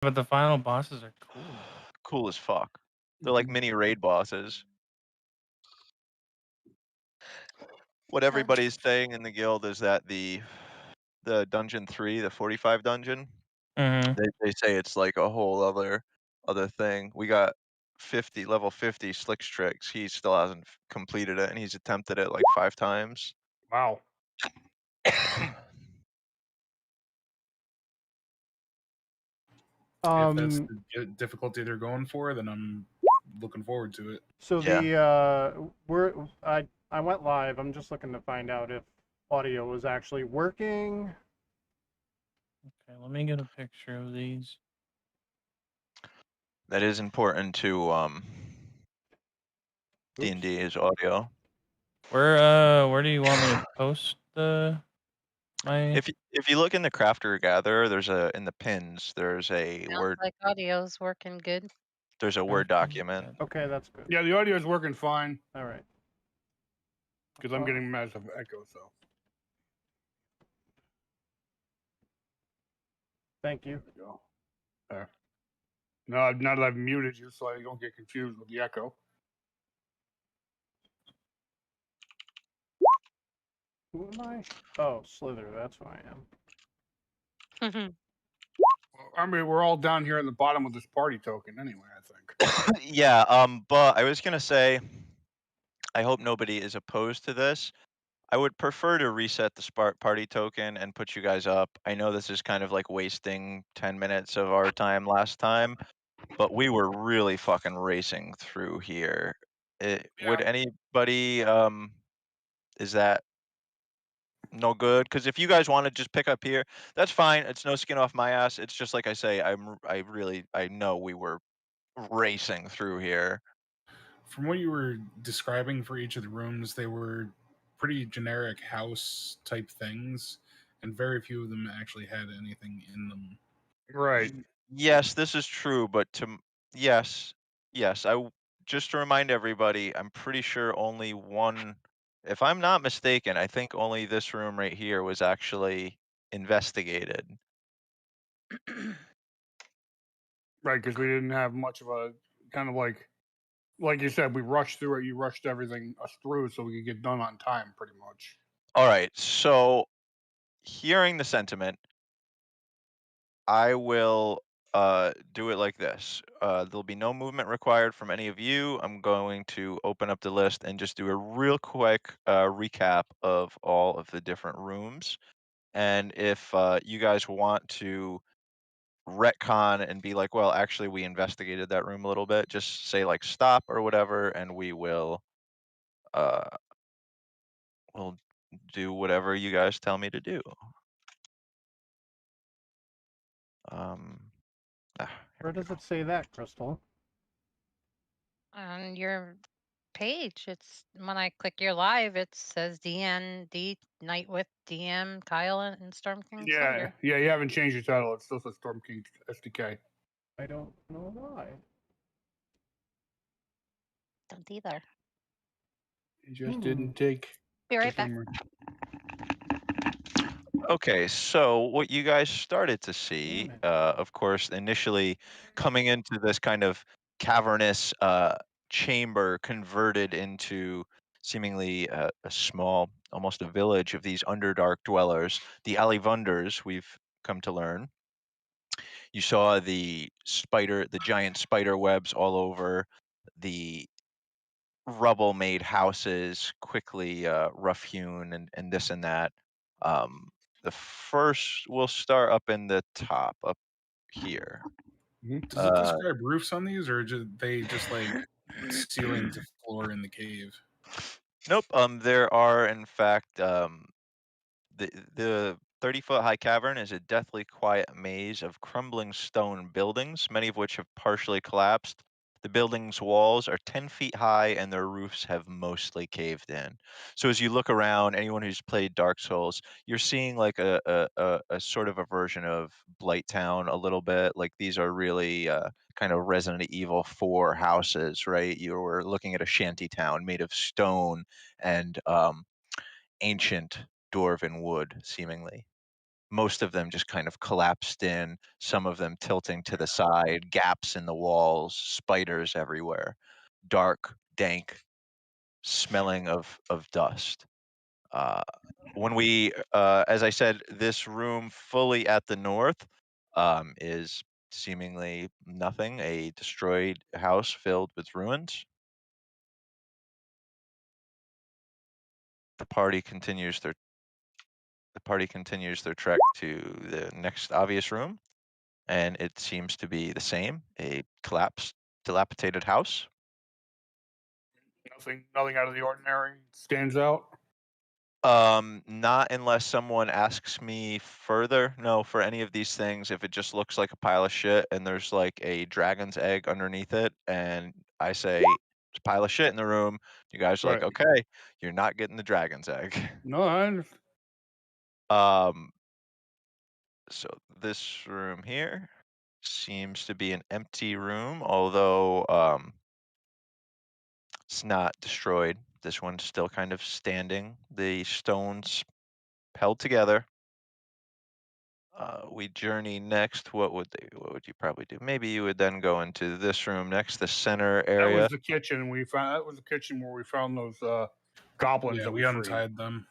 But the final bosses are cool. Cool as fuck. They're like mini raid bosses. What Huh. everybody's saying in the guild is that the dungeon 3, the 45 dungeon, Mhm. they say it's like a whole other thing. We got level 50 Slick Tricks. He still hasn't completed it, and he's attempted it like 5 times. Wow. If that's the difficulty they're going for, then I'm looking forward to it. So Yeah. I went live. I'm just looking to find out if audio was actually working. Okay, let me get a picture of these. That is important to D&D is audio. Where do you want me to post my? If you look in the crafter gatherer, in the pins, there's a Sounds word like audio's working good. Word document. Okay, that's good. Yeah, the audio is working fine All right. because I'm getting massive echo. So Thank you. there we go. There. No, now that I've muted you, so I don't get confused with the echo. Who am I? Oh, Slither. That's who I am. I mean, we're all down here at the bottom of this party token, anyway. I think. Yeah. But I was gonna say, I hope nobody is opposed to this. I would prefer to reset the Spark Party token and put you guys up. I know this is kind of like wasting 10 minutes of our time last time, but we were really fucking racing through here. Would anybody, is that no good? Because if you guys want to just pick up here, that's fine. It's no skin off my ass. It's just like I say, I know we were racing through here. From what you were describing for each of the rooms, they were pretty generic house type things, and very few of them actually had anything in them. Right. Yes, this is true, but yes, just to remind everybody, I'm pretty sure only one, if I'm not mistaken, I think only this room right here was actually investigated. Right, because we didn't have much of a kind of like you said, we rushed through it. You rushed everything us through so we could get done on time, pretty much. All right, so hearing the sentiment, I will do it like this. There'll be no movement required from any of you. I'm going to open up the list and just do a real quick recap of all of the different rooms. And if you guys want to retcon and be like, well, actually, we investigated that room a little bit, just say like stop or whatever, and we'll do whatever you guys tell me to do. Where does it say that, Crystal? On your page, it's when I click your live, it says DnD Night with DM Kyle and Stormking Yeah, Slater. yeah. You haven't changed your title. It still says Stormking SDK. I don't know why. Don't either. It just didn't take. Be right back. Okay, so what you guys started to see, of course, initially coming into this kind of cavernous chamber converted into seemingly a small, almost a village of these Underdark dwellers, the Alivunders, we've come to learn. You saw the giant spider webs all over the rubble-made houses, quickly rough-hewn and this and that. We'll start up in the top, up here. Does it describe roofs on these, or they just like ceiling to floor in the cave? Nope. There are, in fact, the 30-foot high cavern is a deathly quiet maze of crumbling stone buildings, many of which have partially collapsed. The buildings' walls are 10 feet high and their roofs have mostly caved in. So as you look around, anyone who's played Dark Souls, you're seeing like a sort of a version of Blighttown a little bit. Like these are really kind of Resident Evil 4 houses, right? You were looking at a shanty town made of stone and ancient dwarven wood, seemingly. most of them just kind of collapsed in, some of them tilting to the side, gaps in the walls, spiders everywhere, dark, dank, smelling of dust. When we, as I said, this room fully at the north is seemingly nothing, a destroyed house filled with ruins. The party continues their trek to the next obvious room, and it seems to be the same, a collapsed, dilapidated house. Nothing out of the ordinary stands out. Not unless someone asks me further. No, for any of these things, if it just looks like a pile of shit and there's like a dragon's egg underneath it, and I say it's a pile of shit in the room, you guys are like, Right. okay, you're not getting the dragon's egg. No, I understand. So this room here seems to be an empty room, although it's not destroyed. This one's still kind of standing. The stones held together. We journey next. What would you probably do? Maybe you would then go into this room next, the center That area. was the kitchen. That was the kitchen where we found those goblins Yeah, that we freed. untied them.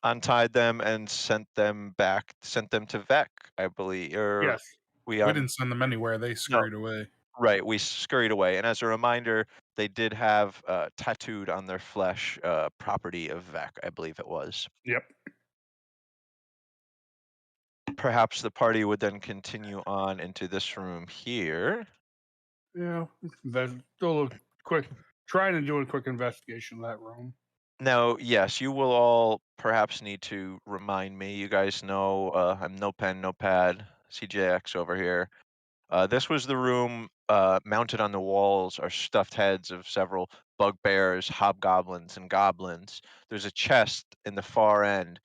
Untied them and sent them to Vec, I believe. Or Yes. We didn't send them anywhere. They scurried away. Right, we scurried away. And as a reminder, they did have tattooed on their flesh property of Vec, I believe it was. Yep. Perhaps the party would then continue on into this room here. Yeah. Still a quick. Trying to do a quick investigation of that room. Now, yes, you will all perhaps need to remind me. You guys know I'm no pen, no pad, CJX over here. This was the room. Mounted on the walls are stuffed heads of several bugbears, hobgoblins, and goblins. There's a chest in the far end,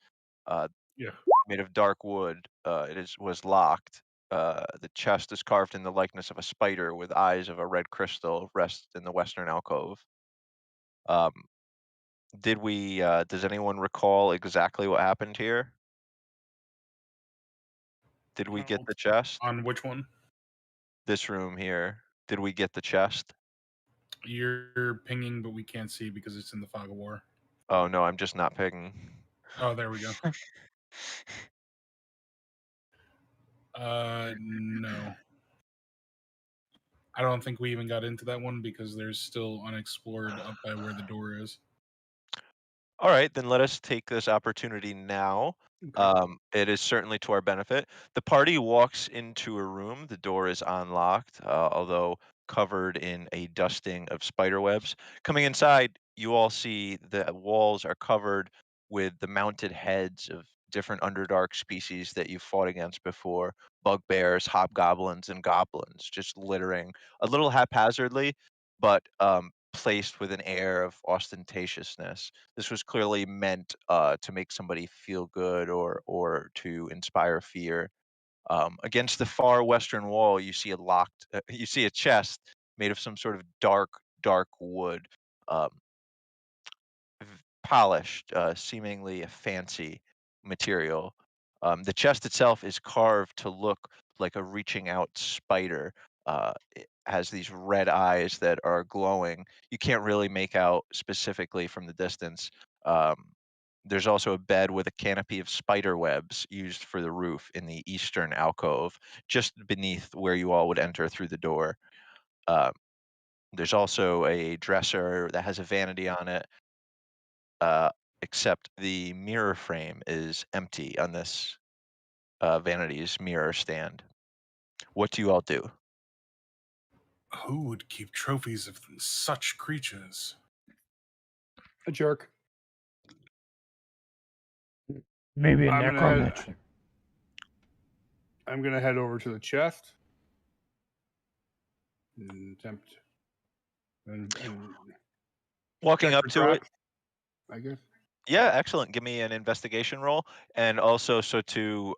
Yeah. made of dark wood. Was locked. The chest is carved in the likeness of a spider with eyes of a red crystal. Rests in the western alcove. Does anyone recall exactly what happened here? Did we get No. the chest? On which one? This room here. Did we get the chest? You're pinging, but we can't see because it's in the fog of war. Oh no, I'm just not picking. Oh, there we go. No. I don't think we even got into that one because there's still unexplored up by where the door is. All right, then let us take this opportunity now. Okay. It is certainly to our benefit. The party walks into a room. The door is unlocked, although covered in a dusting of spider webs. Coming inside, you all see the walls are covered with the mounted heads of different Underdark species that you've fought against before. Bugbears, hobgoblins, and goblins, just littering a little haphazardly, but placed with an air of ostentatiousness. This was clearly meant to make somebody feel good or to inspire fear. Against the far western wall, you see you see a chest made of some sort of dark wood, um, polished, seemingly a fancy material. The chest itself is carved to look like a reaching out spider. It has these red eyes that are glowing. You can't really make out specifically from the distance. Um, there's also a bed with a canopy of spider webs used for the roof in the eastern alcove, just beneath where you all would enter through the door. Uh, there's also a dresser that has a vanity on it, uh, except the mirror frame is empty on this vanity's mirror stand. What do you all do? Who would keep trophies of such creatures? A jerk. Maybe a I'm gonna necromancer. I'm gonna head over to the chest and attempt and Walking check up for to it, traps, I guess. yeah, excellent. Give me an investigation roll, and also so to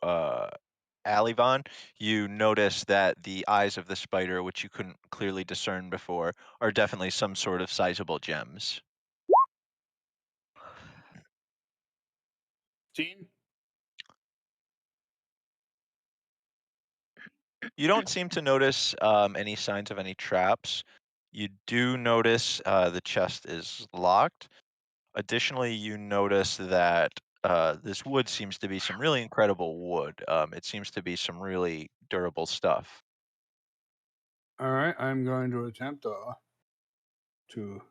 Alivon, you notice that the eyes of the spider, which you couldn't clearly discern before, are definitely some sort of sizable gems. 15? You don't seem to notice any signs of any traps. You do notice the chest is locked. Additionally, you notice that this wood seems to be some really incredible wood. It seems to be some really durable stuff. All right, I'm going to attempt to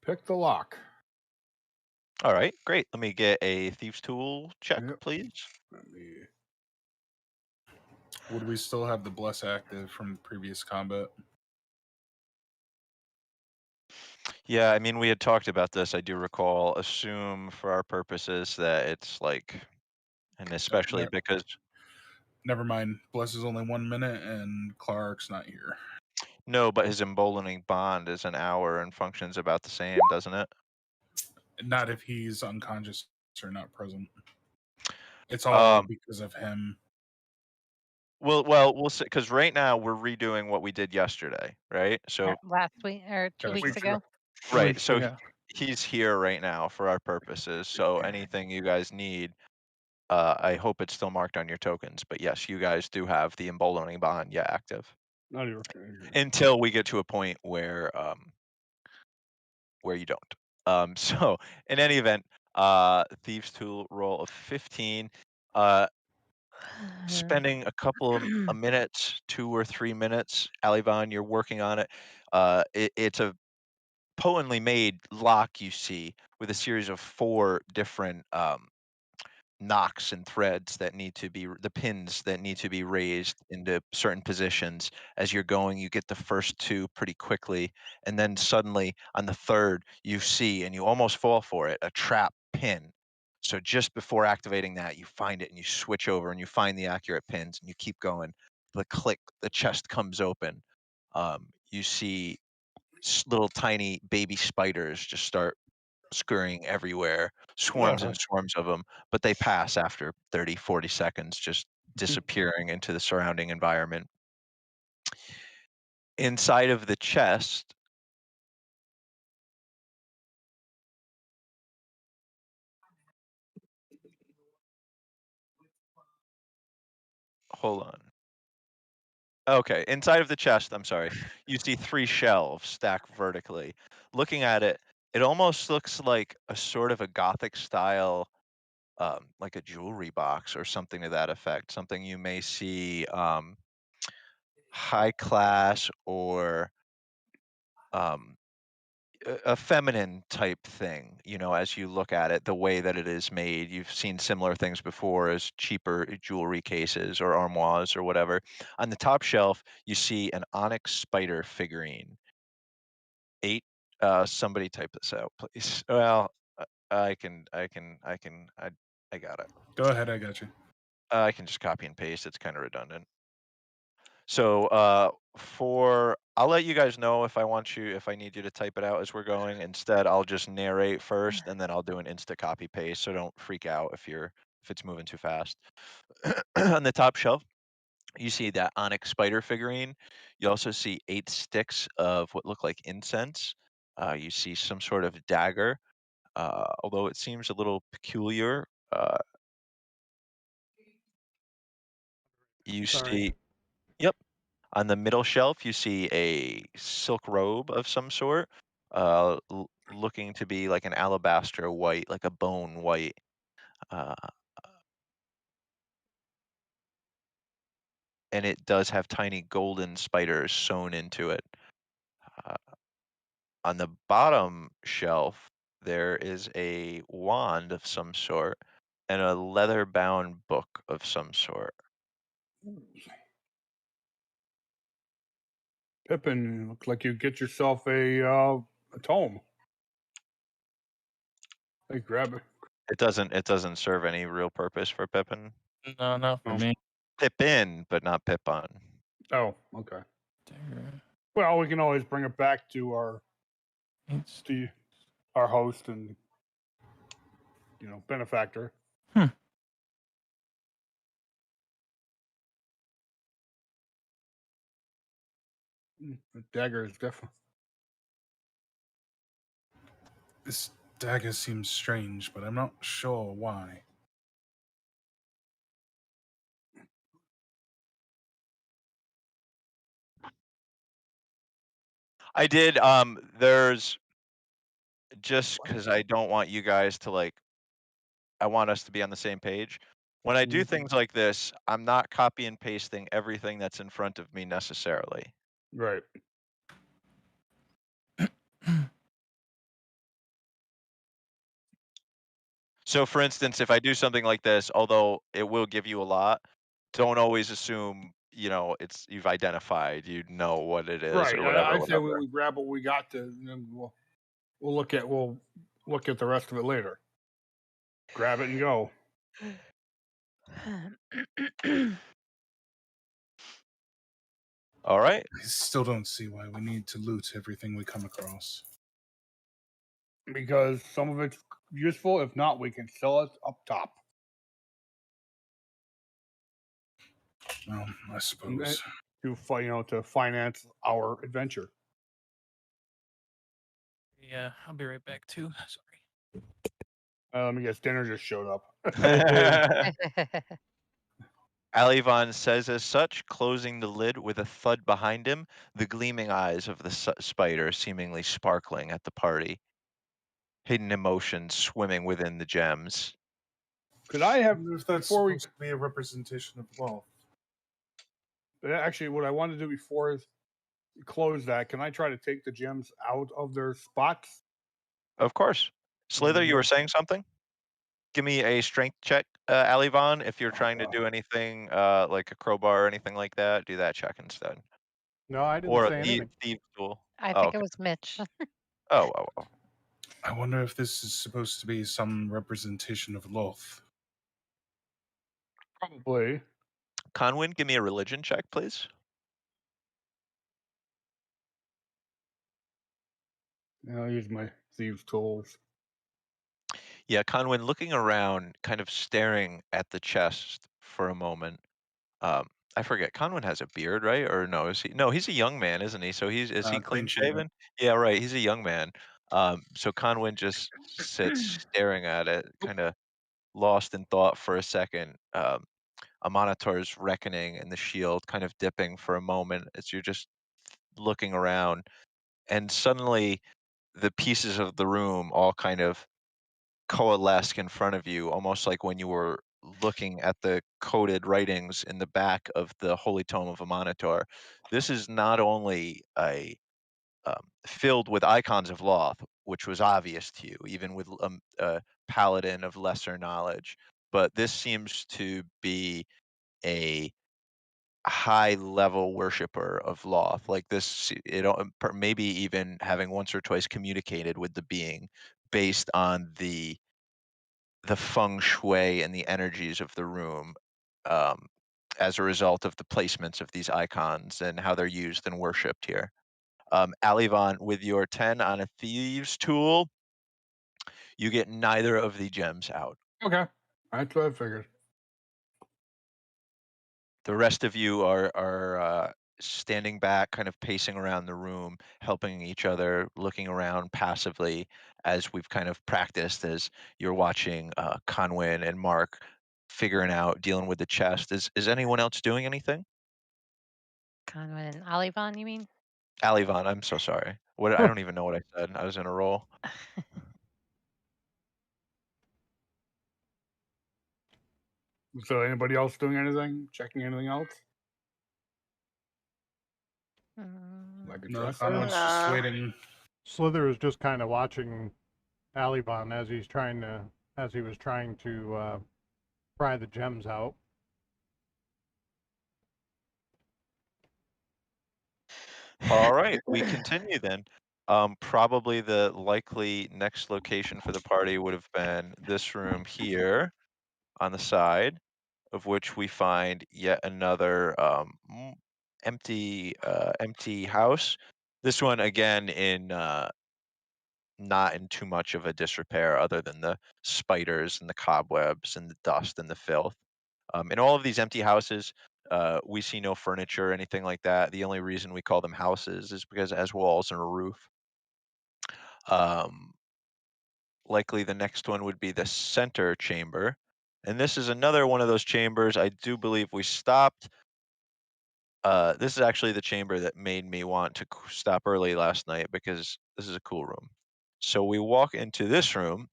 pick the lock. All right, great. Let me get a thieves' tool check, Yep. please. Let me. Would we still have the bless active from previous combat? Yeah, I mean, we had talked about this. I do recall. Assume for our purposes that it's like, and especially no. because Never mind. Bless is only 1 minute, and Clark's not here. no, but his emboldening bond is an hour and functions about the same, doesn't it? Not if he's unconscious or not present. It's all because of him. Well, we'll see. Because right now we're redoing what we did yesterday, right? So Last week or 2 Got a weeks weeks ago. ago. right. So Yeah. he's here right now for our purposes. So anything you guys need, I hope it's still marked on your tokens. But yes, you guys do have the emboldening bond, yeah, active Not even. until we get to a point where you don't. So in any event, thieves tool roll of 15. Spending a couple of a minutes, 2 or 3 minutes, Alivon, you're working on it. It's a potently made lock you see with a series of 4 different knocks and threads that need to be the pins that need to be raised into certain positions. As you're going, you get the first 2 pretty quickly, and then suddenly on the third you see, and you almost fall for it, a trap pin. So just before activating that, you find it and you switch over and you find the accurate pins and you keep going. The click, the chest comes open. You see little tiny baby spiders just start scurrying everywhere, swarms and swarms of them, but they pass after 30, 40 seconds, just disappearing into the surrounding environment. Inside of the chest, hold on. Okay, inside of the chest, I'm sorry, you see 3 shelves stacked vertically. Looking at it, it almost looks like a sort of a Gothic style, like a jewelry box or something to that effect. Something you may see high class or um, a feminine type thing, as you look at it, the way that it is made. You've seen similar things before as cheaper jewelry cases or armoires or whatever. On the top shelf, you see an onyx spider figurine. 8, somebody type this out, please. Well, I got it. Go ahead, I got you. I can just copy and paste. It's kind of redundant. So I'll let you guys know if I need you to type it out as we're going. Instead, I'll just narrate first and then I'll do an insta copy paste. So don't freak out if it's moving too fast. On the top shelf, you see that onyx spider figurine. You also see 8 sticks of what look like incense. You see some sort of dagger, although it seems a little peculiar. You Sorry. see, yep. On the middle shelf, you see a silk robe of some sort, looking to be like an alabaster white, like a bone white. Uh, and it does have tiny golden spiders sewn into it. Uh, on the bottom shelf, there is a wand of some sort and a leather bound book of some sort. Pippin, looks like you get yourself a tome. Hey, grab it. It doesn't serve any real purpose for Pippin. No, not for Oh. me. Pippin, but not Pippon. Oh, okay. Dagger. Well, we can always bring it back to It's our host and benefactor. Hmm. The dagger is definitely. This dagger seems strange, but I'm not sure why. I did. There's just because I don't want you guys to like. I want us to be on the same page. When I do things like this, I'm not copy and pasting everything that's in front of me necessarily. Right. So, for instance, if I do something like this, although it will give you a lot, don't always assume you've identified, you know what it is Right. or whatever, I say whatever. we grab what we got to, and then we'll look at the rest of it later. Grab it and go. All right. I still don't see why we need to loot everything we come across. Because some of it's useful. If not, we can sell it up top. Well, I suppose. To finance our adventure. Yeah, I'll be right back too. Sorry. Let me guess, dinner just showed up. Alivon says as such, closing the lid with a thud behind him, the gleaming eyes of the spider seemingly sparkling at the party. Hidden emotions swimming within the gems. Could I I have, wonder if that's before we- supposed to be a representation of wealth. actually, what I want to do before is close that. Can I try to take the gems out of their spots? Of course. Slither, you were saying something? Give me a strength check, Alivon. If you're trying to do anything like a crowbar or anything like that, do that check instead. No, I didn't Or a say anything. thieves tool. I Oh, think okay. it was Mitch. Oh. I wonder if this is supposed to be some representation of Loth. Probably. Conwyn, give me a religion check, please. I'll use my thieves' tools. Yeah, Conwyn, looking around, kind of staring at the chest for a moment. I forget. Conwyn has a beard, right? Or no? Is he? No, he's a young man, isn't he? So is he clean shaven? Yeah, right. He's a young man. So Conwyn just sits staring at it, kind of lost in thought for a second. A Monitor's reckoning and the shield kind of dipping for a moment as you're just looking around, and suddenly the pieces of the room all kind of coalesce in front of you, almost like when you were looking at the coded writings in the back of the Holy Tome of a Monitor. This is not only filled with icons of Loth, which was obvious to you, even with a paladin of lesser knowledge, but this seems to be a high level worshiper of Loth. Like this, maybe even having once or twice communicated with the being based on the feng shui and the energies of the room, um, as a result of the placements of these icons and how they're used and worshipped here. Alivon, with your 10 on a thieves tool, you get neither of the gems out. Okay. That's what I figured. The rest of you are standing back, kind of pacing around the room, helping each other, looking around passively, as we've kind of practiced as you're watching Conwyn and Mark figuring out, dealing with the chest. Is anyone else doing anything? Conwyn and Olivon, you mean? Alivon, I'm so sorry. What I don't even know what I said. I was in a roll. So, anybody else doing anything? Checking anything else? Like a No, dresser? Conwyn's just waiting. Slither is just kind of watching Alibon as he was trying to pry the gems out. All right, we continue then. Probably the likely next location for the party would have been this room here on the side, of which we find yet another empty house. This one again in not in too much of a disrepair, other than the spiders and the cobwebs and the dust and the filth. In all of these empty houses, we see no furniture or anything like that. The only reason we call them houses is because it has walls and a roof. Um, Likely the next one would be the center chamber. And this is another one of those chambers. I do believe we stopped This is actually the chamber that made me want to stop early last night because this is a cool room. So we walk into this room.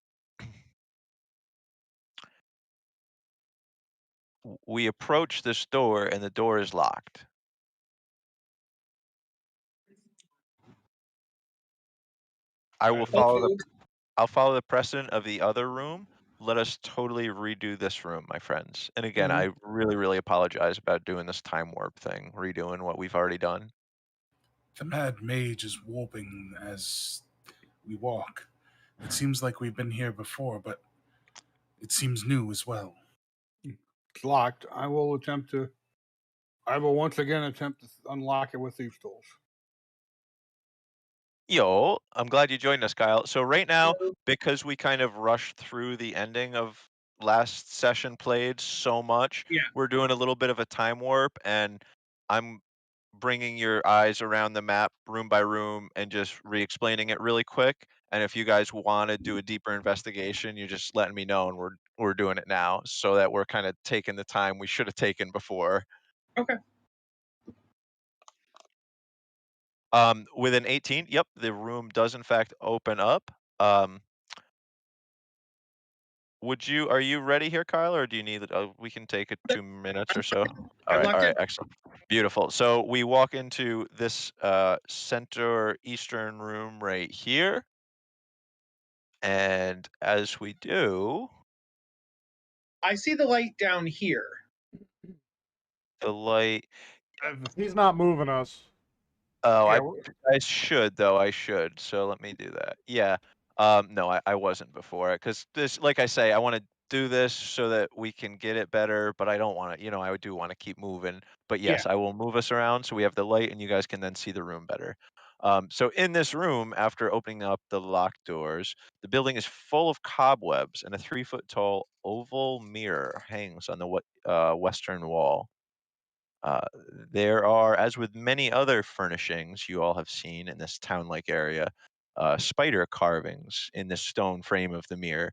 We approach this door, and the door is locked. I will follow the I'll follow the precedent of the other room. Let us totally redo this room, my friends. And again, I really, really apologize about doing this time warp thing, redoing what we've already done. The mad mage is warping as we walk. It seems like we've been here before, but it seems new as well. It's locked. I will once again attempt to unlock it with thieves' tools. Yo, I'm glad you joined us, Kyle. So right now, because we kind of rushed through the ending of last session played so much, we're doing a little bit of a time warp, and I'm bringing your eyes around the map room by room and just re-explaining it really quick. And if you guys want to do a deeper investigation, you're just letting me know, and we're doing it now, so that we're kind of taking the time we should have taken before. Okay. With an 18, yep, the room does in fact open up. Are you ready here, Kyle, or do you need we can take it 2 minutes or so? All right, excellent. Beautiful. So we walk into this center eastern room right here. And as we do, I see the light down here. the light. He's not moving us. Oh, Yeah, I should though. I should. So let me do that. Yeah. No, I wasn't before it because this, like I say, I want to do this so that we can get it better, but I don't want to. I do want to keep moving. But yes, I will move us around so we have the light and you guys can then see the room better. So in this room, after opening up the locked doors, the building is full of cobwebs, and a 3-foot tall oval mirror hangs on the western wall. There are, as with many other furnishings you all have seen in this town-like area, spider carvings in the stone frame of the mirror.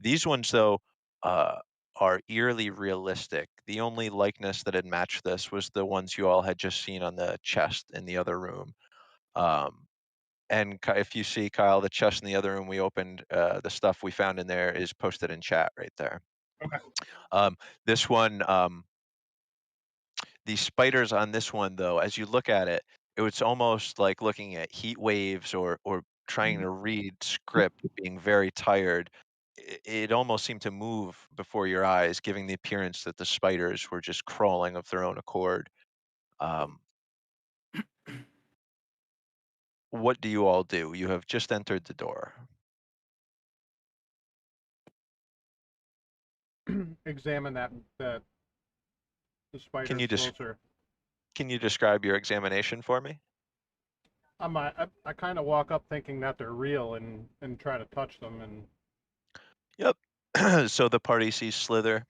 These ones, though, are eerily realistic. The only likeness that had matched this was the ones you all had just seen on the chest in the other room. And if you see, Kyle, the chest in the other room we opened, the stuff we found in there is posted in chat right there. Okay. This one, the spiders on this one, though, as you look at it, it's almost like looking at heat waves or trying to read script, being very tired. It almost seemed to move before your eyes, giving the appearance that the spiders were just crawling of their own accord. What do you all do? You have just entered the door. Examine the spiders closer. Can you describe your examination for me? I kind of walk up thinking that they're real and try to touch them and. Yep. So the party sees Slither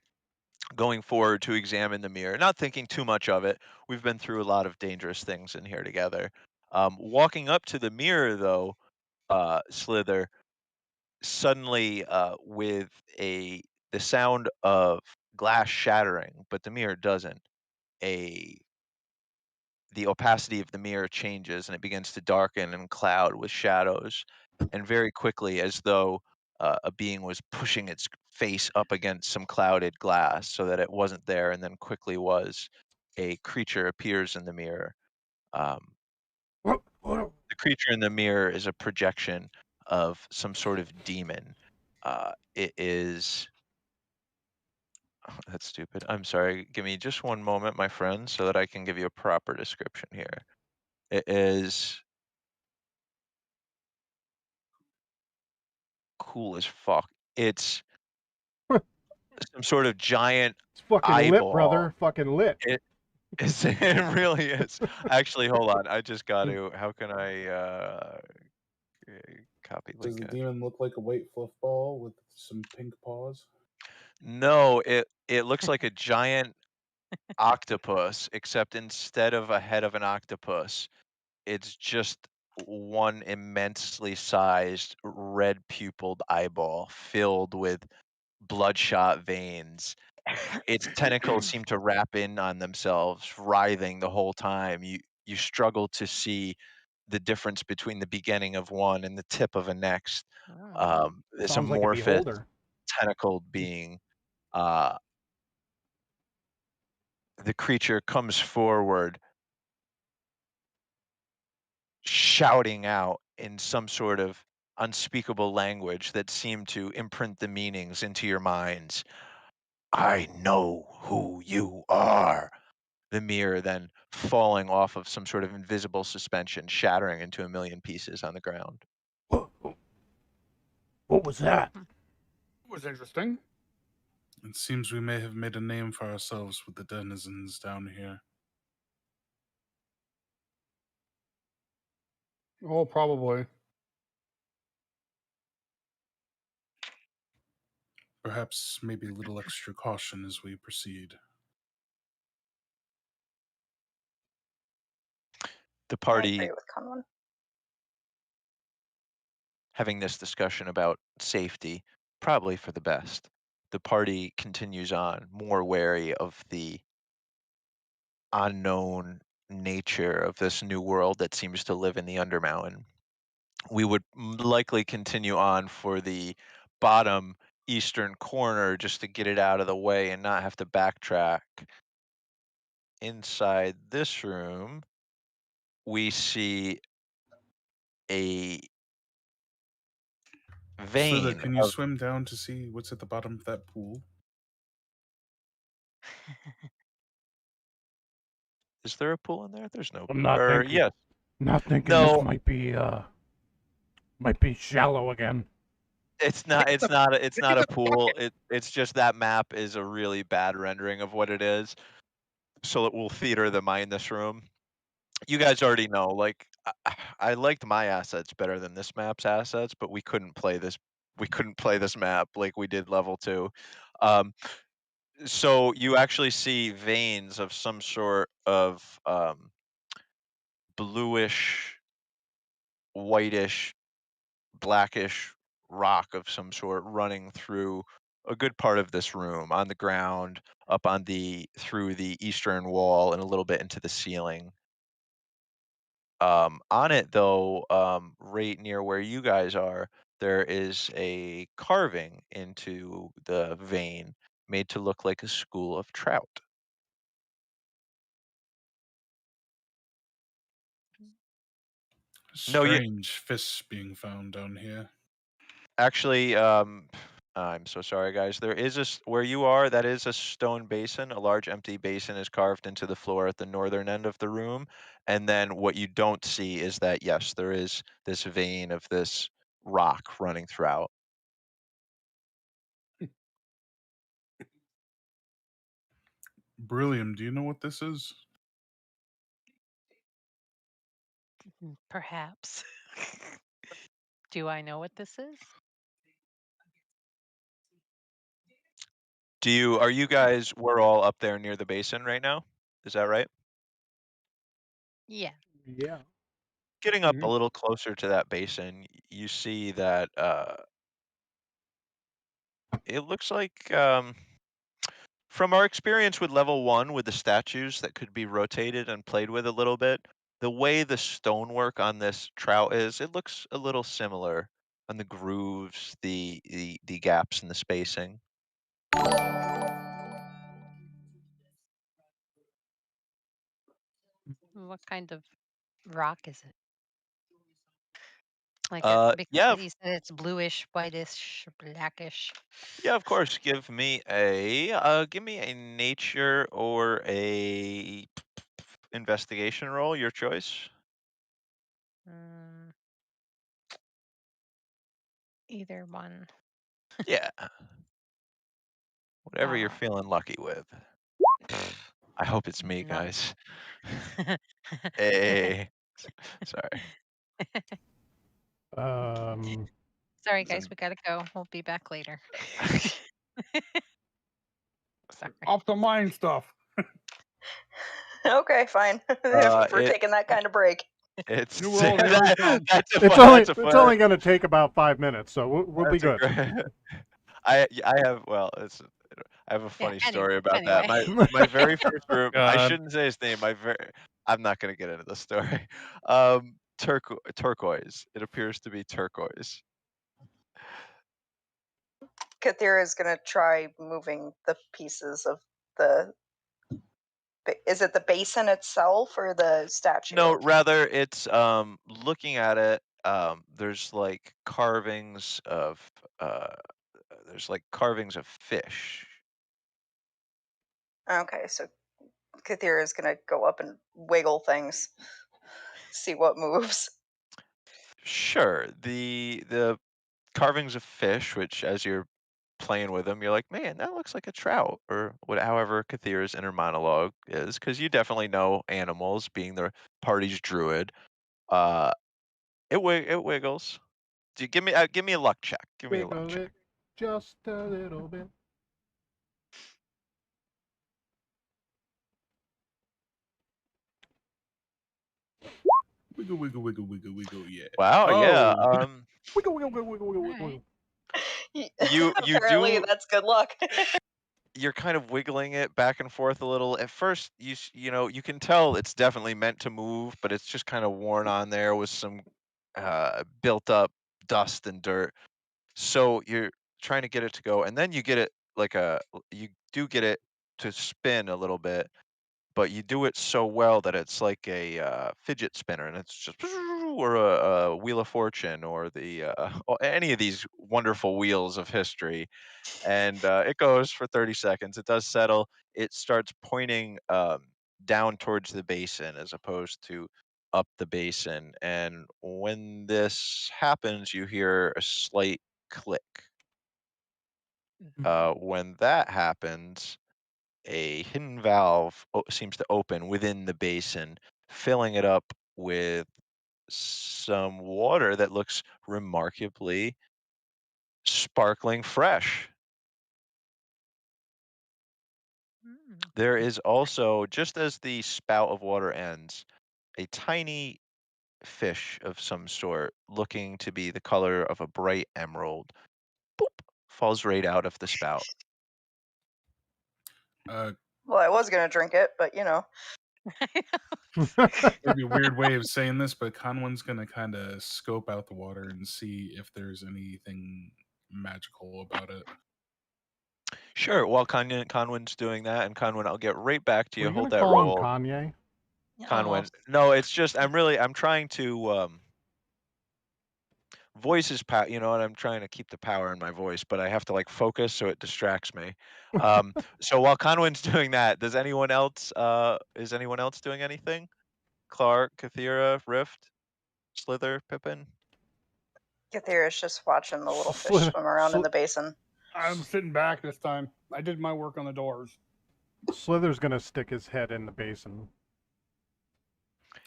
going forward to examine the mirror, not thinking too much of it. We've been through a lot of dangerous things in here together. Walking up to the mirror, though, Slither suddenly with the sound of glass shattering, but the mirror doesn't. The opacity of the mirror changes and it begins to darken and cloud with shadows. And very quickly, as though a being was pushing its face up against some clouded glass so that it wasn't there, and then quickly was, a creature appears in the mirror. The creature in the mirror is a projection of some sort of demon. It is. Oh, that's stupid. I'm sorry. Give me just one moment, my friend, so that I can give you a proper description here. It is cool as fuck. It's some sort of giant It's fucking eyeball. lit, brother. Fucking lit. It really is. Actually, hold on. I just got to. How can I copy link? Does the demon look like a white fluff ball with some pink paws? No, it looks like a giant octopus, except instead of a head of an octopus, it's just one immensely sized red pupiled eyeball filled with bloodshot veins, its tentacles seem to wrap in on themselves, writhing the whole time. You struggle to see the difference between the beginning of one and the tip of a next. This Sounds like a amorphous, beholder. tentacled being. The creature comes forward, shouting out in some sort of unspeakable language that seemed to imprint the meanings into your minds. I know who you are. The mirror then falling off of some sort of invisible suspension, shattering into a million pieces on the ground. What was that? It was interesting. It seems we may have made a name for ourselves with the denizens down here. Oh, probably. Perhaps maybe a little extra caution as we proceed. The I party, agree with Conlon. having this discussion about safety, probably for the best. The party continues on, more wary of the unknown nature of this new world that seems to live in the Undermountain. We would likely continue on for the bottom eastern corner just to get it out of the way and not have to backtrack. Inside this room, we see a Slither, vein can you of. swim down to see what's at the bottom of that pool? Is there a pool in there? There's no. I'm not thinking. Yes. Not thinking No. this might be shallow again. It's not. It's not. It's not a pool. It's just that map is a really bad rendering of what it is. So it will theater the mind this room. You guys already know. Like I liked my assets better than this map's assets, but we couldn't play this. We couldn't play this map like we did level 2. So you actually see veins of some sort of bluish, whitish, blackish rock of some sort running through a good part of this room, on the ground, up on through the eastern wall, and a little bit into the ceiling. On it though, right near where you guys are, there is a carving into the vein made to look like a school of trout. No, Strange fists being found down here. actually, I'm so sorry, guys. There is where you are, that is a stone basin. A large empty basin is carved into the floor at the northern end of the room. And then what you don't see is that, yes, there is this vein of this rock running throughout. Brillium, do you know what this is? Perhaps. Do I know what this is? Are you guys, we're all up there near the basin right now? Is that right? Yeah. Yeah. Getting up a little closer to that basin, you see that it looks like, from our experience with level 1 with the statues that could be rotated and played with a little bit, the way the stonework on this trout is, it looks a little similar on the grooves, the gaps in the spacing. What kind of rock is it? Like because Yeah, you said it's bluish, whitish, blackish. yeah, of course. Give me a nature or a investigation roll, your choice. Either one. Yeah. Whatever you're feeling lucky with. I hope it's me, Not- guys. Hey. Sorry. Sorry, guys, we gotta go. We'll be back later. Sorry. Off the mine stuff. Okay, fine. If we're taking that kind of break. It's New world, here we come. It's only going to take about 5 minutes, so we'll be good. I I have a funny story anyway, about that. My very first room. I God. shouldn't say his name. I'm not gonna get into the story. Turquoise. It appears to be turquoise. Kathira is gonna try moving the pieces of the. Is it the basin itself or the statue? No, rather it's looking at it. There's like carvings of fish. Okay, so Kathira is gonna go up and wiggle things, see what moves. Sure. The carvings of fish, which as you're playing with them, you're like, man, that looks like a trout, or however Kathira's inner monologue is, because you definitely know animals, being the party's druid. It wiggles. Do you give me a luck check? Give me a luck Wiggle check. it just a little bit. Wiggle, wiggle, wiggle, wiggle, wiggle. Yeah. Wow. Yeah. Wiggle, wiggle, wiggle, wiggle, wiggle, Alright. wiggle. You Apparently, do. that's good luck. You're kind of wiggling it back and forth a little. At first, you know you can tell it's definitely meant to move, but it's just kind of worn on there with some built up dust and dirt. So you're trying to get it to go, and then you get it you do get it to spin a little bit, but you do it so well that it's like a fidget spinner, and it's just or a wheel of fortune, or any of these wonderful wheels of history. And it goes for 30 seconds. It does settle. It starts pointing down towards the basin as opposed to up the basin. And when this happens, you hear a slight click. When that happens, a hidden valve seems to open within the basin, filling it up with some water that looks remarkably sparkling fresh. There is also, just as the spout of water ends, a tiny fish of some sort, looking to be the color of a bright emerald, boop, falls right out of the spout. Uh, Well, I was gonna drink it, but you know. It'd be a weird way of saying this, but Conwin's gonna kind of scope out the water and see if there's anything magical about it. Sure, while Conwin's doing that, and Conwin, I'll get right back to Were you. you Hold gonna that call him roll. Kanye? Conwin. Almost. No, it's just I'm trying to voice is power, you know, and I'm trying to keep the power in my voice, but I have to like focus so it distracts me. So while Conwin's doing that, does anyone else is anyone else doing anything? Clark, Kathira, Rift, Slither, Pippin? Kathira is just watching the little fish Slither- swim around in the basin. I'm sitting back this time. I did my work on the doors. Slither's gonna stick his head in the basin.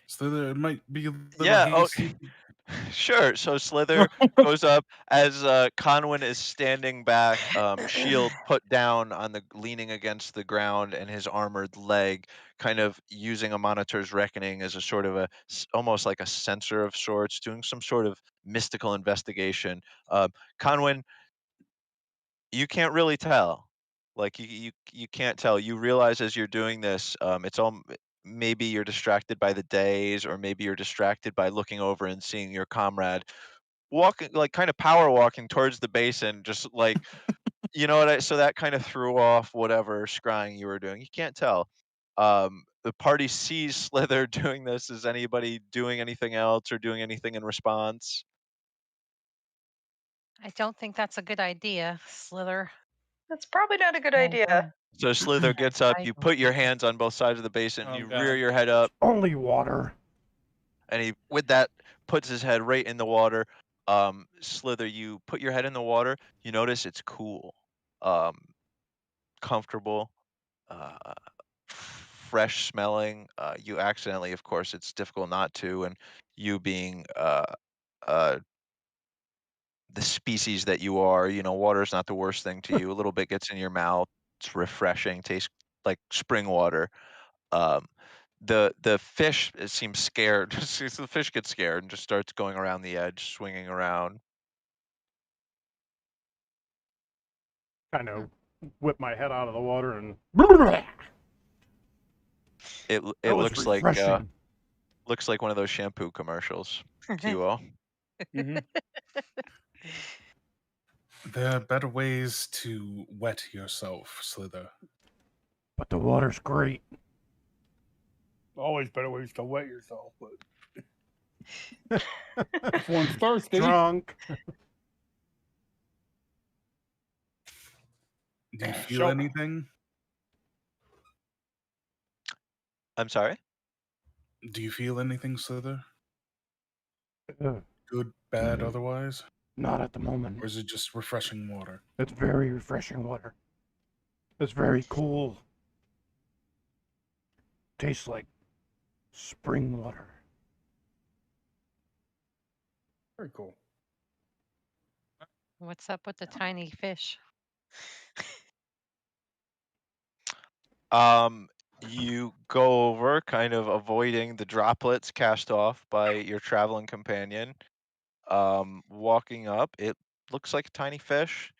So it might be a little Yeah, hasty. Sure. So Slither goes up as Conwin is standing back, shield put down on the leaning against the ground, and his armored leg, kind of using a monitor's reckoning as a sort of almost like a sensor of sorts, doing some sort of mystical investigation. Conwin, you can't really tell. Like you can't tell. You realize as you're doing this, it's all maybe you're distracted by the days, or maybe you're distracted by looking over and seeing your comrade walking, like kind of power walking towards the basin, just like you know what so that kind of threw off whatever scrying you were doing. You can't tell. The party sees Slither doing this. Is anybody doing anything else or doing anything in response? I don't think that's a good idea, Slither. That's probably not a good Oh, idea. So Slither gets up, I you don't put your think so. hands on both sides of the basin, Oh, you God. rear your head up, Only water. and he with that puts his head right in the water. Slither, you put your head in the water, you notice it's cool, comfortable, fresh smelling. You accidentally, of course, it's difficult not to, and you being uh, the species that you are, you know, water is not the worst thing to you. A little bit gets in your mouth, it's refreshing, tastes like spring water. Um, the fish, it seems scared. The fish gets scared and just starts going around the edge, swinging around. Kind of whip my head out of the water and. It That was looks refreshing. like one of those shampoo commercials. Kyool. Mm-hmm. There are better ways to wet yourself, Slither. But the water's great. Always better ways to wet yourself, but if one's thirsty. Drunk. Do you feel So- anything? I'm sorry. Do you feel anything, Slither? Uh, Good, bad, otherwise? Not at the moment. Or is it just refreshing water? It's very refreshing water. It's very cool. Tastes like spring water. Very cool. What's up with the tiny fish? You go over, kind of avoiding the droplets cast off by your traveling companion. Walking up, it looks like a tiny fish.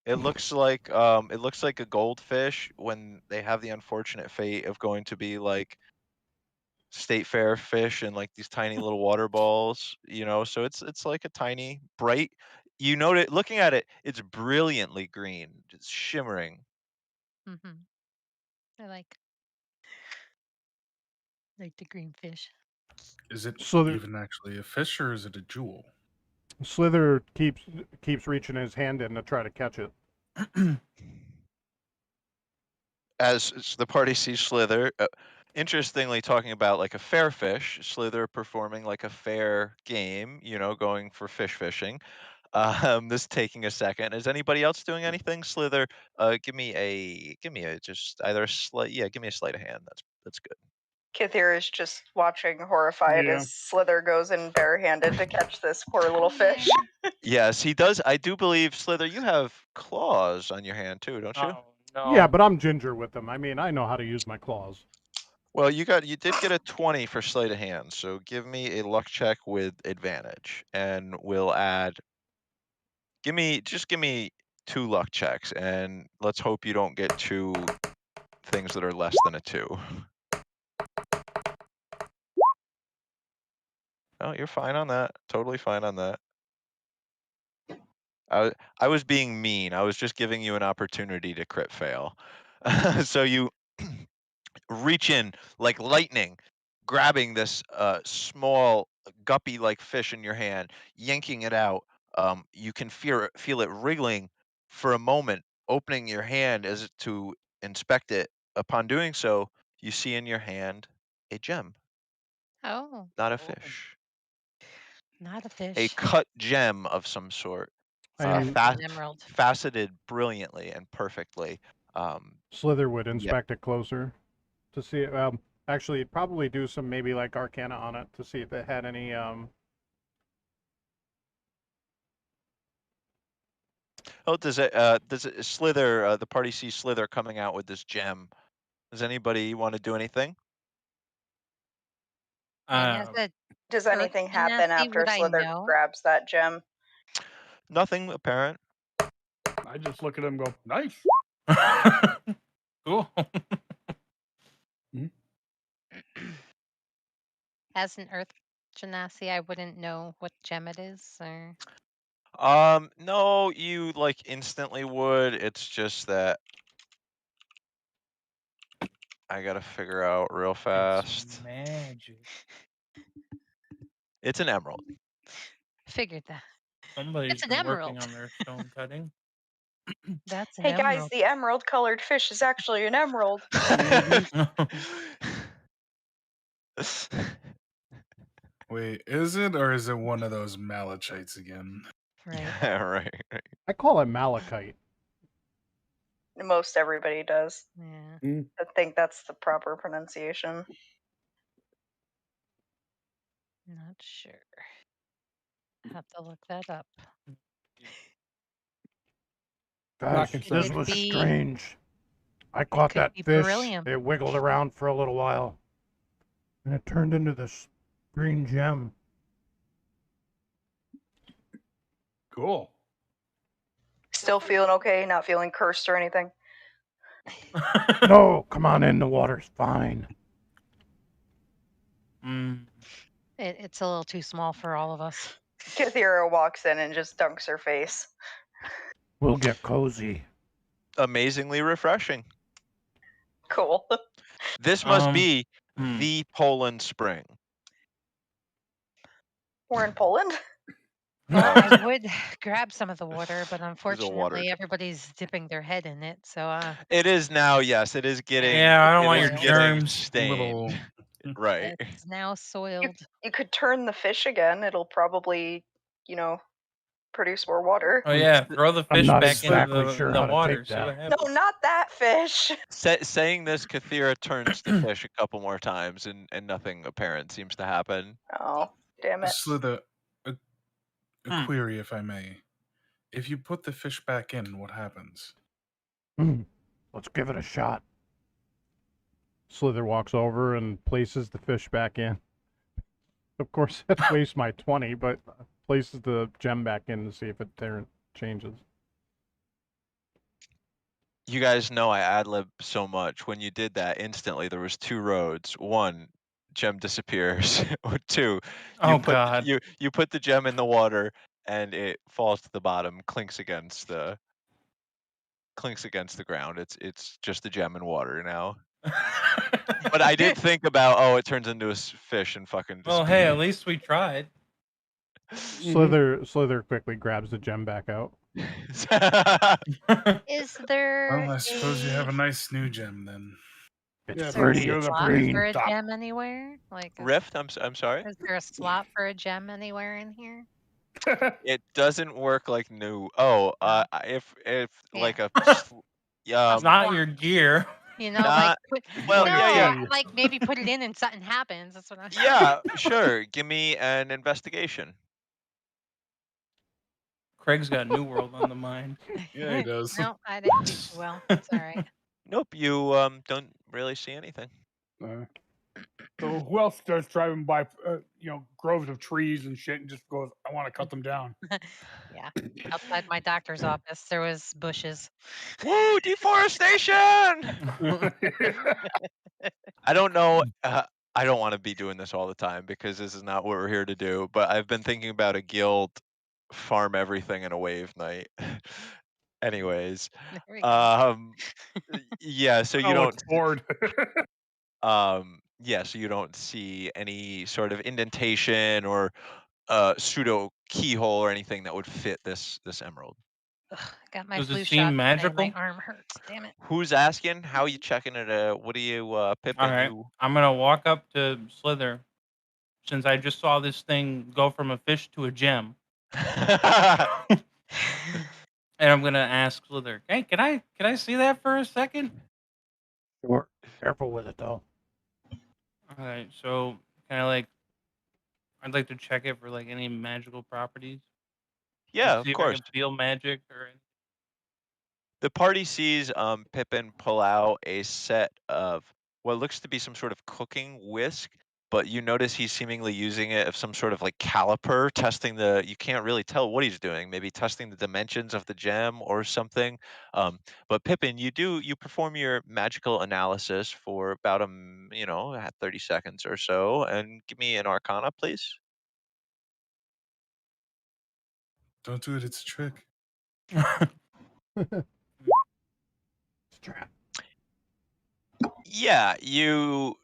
It looks like a goldfish when they have the unfortunate fate of going to be like state fair fish and like these tiny little water balls, so it's like a tiny bright, looking at it, it's brilliantly green, just shimmering. Mm-hmm. I like the green fish. Is it So even actually a fish or is it a jewel? Slither keeps reaching his hand in to try to catch it. As the party sees Slither, interestingly talking about like a fair fish, Slither performing like a fair game, going for fish fishing. This taking a second. Is anybody else doing anything? Slither, give me a just either a sleight, give me a sleight of hand. That's good. Kithir is just watching horrified Yeah. as Slither goes in barehanded to catch this poor little fish. Yes, he does. I do believe, Slither, you have claws on your hand too, don't you? Oh no. Yeah, but I'm ginger with them. I mean, I know how to use my claws. Well, you did get a 20 for sleight of hand, so give me a luck check with advantage, and we'll add. Give me 2 luck checks, and let's hope you don't get 2 things that are less than a 2. Oh, you're fine on that. Totally fine on that. I was being mean. I was just giving you an opportunity to crit fail. So you reach in like lightning, grabbing this small guppy-like fish in your hand, yanking it out. You can feel it wriggling for a moment, opening your hand as to inspect it. Upon doing so, you see in your hand a gem, Oh, not a fish, not a a fish. cut gem of some sort, It's gotta And be an emerald. faceted brilliantly and perfectly. Slither would Yeah. inspect it closer to see it. Actually, probably do some maybe like Arcana on it to see if it had any. Oh, does it Slither? The party sees Slither coming out with this gem. Does anybody want to do anything? And as Uh, a Does Sure, anything happen Genasi, after would I Slither know? grabs that gem? Nothing apparent. I just look at him and go, nice. cool. As an Earth Genasi, I wouldn't know what gem it is, or No, you like instantly would. It's just that I gotta figure out real fast. It's magic. It's an emerald. figured that. Somebody's an been emerald. working on their stone cutting. That's an Hey guys, emerald. the emerald colored fish is actually an emerald. Wait, is it or is it one of those malachites again? Right. Yeah, right. I call it malachite. Most everybody does. Yeah. I think that's the proper pronunciation. Not sure. Have to look that up. Guys, Could this it was be- strange. I caught could that be fish. beryllium. It wiggled around for a little while, and it turned into this green gem. Cool. Still feeling okay, not feeling cursed or anything. No, come on in. The water's fine. It's a little too small for all of us. Kathira walks in and just dunks her face. We'll get cozy. Amazingly refreshing. Cool. This must be hmm. the Poland Spring. We're in Poland? Well, I would grab some of the water, but water unfortunately, jar. everybody's dipping their head in it. So, It is now, yes. It is getting. Yeah, I don't it want is your getting germs. stained. Right. it's now soiled. You could turn the fish again. It'll probably, produce more water. Oh yeah, throw the I'm fish not back exactly into sure the how to water. take See what that. happens. No, not that fish. Saying this, Kathira turns to fish a couple more times, and nothing apparent seems to happen. Oh, damn it. Slither, a Hmm. query, if I may. If you put the fish back in, what happens? Let's give it a shot. Slither walks over and places the fish back in. Of course, that wastes my 20, but places the gem back in to see if it changes. You guys know I ad-lib so much. When you did that, instantly there was 2 roads. 1, gem disappears. Or 2, God. you put the gem in the water and it falls to the bottom, clinks against the ground. It's just the gem in water now. But I did think about, it turns into a fish and fucking Well, hey, at disappears. least we tried. Slither quickly grabs the gem back out. Is there Well, I suppose you have a nice new gem then. It's Yeah, is there pretty. a It's slot green. for a Stop. gem anywhere? Rift, I'm sorry. Is there a slot for a gem anywhere in here? It doesn't work like new. If like a It's yeah, not your gear. not well, no, yeah. like maybe put it in and something happens. That's what I'm Yeah, sure. Give me an investigation. Craig's got New World on the mind. Yeah, he does. No, I didn't do too well. It's all right. Nope, you don't really see anything. So who else starts driving by, groves of trees and shit and just goes, I want to cut them down? Yeah. Outside my doctor's office, there was bushes. Woo, deforestation! I don't know. I don't want to be doing this all the time because this is not what we're here to do. But I've been thinking about a guild farm everything in a wave night. Anyways, There we go. yeah. So you Oh, don't. it's bored. Yeah. So you don't see any sort of indentation or pseudo keyhole or anything that would fit this emerald. Ugh, got my Does flu it shot seem today. magical? My arm hurts. Damn it. Who's asking? How are you checking it? What are you, Pippin? All right, I'm gonna walk up to Slither, since I just saw this thing go from a fish to a gem, and I'm gonna ask Slither, "Hey, can I see that for a second?" Sure. Careful with it, though. All right, so I'd like to check it for like any magical properties. Yeah, See of if I course. can feel magic or anything. The party sees Pippin pull out a set of what looks to be some sort of cooking whisk, but you notice he's seemingly using it of some sort of like caliper, testing you can't really tell what he's doing, maybe testing the dimensions of the gem or something. But Pippin, you perform your magical analysis for about 30 seconds or so, and give me an Arcana, please. Don't do it, it's a trick. Strap. Yeah, you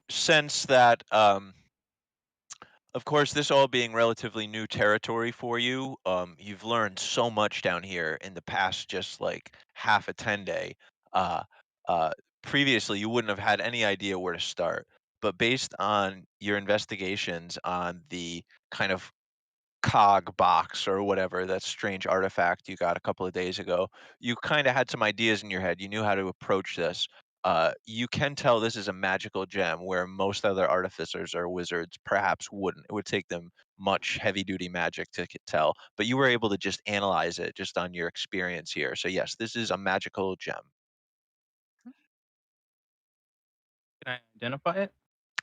sense that of course, this all being relatively new territory for you, you've learned so much down here in the past just like half a 10-day. Uh, Previously, you wouldn't have had any idea where to start. But based on your investigations on the kind of cog box or whatever, that strange artifact you got a couple of days ago, you kind of had some ideas in your head. You knew how to approach this. You can tell this is a magical gem where most other artificers or wizards perhaps wouldn't. It would take them much heavy duty magic to tell, but you were able to just analyze it just on your experience here. So yes, this is a magical gem. Can I identify it?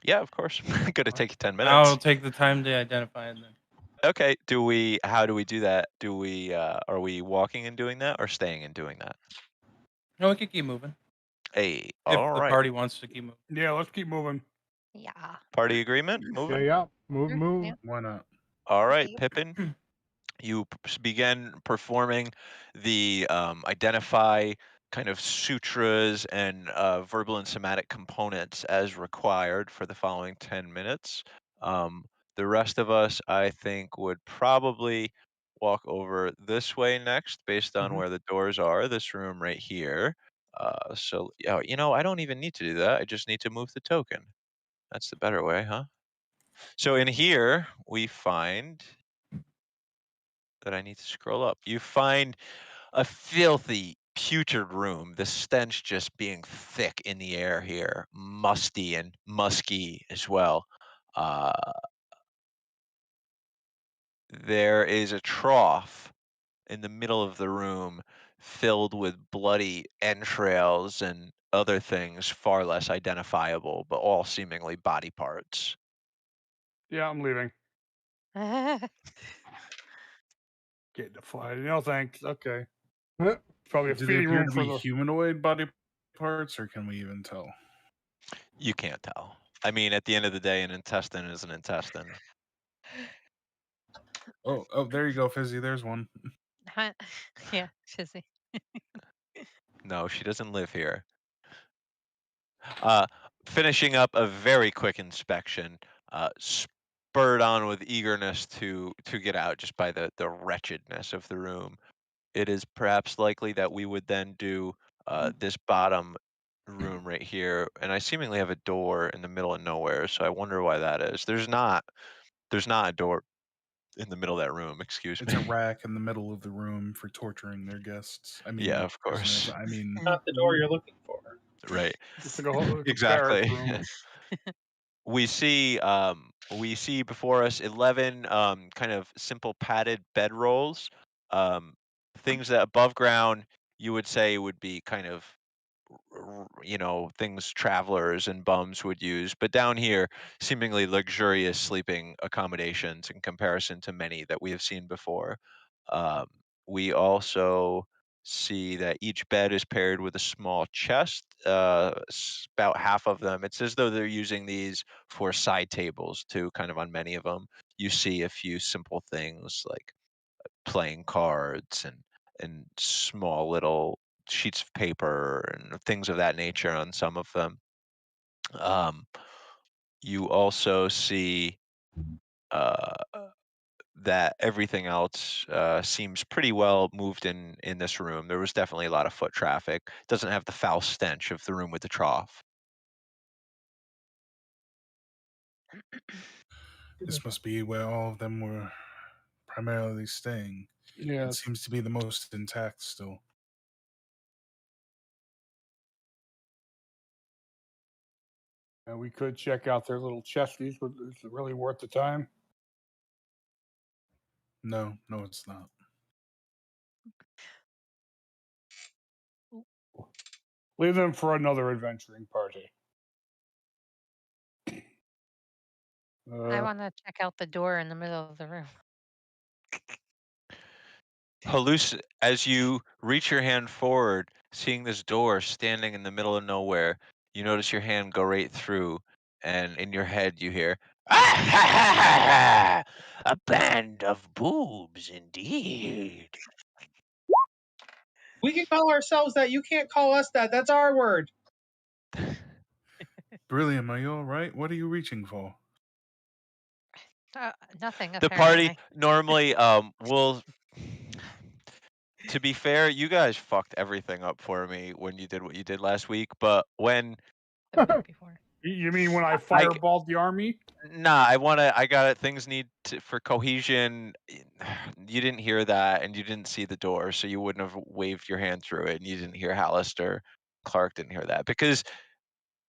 Yeah, of course. Gonna take you 10 minutes. I'll take the time to identify it then. Okay. How do we do that? Are we walking and doing that or staying and doing that? No, we can keep moving. Hey, If all the right. party wants to keep moving. Yeah, let's keep moving. Yeah. Party agreement? Yeah, Moving? yeah. Move, Mm, move. yeah. Why not? All right, Yep. Pippin. You begin performing the identify kind of sutras and verbal and somatic components as required for the following 10 minutes. The rest of us, I think, would probably walk over this way next based on where the doors are, this room right here. So, yeah, I don't even need to do that. I just need to move the token. That's the better way, huh? So in here, we find that I need to scroll up. You find a filthy, putrid room, the stench just being thick in the air here, musty and musky as well. There is a trough in the middle of the room filled with bloody entrails and other things far less identifiable, but all seemingly body parts. Yeah, I'm leaving. Getting the fly. No thanks. Okay. Probably a Do they feeding appear room to for be the. humanoid body parts, or can we even tell? You can't tell. I mean, at the end of the day, an intestine is an intestine. Oh, there you go, Fizzy. There's one. Yeah, Shizzy. No, she doesn't live here. Finishing up a very quick inspection, spurred on with eagerness to get out just by the wretchedness of the room. It is perhaps likely that we would then do this bottom room right here, and I seemingly have a door in the middle of nowhere, so I wonder why that is. There's not a door in the middle of that room. Excuse It's me. a rack in the middle of the room for torturing their guests. I mean, Yeah, of prisoners. course. I mean, Not the door you're looking for. Right. It's like a whole like a Exactly. barrack room. we see before us 11 kind of simple padded bedrolls, things that above ground you would say would be kind of things travelers and bums would use, but down here seemingly luxurious sleeping accommodations in comparison to many that we have seen before. um, we also see that each bed is paired with a small chest, about half of them. It's as though they're using these for side tables too, kind of on many of them. You see a few simple things like playing cards and small little sheets of paper and things of that nature on some of them. Um, you also see uh, that everything else seems pretty well moved in this room. There was definitely a lot of foot traffic. Doesn't have the foul stench of the room with the trough. this must be where all of them were primarily staying. Yeah. It seems to be the most intact still. And we could check out their little chesties, but is it really worth the time? No, it's not. Leave them for another adventuring party. I want to check out the door in the middle of the room. As you reach your hand forward, seeing this door standing in the middle of nowhere, you notice your hand go right through, and in your head you hear, "Ah, ha, ha, ha, ha! A band of boobs, indeed." We can call ourselves that. You can't call us that. That's our word. Brilliant. Are you all right? What are you reaching for? Nothing, The party apparently. normally will. To be fair, you guys fucked everything up for me when you did what you did last week. But when The week before. You mean when I fireballed the army? Nah, I got it. Things need to, for cohesion. You didn't hear that, and you didn't see the door, so you wouldn't have waved your hand through it, and you didn't hear Hallister. Clark didn't hear that because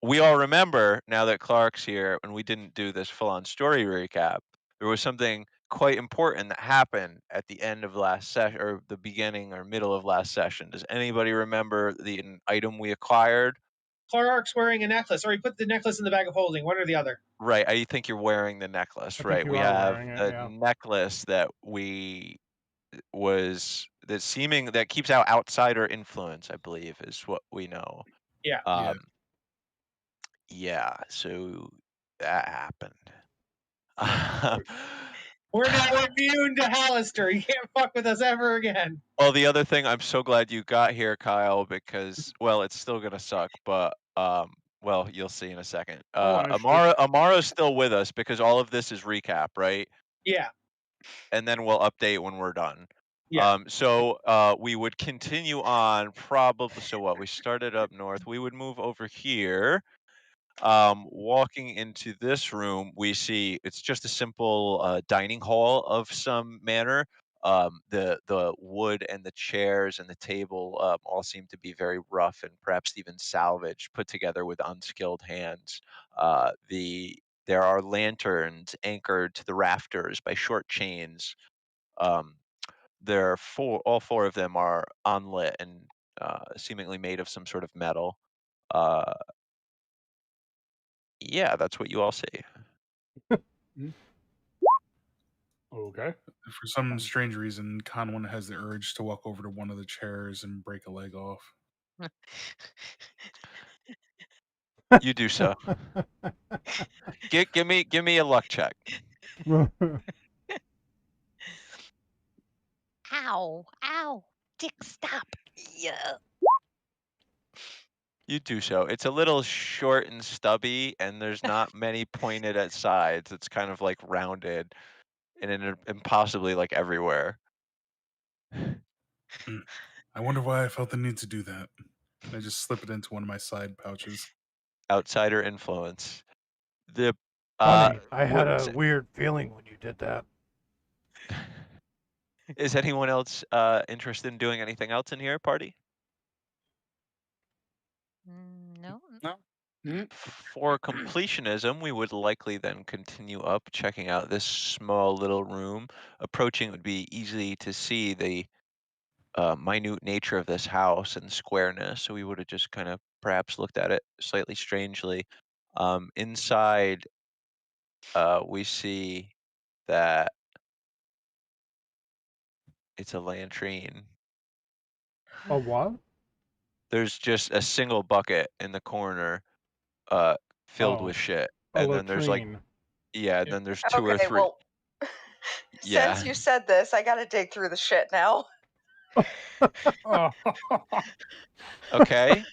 we all remember now that Clark's here, and we didn't do this full-on story recap. There was something quite important that happened at the end of last session, or the beginning or middle of last session. Does anybody remember the item we acquired? Clark's wearing a necklace, or he put the necklace in the bag of holding. One or the other. Right, I think you're wearing the necklace, I think right? you We are have wearing it, the yeah. necklace that that keeps out outsider influence, I believe, is what we know. Yeah. Yeah. So that happened. We're now immune to Hallister. You can't fuck with us ever again. Well, the other thing, I'm so glad you got here, Kyle, because well, it's still gonna suck, but well, you'll see in a second. Amara's still with us because all of this is recap, right? Yeah. And then we'll update when we're done. Yeah. So we would continue on probably. So what? We started up north. We would move over here. Walking into this room, we see it's just a simple dining hall of some manner. The wood and the chairs and the table all seem to be very rough and perhaps even salvaged, put together with unskilled hands. There are lanterns anchored to the rafters by short chains. There are all four of them are unlit and seemingly made of some sort of metal. Yeah, that's what you all see. Okay. For some strange reason, Conwin has the urge to walk over to one of the chairs and break a leg off. You do so. Give me a luck check. Ow! Ow! Dick, stop! Yeah. You do so. It's a little short and stubby, and there's not many pointed at sides. It's kind of like rounded, and impossibly like everywhere. I wonder why I felt the need to do that. I just slip it into one of my side pouches. Outsider influence. The Funny, I had a weird feeling when you did that. Is anyone else interested in doing anything else in here, party? No. For completionism, we would likely then continue up, checking out this small little room. Approaching would be easy to see the minute nature of this house and squareness, so we would have just kind of perhaps looked at it slightly strangely. Inside, we see that it's a latrine. A what? There's just a single bucket in the corner filled with shit. And then there's like, latrine. yeah, and then there's two or Okay, three. well, Yeah. since you said this, I gotta dig through the shit now. Okay.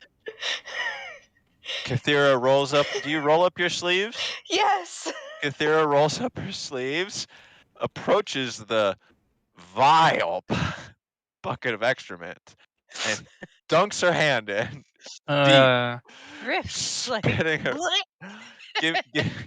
Kathira rolls up. Do you roll up your sleeves? Yes. Kathira rolls up her sleeves, approaches the vile bucket of excrement, and dunks her hand in deep, Riff's like, spitting her.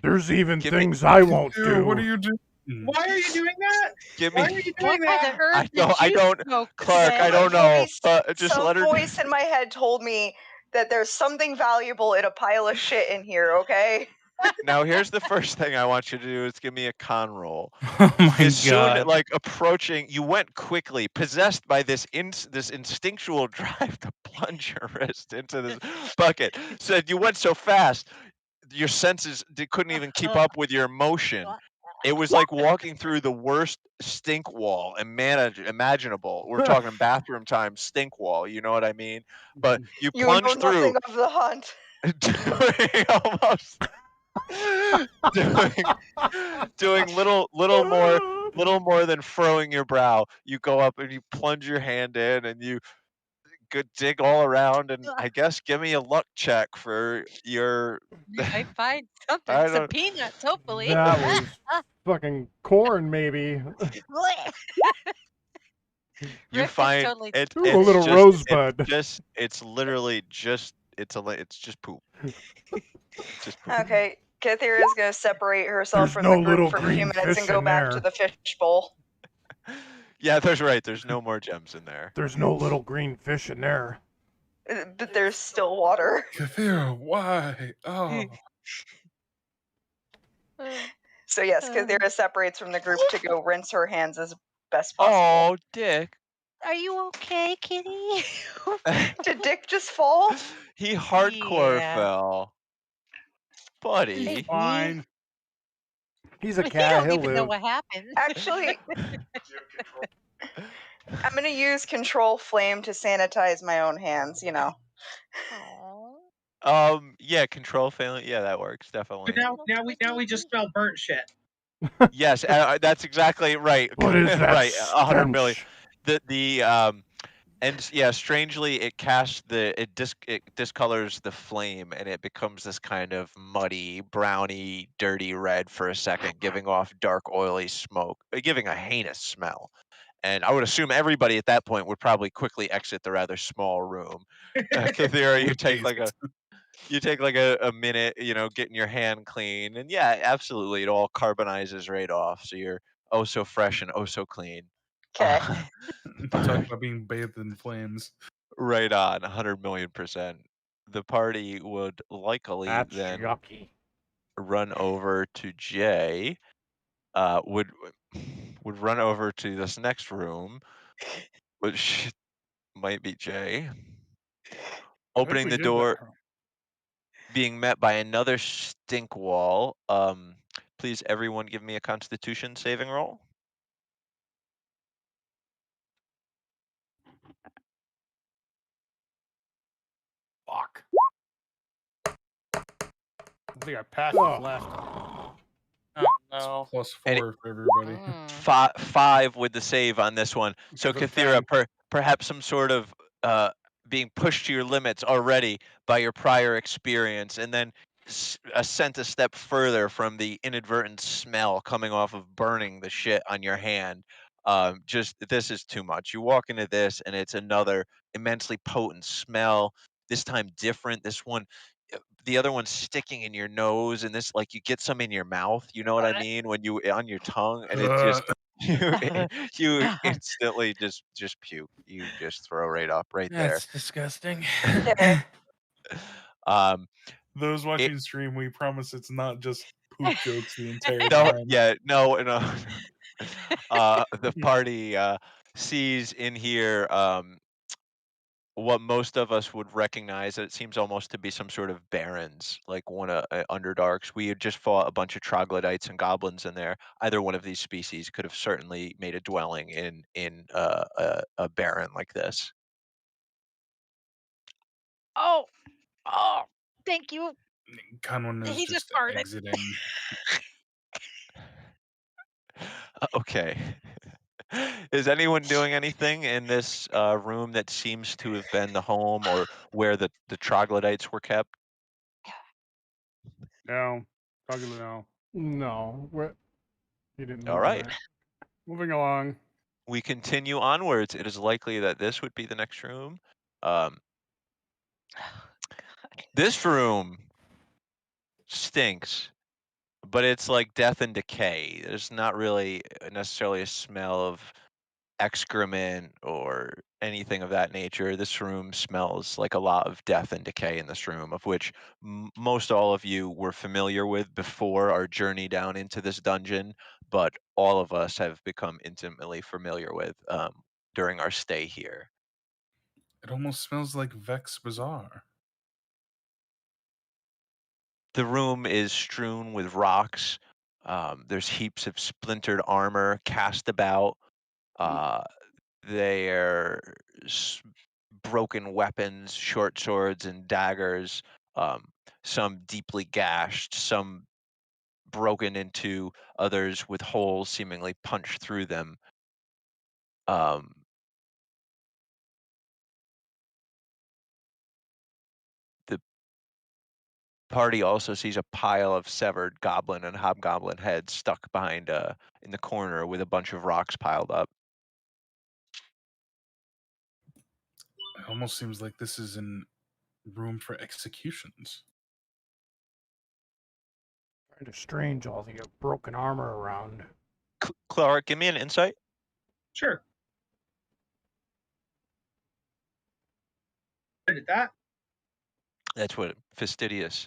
There's even things I won't do. What are you doing? Why are you doing that? Give Why me. are you doing that? I don't, Clark. I don't know. Just Some let her. voice in my head told me that there's something valuable in a pile of shit in here. Okay. Now here's the first thing I want you to do is give me a con roll. Oh my As soon God. like approaching, you went quickly, possessed by this instinctual drive to plunge your wrist into this bucket. Said you went so fast, your senses couldn't even keep up with your motion. It was like walking through the worst stink wall imaginable. We're talking bathroom time stink wall. You know what I mean? But you You plunge know through. nothing of the hunt. Doing almost doing little more than furrowing your brow. You go up and you plunge your hand in and you dig all around, and I guess give me a luck check for your. I find something. I Some don't. peanuts, hopefully. That was fucking corn, maybe. You Riff is find totally it's Ooh, a little rosebud. It's literally just it's just poop. Just poop. Okay, Kathira is gonna separate herself There's from no the little group for a green few minutes fish and go in back to there. the fish bowl. Yeah, that's right. There's no more gems in there. There's no little green fish in there. But there's still water. Kathira, why? Oh. So yes, Kathira separates from the group to go rinse her hands as best possible. Oh, Dick. Are you okay, kitty? Did Dick just fall? He hardcore Yeah. fell. Buddy. Fine. He's a You cat. don't He'll even know live. what happened. Actually, I'm gonna use control flame to sanitize my own hands. You know. Aw. Yeah, control failing. Yeah, that works definitely. But now we just smell burnt shit. Yes, that's exactly right. What is that Right, 100 million. stench? Yeah, strangely, it discolors the flame, and it becomes this kind of muddy, browny, dirty red for a second, giving off dark, oily smoke, giving a heinous smell. And I would assume everybody at that point would probably quickly exit the rather small room. Kathira, you take like a minute, getting your hand clean, and yeah, absolutely, it all carbonizes right off, so you're oh so fresh and oh so clean. Okay. Talk about being bathed in flames. Right on, 100 million%. The party would likely That's then yucky. run over to Jay. Would run over to this next room, which might be Jay. I think Opening we the did door, that. being met by another stink wall. Please, everyone, give me a Constitution saving roll. Fuck. I think I passed this last time. Oh no. Plus And 4 for everybody. Five with the save on this one. So Because of Kathira, 10. perhaps some sort of being pushed to your limits already by your prior experience, and then sent a step further from the inadvertent smell coming off of burning the shit on your hand. Just this is too much. You walk into this, and it's another immensely potent smell. This time different. This one, the other one's sticking in your nose, and this like you get some in your mouth. You know what I mean? When you on your tongue, and it just you you instantly just puke. You just throw right up right there. That's disgusting. Okay. Those It, watching stream, we promise it's not just poop jokes the entire no, time. yeah, no. The party sees in here what most of us would recognize. It seems almost to be some sort of barons, like one of Underdarks. We had just fought a bunch of troglodytes and goblins in there. Either one of these species could have certainly made a dwelling in a baron like this. Oh, thank you. Conwin is He just just farted. exiting. Okay. Is anyone doing anything in this room that seems to have been the home or where the troglodytes were kept? No. Probably no. No, what? He didn't All move right. that. Moving along. We continue onwards. It is likely that this would be the next room. This room stinks, but it's like death and decay. There's not really necessarily a smell of excrement or anything of that nature. This room smells like a lot of death and decay in this room, of which most all of you were familiar with before our journey down into this dungeon, but all of us have become intimately familiar with during our stay here. It almost smells like Vex Bazaar. The room is strewn with rocks. There's heaps of splintered armor cast about. There's broken weapons, short swords and daggers, some deeply gashed, some broken into, others with holes seemingly punched through them. The party also sees a pile of severed goblin and hobgoblin heads stuck behind in the corner with a bunch of rocks piled up. It almost seems like this is in room for executions. Kind of strange, all the broken armor around. Clark, give me an insight. Sure. Good at that. That's what fastidious.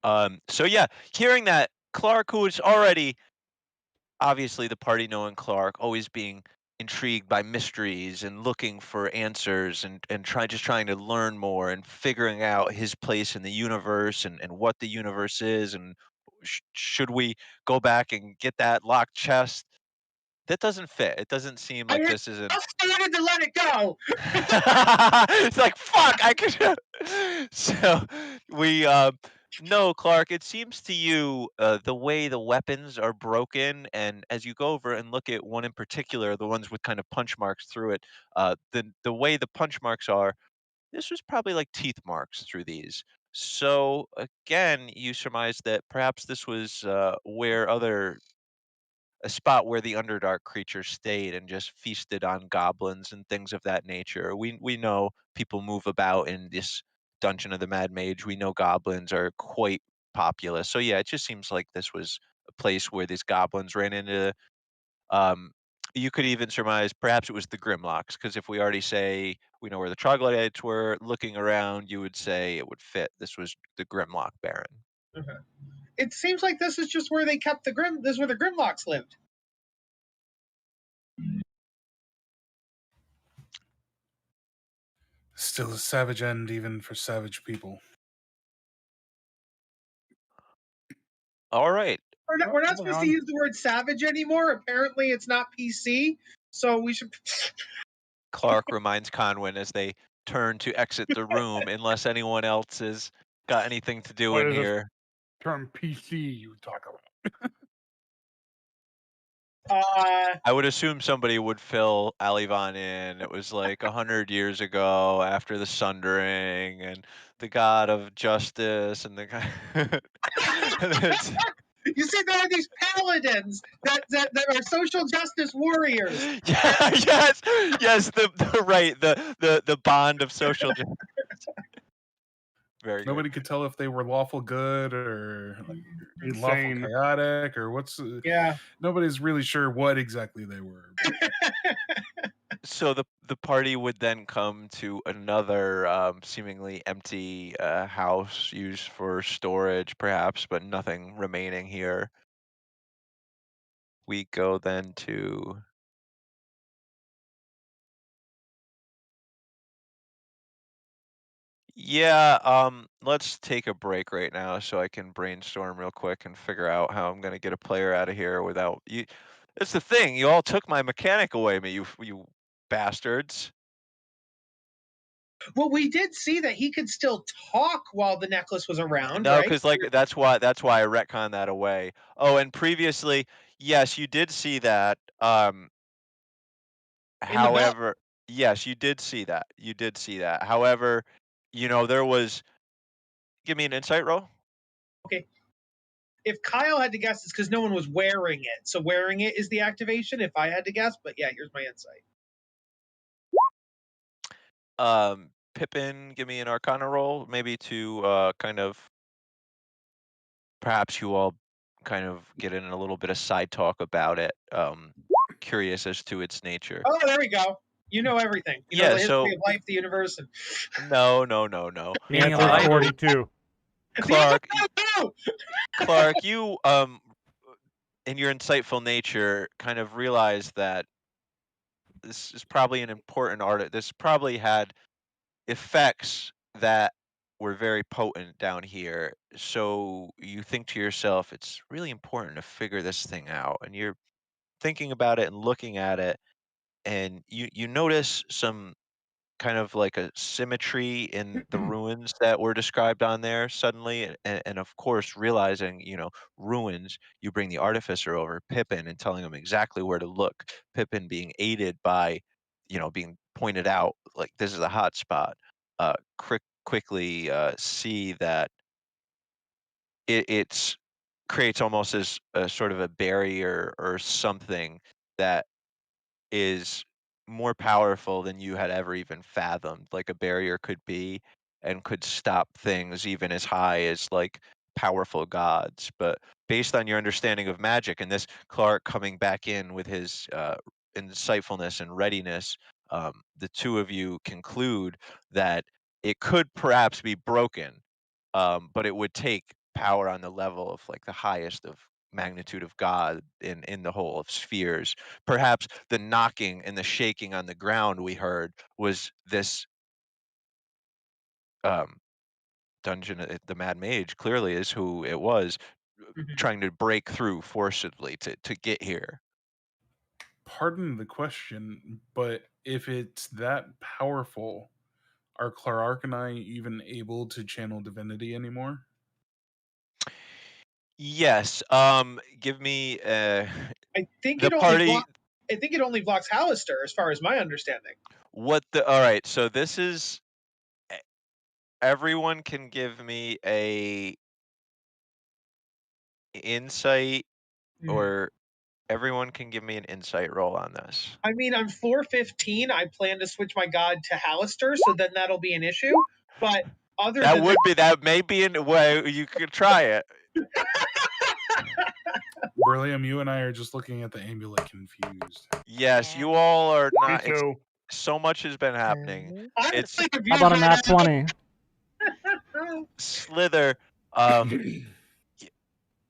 So yeah, hearing that, Clark, who is already obviously the party knowing Clark, always being intrigued by mysteries and looking for answers and trying to learn more and figuring out his place in the universe and what the universe is and should we go back and get that locked chest? That doesn't fit. It doesn't seem I like had this isn't. just started to let it go. It's like fuck. I could. So we no, Clark. It seems to you the way the weapons are broken, and as you go over and look at one in particular, the ones with kind of punch marks through it, the way the punch marks are, this was probably like teeth marks through these. So again, you surmise that perhaps this was where a spot where the Underdark creature stayed and just feasted on goblins and things of that nature. We know people move about in this Dungeon of the Mad Mage. We know goblins are quite populous. So yeah, it just seems like this was a place where these goblins ran into. Um, you could even surmise perhaps it was the Grimlocks, because if we already say we know where the troglodytes were, looking around, you would say it would fit. This was the Grimlock Baron. Okay. It seems like this is just where they kept this is where the Grimlocks lived. Still a savage end, even for savage people. All right. We're not Moving supposed on. to use the word savage anymore. Apparently, it's not PC, so we should. Clark reminds Conwyn as they turn to exit the room, unless anyone else has got anything to do What in is this here. term PC you talk about? I would assume somebody would fill Alivon in. It was like 100 years ago after the Sundering and the god of justice and the guy. You see, there are these paladins that are social justice warriors. Yeah, yes, the bond of social justice. Very Nobody good. could tell if they were lawful good or like lawful Insane. chaotic or what's. Yeah. Nobody's really sure what exactly they were. So the party would then come to another seemingly empty house used for storage, perhaps, but nothing remaining here. We go then to yeah. Let's take a break right now so I can brainstorm real quick and figure out how I'm gonna get a player out of here without you. That's the thing. You all took my mechanic away, you bastards. Well, we did see that he could still talk while the necklace was around, No, right? because like that's why I retconned that away. Oh, and previously, yes, you did see that. In the belt. However, yes, you did see that. You did see that. However, there was. Give me an insight roll. Okay. If Kyle had to guess, it's because no one was wearing it. So wearing it is the activation. If I had to guess, but yeah, here's my insight. Pippin, give me an Arcana roll, maybe to kind of. Perhaps you all kind of get in a little bit of side talk about it. Curious as to its nature. Oh, there we go. You know everything. You know Yeah, the history so of life, the universe, and no. The Meaning of answer is life. 42. Clark, no. Clark, you in your insightful nature kind of realize that this is probably an important art. This probably had effects that were very potent down here. So you think to yourself, it's really important to figure this thing out. And you're thinking about it and looking at it, and you notice some kind of like a symmetry in the ruins that were described on there suddenly, and of course realizing ruins, you bring the artificer over, Pippin, and telling him exactly where to look. Pippin being aided by being pointed out like this is a hot spot. Quickly see that it's creates almost as a sort of a barrier or something that is more powerful than you had ever even fathomed, like a barrier could be, and could stop things even as high as like powerful gods. But based on your understanding of magic and this Clark coming back in with his insightfulness and readiness, the two of you conclude that it could perhaps be broken, but it would take power on the level of like the highest of magnitude of God in the whole of spheres. Perhaps the knocking and the shaking on the ground we heard was this um, dungeon. The Mad Mage clearly is who it was, trying to break through forcibly to get here. pardon the question, but if it's that powerful, are Clarark and I even able to channel divinity anymore? Yes. Give me I think the it only party. I think it only blocks Hallister, as far as my understanding. All right, so this is everyone can give me a insight, or everyone can give me an insight roll on this. I mean, I'm floor 15. I plan to switch my god to Hallister, so then that'll be an issue. But other That than would be, that may be a way you could try it. Berlium, you and I are just looking at the amulet confused. Yes, Yeah. you all are Me not. too. So much has been happening. It's honestly, if you How about a had nat 20? Slither.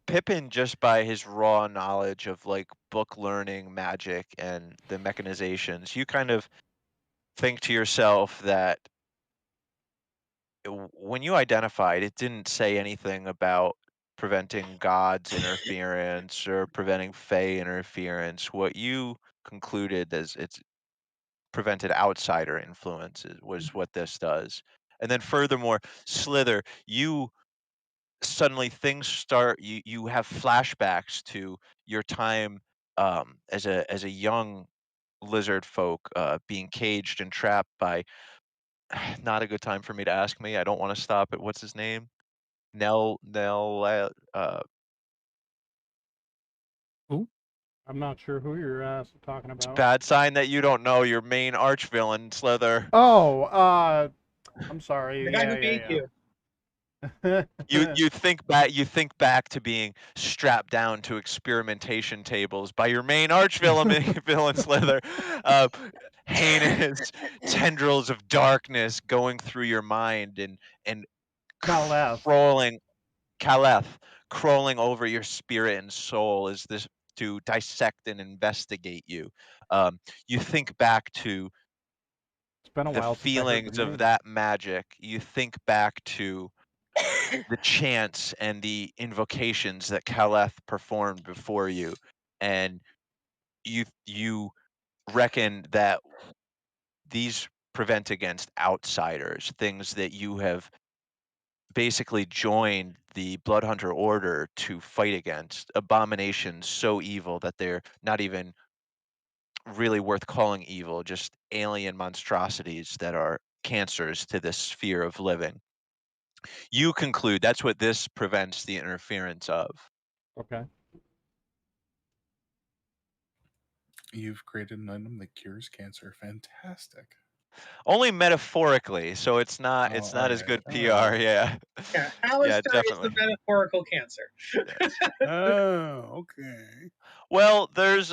Pippin, just by his raw knowledge of like book learning, magic, and the mechanizations, you kind of think to yourself that when you identified, it didn't say anything about preventing God's interference or preventing Fey interference. What you concluded is it's prevented outsider influences was what this does. And then furthermore, Slither, you suddenly things start, you have flashbacks to your time as a young lizard folk, being caged and trapped by not a good time for me to ask me. I don't want to stop at what's his name? Nell Who? I'm not sure who you're talking it's a about. bad sign that you don't know your main arch villain, Slither. Oh, I'm sorry. the guy who made you. You think back to being strapped down to experimentation tables by your main arch villain Slither. Heinous tendrils of darkness going through your mind and Caleth. crawling over your spirit and soul is this to dissect and investigate you. You think back to It's been a the while since I heard feelings the of name. that magic. You think back to the chants and the invocations that Caleth performed before you, and you reckon that these prevent against outsiders, things that you have basically joined the Bloodhunter Order to fight against, abominations so evil that they're not even really worth calling evil, just alien monstrosities that are cancers to this sphere of living. You conclude that's what this prevents the interference of. Okay. You've created an item that cures cancer. Fantastic. Only metaphorically, so it's not Oh, as alright, good PR. alright. Yeah. Yeah, Yeah, Hallister is definitely. the metaphorical cancer. Yes. Oh, okay. Well, there's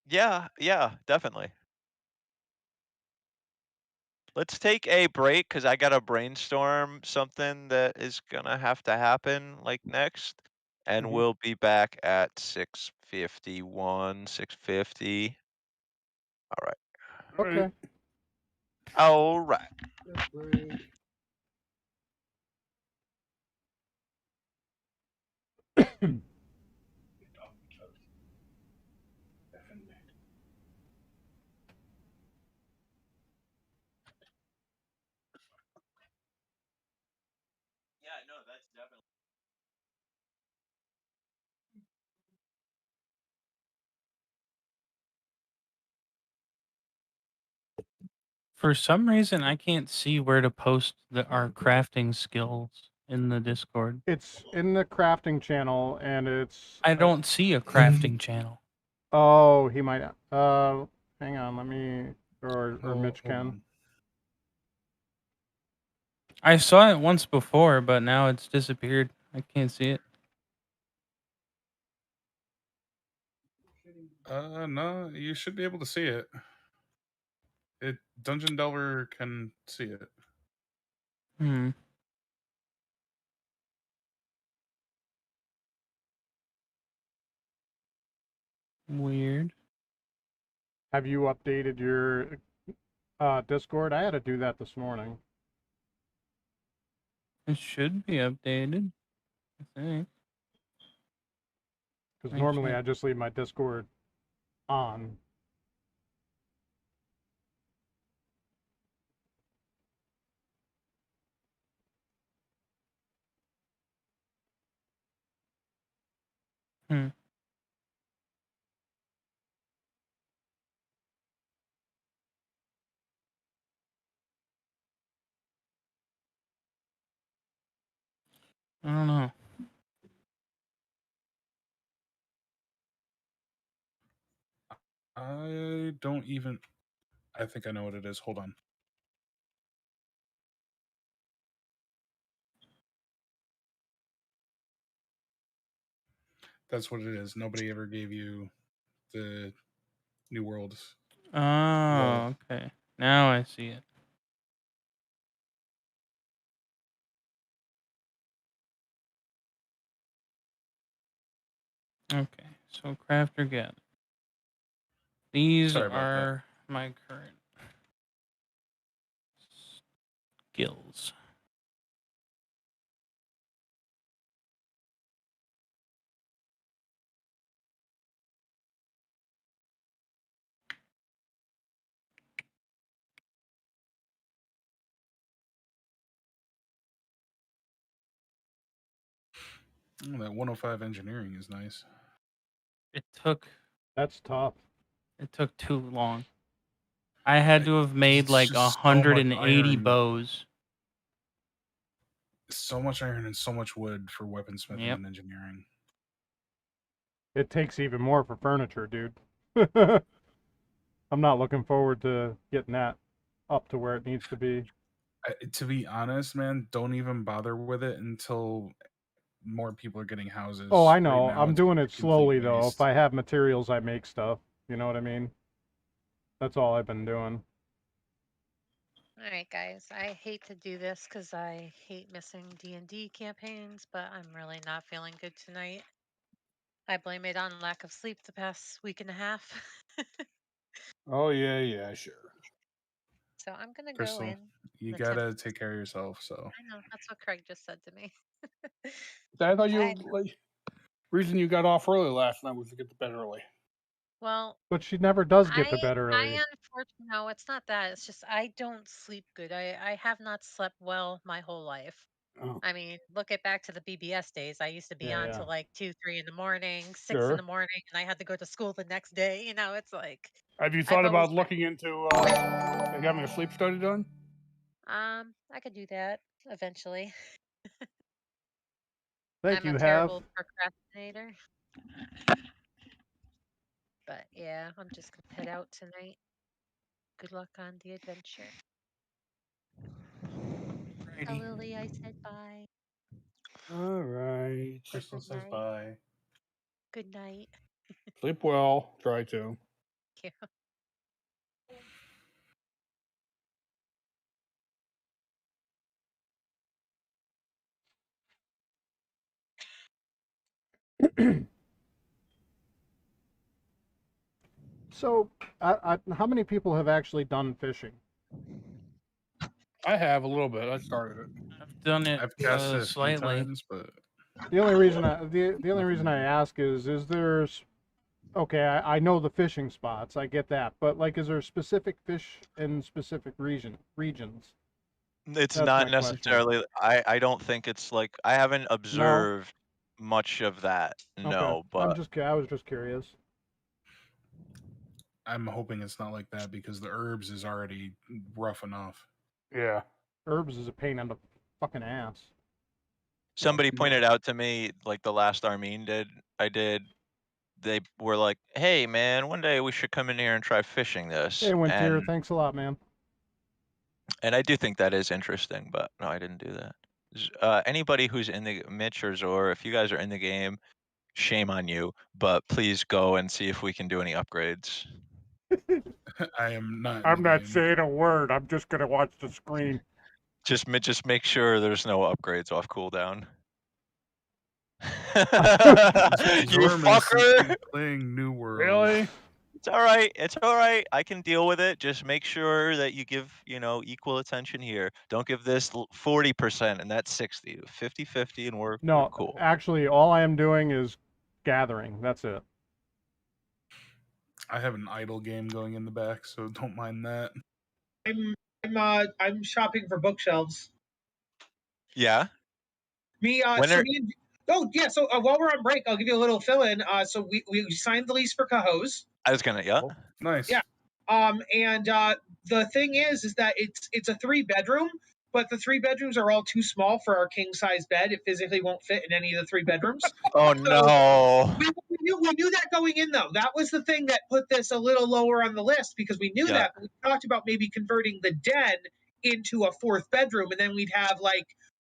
yeah, definitely. Let's take a break because I gotta brainstorm something that is gonna have to happen like next, and Mhm. we'll be back at 6:51, 6:50. All right. Okay. All right. Yeah, no, that's definitely. For some reason, I can't see where to post our crafting skills in the Discord. It's in the crafting channel, and it's. I don't see a crafting channel. Oh, he might. Hang on. Let me. Or Mitch Hold can. on. I saw it once before, but now it's disappeared. I can't see it. No, you should be able to see it. Dungeon Delver can see it. Hmm. Weird. Have you updated your Discord? I had to do that this morning. It should be updated, I think. Because Make normally sure. I just leave my Discord on. Hmm. I don't know. I don't even. I think I know what it is. Hold on. That's what it is. Nobody ever gave you the New Worlds. Oh, okay. Now I see it. Okay, so crafter gather. These Sorry about that. are my current skills. Oh, that 105 engineering is nice. It took That's tough. too long. I had to have made It's like just so much 180 iron. bows. So much iron and so much wood for weaponsmithing Yep. and engineering. It takes even more for furniture, dude. I'm not looking forward to getting that up to where it needs to be. To be honest, man, don't even bother with it until more people are getting houses. Oh, I Right know. now, I'm it's doing it complete slowly, though. waste. If I have materials, I make stuff. You know what I mean? That's all I've been doing. All right, guys. I hate to do this because I hate missing D&D campaigns, but I'm really not feeling good tonight. I blame it on lack of sleep the past week and a half. Oh yeah, sure. So I'm gonna go Crystal, in. you and gotta attempt- take care of yourself. So I know that's what Craig just said to me. I thought you I- like reason you got off early last night was to get to bed early. Well, But she never does get to bed early. unfortunately, no, it's not that. It's just I don't sleep good. I have not slept well my whole life. Oh. I mean, look at back to the BBS days. I used to be on till like 2, 3 in the morning, 6 in Sure. the morning, and I had to go to school the next day. You know, it's like Have you I've thought always about looking into like having a sleep study done? I could do that eventually. Thank I'm you, a Have. terrible procrastinator. But yeah, I'm just gonna head out tonight. Good luck on the adventure. Tell Lily I said bye. All right. Crystal Good says night. bye. Good night. Sleep well. Try to. Yeah. So, how many people have actually done fishing? I have a little bit. I started it. I've done it I've cast it a few slightly. times, but The only reason the only reason I ask is there okay, I know the fishing spots, I get that, but like, is there specific fish in specific regions? It's That's not my question. necessarily. I don't think it's like I haven't observed much of that. Okay, No, but I was just curious. I'm hoping it's not like that because the herbs is already rough enough. Yeah. Herbs is a pain in the fucking ass. somebody no. pointed out to me, like the last Armin I did. They were like, "Hey, man, one day we should come in here and try fishing this." Hey, Wintier, thanks a lot, man. And I do think that is interesting, but no, I didn't do that. Anybody who's in the Mitchers, or if you guys are in the game, shame on you. But please go and see if we can do any upgrades. I am not. I'm not game. saying a word. I'm just gonna watch the screen. Just make sure there's no upgrades off cooldown. You Zorman is fucker! playing New World. Really? It's all right. It's all right. I can deal with it. Just make sure that you give, equal attention here. Don't give this 40% and that's 60. 50-50 and we're No, cool. actually, all I am doing is gathering. That's it. I have an idle game going in the back, so don't mind that. I'm shopping for bookshelves. Yeah. Me and oh yeah. So while we're on break, I'll give you a little fill in. So we signed the lease for Cahoes. I was gonna. Yeah. Nice. Yeah. And the thing is that it's a 3-bedroom, but the 3 bedrooms are all too small for our king size bed. It physically won't fit in any of the 3 bedrooms. Oh So no. we knew that going in though. That was the thing that put this a little lower on the list because we knew Yeah. that. But we talked about maybe converting the den into a 4th bedroom, and then we'd have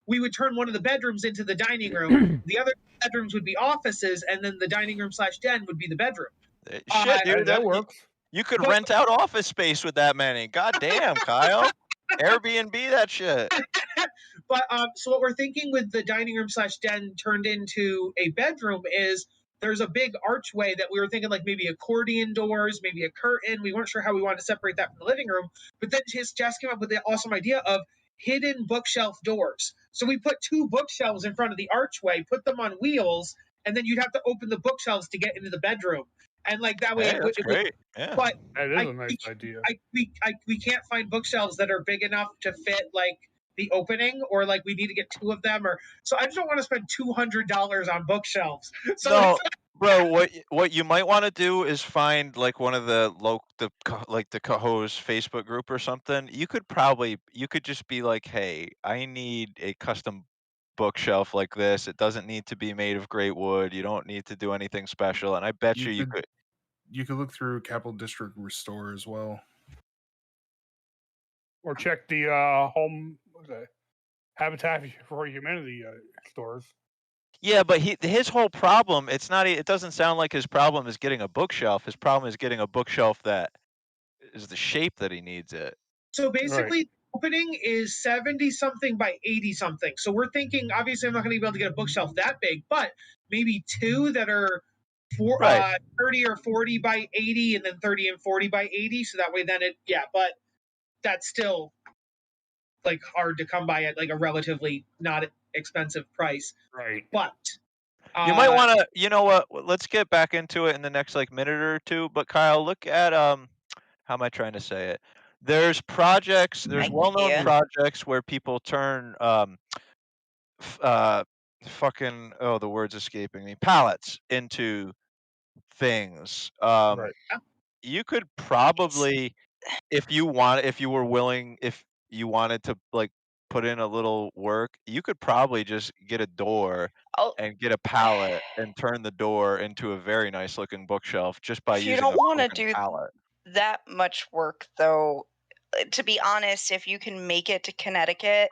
we would turn one of the bedrooms into the dining room. The other bedrooms would be offices, and then the dining room / den would be the bedroom. Shit, dude. That works. You could But- rent out office space with that many. God damn, Kyle. Airbnb that shit. But so what we're thinking with the dining room / den turned into a bedroom is there's a big archway that we were thinking like maybe accordion doors, maybe a curtain. We weren't sure how we wanted to separate that from the living room. But then Jess came up with the awesome idea of hidden bookshelf doors. So we put 2 bookshelves in front of the archway, put them on wheels, and then you'd have to open the bookshelves to get into the bedroom. And that way, Hey, that's great. Yeah. But That is a nice idea. we can't find bookshelves that are big enough to fit the opening, or we need to get 2 of them, or so I just don't want to spend $200 on bookshelves. So No, bro. What you might want to do is find one of the the Cahoes Facebook group or something. You could just be like, hey, I need a custom bookshelf like this. It doesn't need to be made of great wood. You don't need to do anything special. And I bet you could. You could look through Capital District Restore as well. Or check the home Habitat for Humanity stores. Yeah, but his whole problem, it doesn't sound like his problem is getting a bookshelf. His problem is getting a bookshelf that is the shape that he needs it. So basically, the opening is 70 something by 80 something. So we're thinking, obviously, I'm not going to be able to get a bookshelf that big, but maybe 2 that are 30 or 40 by 80, and then 30 and 40 by 80. So that way, but that's still hard to come by at a relatively not expensive price. Right. But you might want to, you know what? Let's get back into it in the next minute or two. But Kyle, look at how am I trying to say it? There's well-known projects where people turn fucking the word's escaping me, pallets into things. Right. You could probably, if you were willing, if you wanted to put in a little work, you could probably just get a door and get a pallet and turn the door into a very nice looking bookshelf just by If you using don't a want to fucking do pallet. that much work, though, to be honest, if you can make it to Connecticut,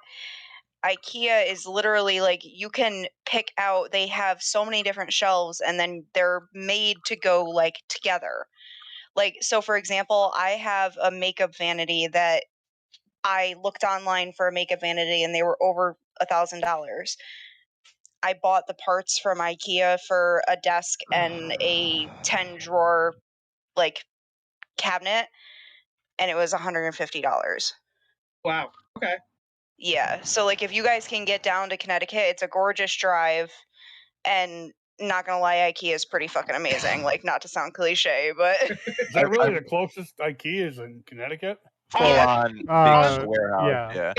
IKEA is literally you can pick out. They have so many different shelves, and then they're made to go together. So for example, I have a makeup vanity that I looked online for a makeup vanity, and they were over $1,000. I bought the parts from IKEA for a desk and a 10-drawer cabinet, and it was $150. Wow. Okay. Yeah. So if you guys can get down to Connecticut, it's a gorgeous drive, and not gonna lie, IKEA is pretty fucking amazing. Not to sound cliche, but Is that really the closest IKEA is in Connecticut? Full on big warehouse. Yeah.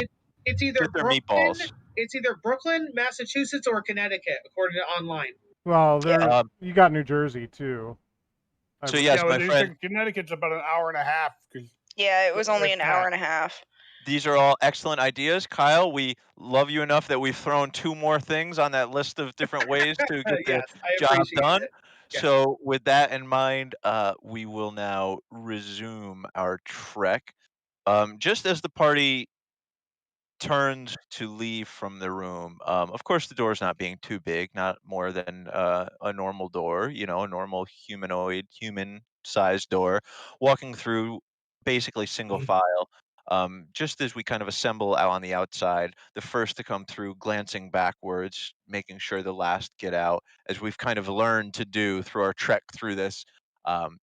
It's either Get their Brooklyn, meatballs. it's either Brooklyn, Massachusetts, or Connecticut, according to online. Well, you got New Jersey too. So yes, my friend, Connecticut's about an hour and a half. Yeah, it was only an hour and a half. These are all excellent ideas, Kyle. We love you enough that we've thrown 2 more things on that list of different ways to get Yes, the I job appreciate done. it. Yes. So with that in mind, we will now resume our trek. Just as the party turns to leave from the room, of course the door's not being too big, not more than a normal door, a normal human-sized door, walking through basically single file. Just as we kind of assemble out on the outside, the first to come through glancing backwards, making sure the last get out, as we've kind of learned to do through our trek through this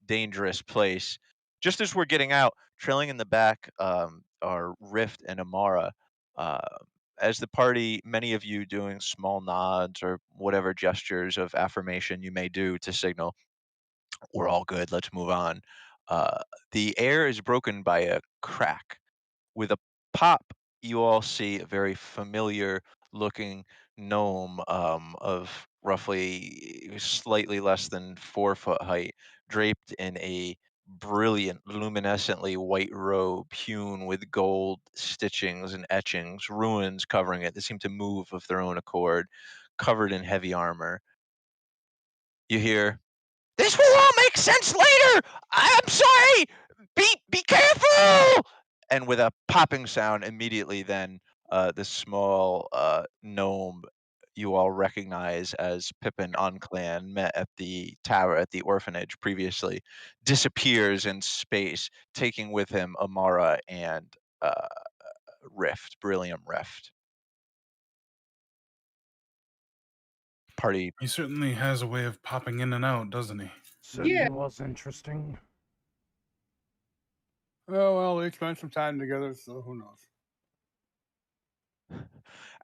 dangerous place. Just as we're getting out, trailing in the back are Rift and Amara. As the party, many of you doing small nods or whatever gestures of affirmation you may do to signal, we're all good, let's move on. The air is broken by a crack. With a pop, you all see a very familiar looking gnome of roughly slightly less than 4 foot height, draped in a brilliant, luminescently white robe hewn with gold stitchings and etchings, runes covering it that seem to move of their own accord, covered in heavy armor. You hear, "This will all make sense later! I'm sorry! Be careful!" And with a popping sound, immediately then, this small gnome you all recognize as Pippin Unclan met at the tower at the orphanage previously disappears in space, taking with him Amara and uh, Brilliant Rift. Party. He certainly has a way of popping in and out, doesn't he? Certainly was interesting. Oh, well, they spent some time together, so who knows?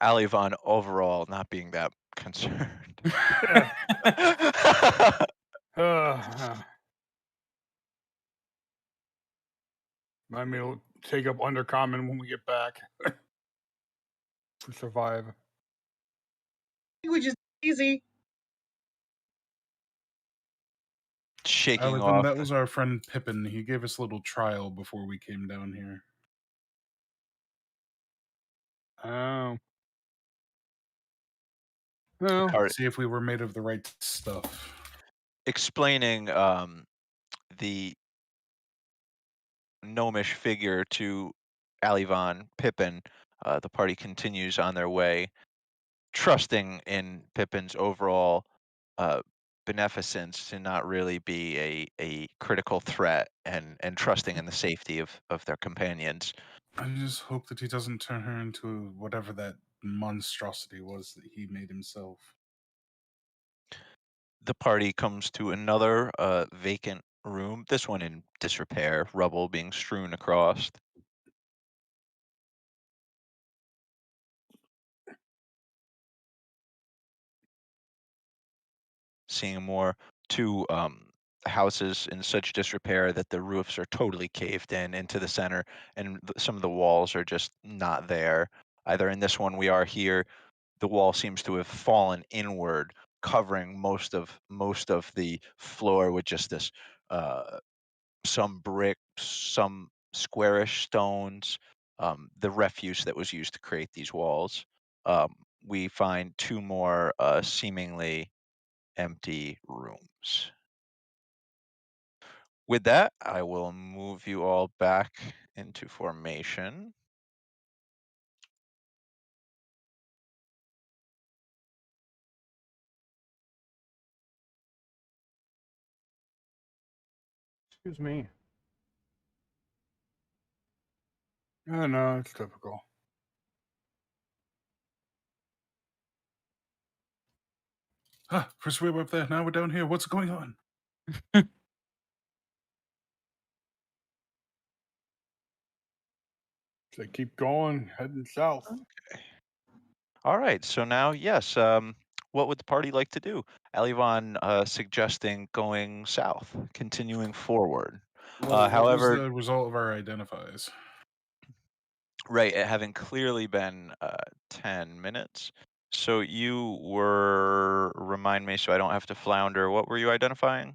Alivon overall not being that concerned. Might me to take up Undercommon when we get back to survive. Language is easy. Shaking Alvin, off. that was our friend Pippin. He gave us a little trial before we came down here. Oh. Well, Card- See if we were made of the right stuff. explaining the gnomish figure to Alivon Pippin, the party continues on their way, trusting in Pippin's overall beneficence to not really be a critical threat, and trusting in the safety of their companions. I just hope that he doesn't turn her into whatever that monstrosity was that he made himself. The party comes to another vacant room, this one in disrepair, rubble being strewn across. Seeing more two houses in such disrepair that the roofs are totally caved in into the center, and some of the walls are just not there. Either in this one we are here, the wall seems to have fallen inward, covering most of the floor with just this some brick, some squarish stones, the refuse that was used to create these walls. We find two more seemingly empty rooms. With that, I will move you all back into formation. Excuse me. I know, it's typical. First we were up there, now we're down here. What's going on? So keep going, heading south. Okay. All right. So now, yes, what would the party like to do? Alivon suggesting going south, continuing forward. What was However, the result of our identifies? right, it having clearly been 10 minutes. So you were, remind me so I don't have to flounder, what were you identifying?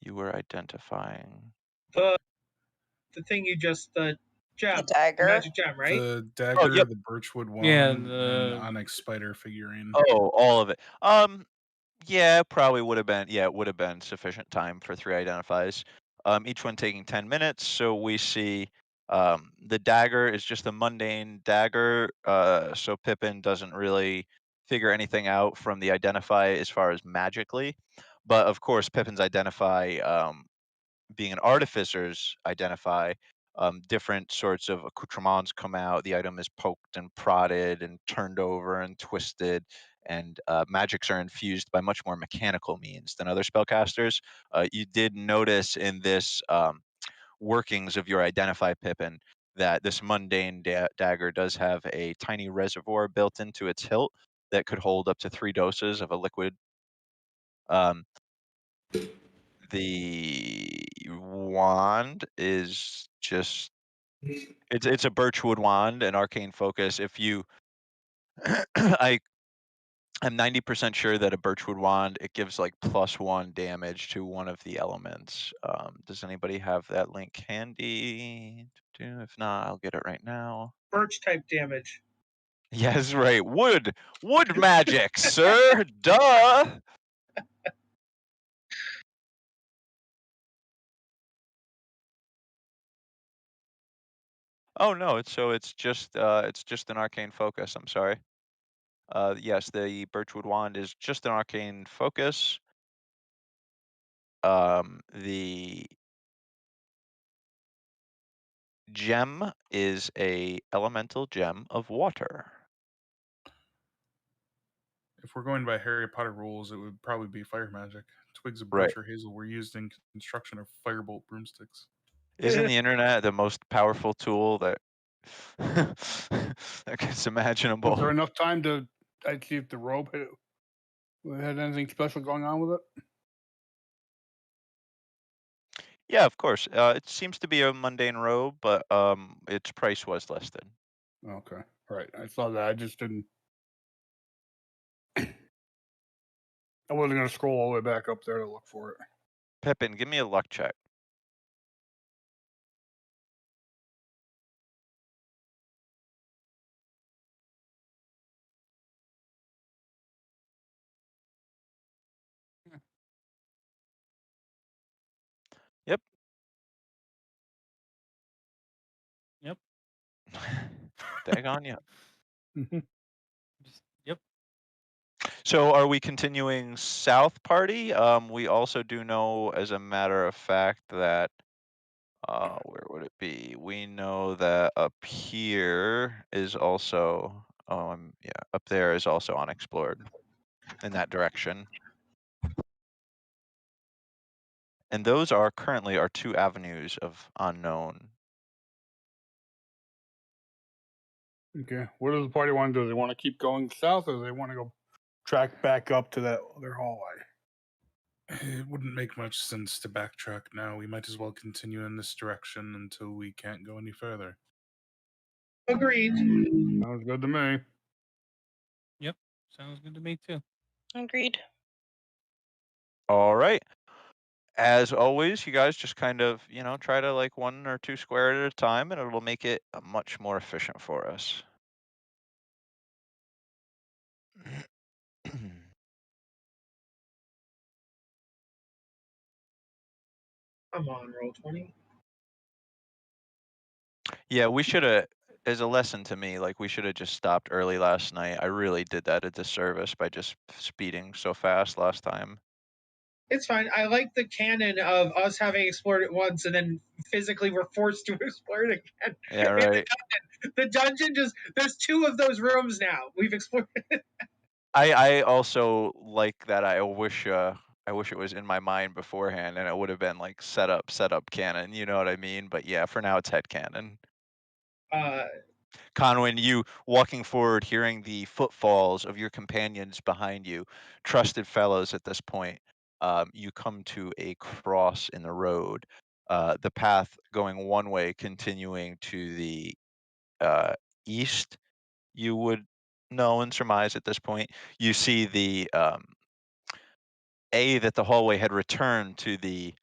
You were identifying. The thing you just gem, The dagger. magic gem, right? The dagger, yep. the birchwood wand, Yeah, and the- onyx spider figurine. Oh, all of it. Yeah, probably would have been. Yeah, it would have been sufficient time for 3 identifies. Each one taking 10 minutes. So we see the dagger is just a mundane dagger. So Pippin doesn't really figure anything out from the identify as far as magically. But of course, Pippin's identify, being an artificer's identify, different sorts of accoutrements come out. The item is poked and prodded and turned over and twisted, and magics are infused by much more mechanical means than other spellcasters. You did notice in this workings of your identify Pippin that this mundane dagger does have a tiny reservoir built into its hilt that could hold up to 3 doses of a liquid. Um, the wand is just it's a birchwood wand, an arcane focus. If you I'm 90% sure that a birchwood wand, it gives like +1 damage to one of the elements. Does anybody have that link handy? If not, I'll get it right now. Birch type damage. Yes, right. Wood magic, sir. Duh. Oh no, it's just an arcane focus. I'm sorry. Yes, the birchwood wand is just an arcane focus. The gem is a elemental gem of water. If we're going by Harry Potter rules, it would probably be fire magic. Twigs of Right. birch or hazel were used in construction of firebolt broomsticks. Isn't the internet the most powerful tool that that is imaginable? Was there enough time to see if the robe had anything special going on with it? Yeah, of course. It seems to be a mundane robe, but its price was listed. Okay, right. I saw that. I just didn't. I wasn't going to scroll all the way back up there to look for it. Pippin, give me a luck check. Yep. Yep. Daggone you. Yep. So are we continuing south party? We also do know, as a matter of fact, that where would it be? We know that up here is also yeah, up there is also unexplored in that direction. And those are currently our 2 avenues of unknown. Okay. What does the party want to do? Do they want to keep going south, or do they want to go track back up to that other hallway? It wouldn't make much sense to backtrack now. We might as well continue in this direction until we can't go any further. Agreed. Sounds good to me. Yep. Sounds good to me too. Agreed. All right. As always, you guys just kind of, try to like 1 or 2 square at a time, and it'll make it much more efficient for us. Come on, roll 20. Yeah, we should have, as a lesson to me, like we should have just stopped early last night. I really did that a disservice by just speeding so fast last time. It's fine. I like the canon of us having explored it once and then physically we're forced to explore it again. Yeah, In right. the dungeon just there's 2 of those rooms now. We've explored it. I also like that. I wish it was in my mind beforehand, and it would have been like set up canon. You know what I mean? But yeah, for now it's head canon. Conwyn, you walking forward, hearing the footfalls of your companions behind you, trusted fellows at this point, you come to a cross in the road. The path going one way, continuing to the east, you would know and surmise at this point. You see that the hallway had returned to the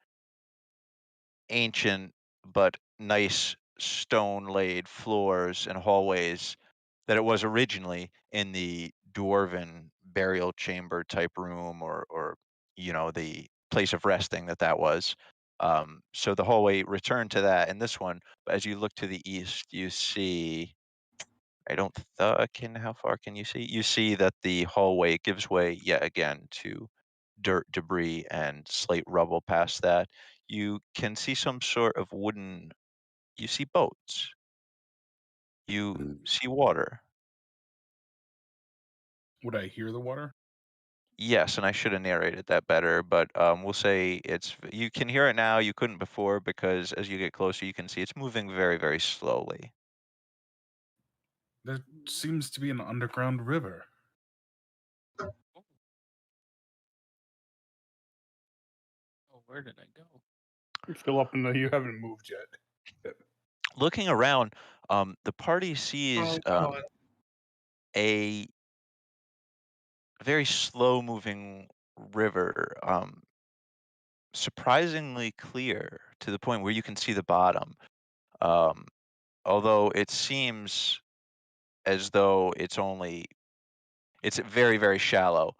ancient but nice stone-laid floors and hallways that it was originally in the dwarven burial chamber type room, or the place of resting that was. So the hallway returned to that in this one, but as you look to the east, you see, how far can you see? You see that the hallway gives way yet again to dirt, debris, and slate rubble. Past that, you can see some sort of you see boats, you see water. Would I hear the water? Yes, and I should have narrated that better, but we'll say you can hear it now. You couldn't before, because as you get closer, you can see it's moving very, very slowly. There seems to be an underground river. Oh, Where did I go? You're still up in the. You haven't moved yet. Looking around, the party sees Oh, come on. a very slow-moving river, surprisingly clear to the point where you can see the bottom. Although it seems as though it's very, very shallow.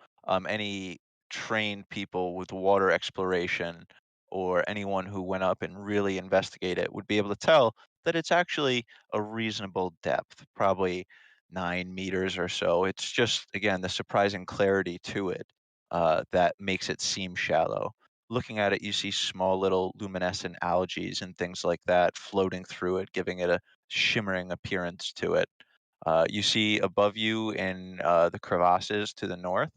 Any trained people with water exploration or anyone who went up and really investigate it would be able to tell that it's actually a reasonable depth, probably 9 meters or so. It's just, again, the surprising clarity to it that makes it seem shallow. Looking at it, you see small little luminescent algae and things like that floating through it, giving it a shimmering appearance to it. You see above you in the crevasses to the north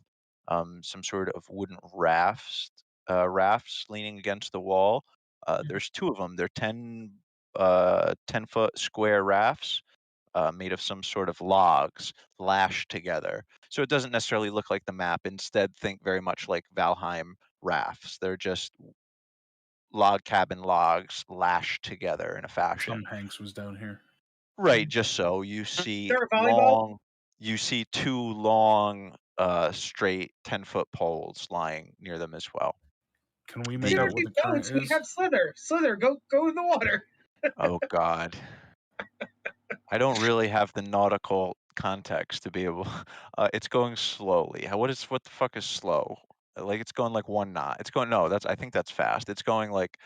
some sort of wooden rafts leaning against the wall. There's two of them. They're 10-foot square rafts made of some sort of logs lashed together. So it doesn't necessarily look like the map. Instead, think very much like Valheim rafts. They're just log cabin logs lashed together in a fashion. Tom Hanks was down here. Right, just so. You see there a volleyball? long you see two long, straight 10-foot poles lying near them as well. Can we The- make There out what be the current boats. We is? have Slither. Slither, go in the water. Oh God. I don't really have the nautical context to be able it's going slowly. What the fuck is slow? Like it's going like 1 knot. It's going no, I think that's fast. It's going like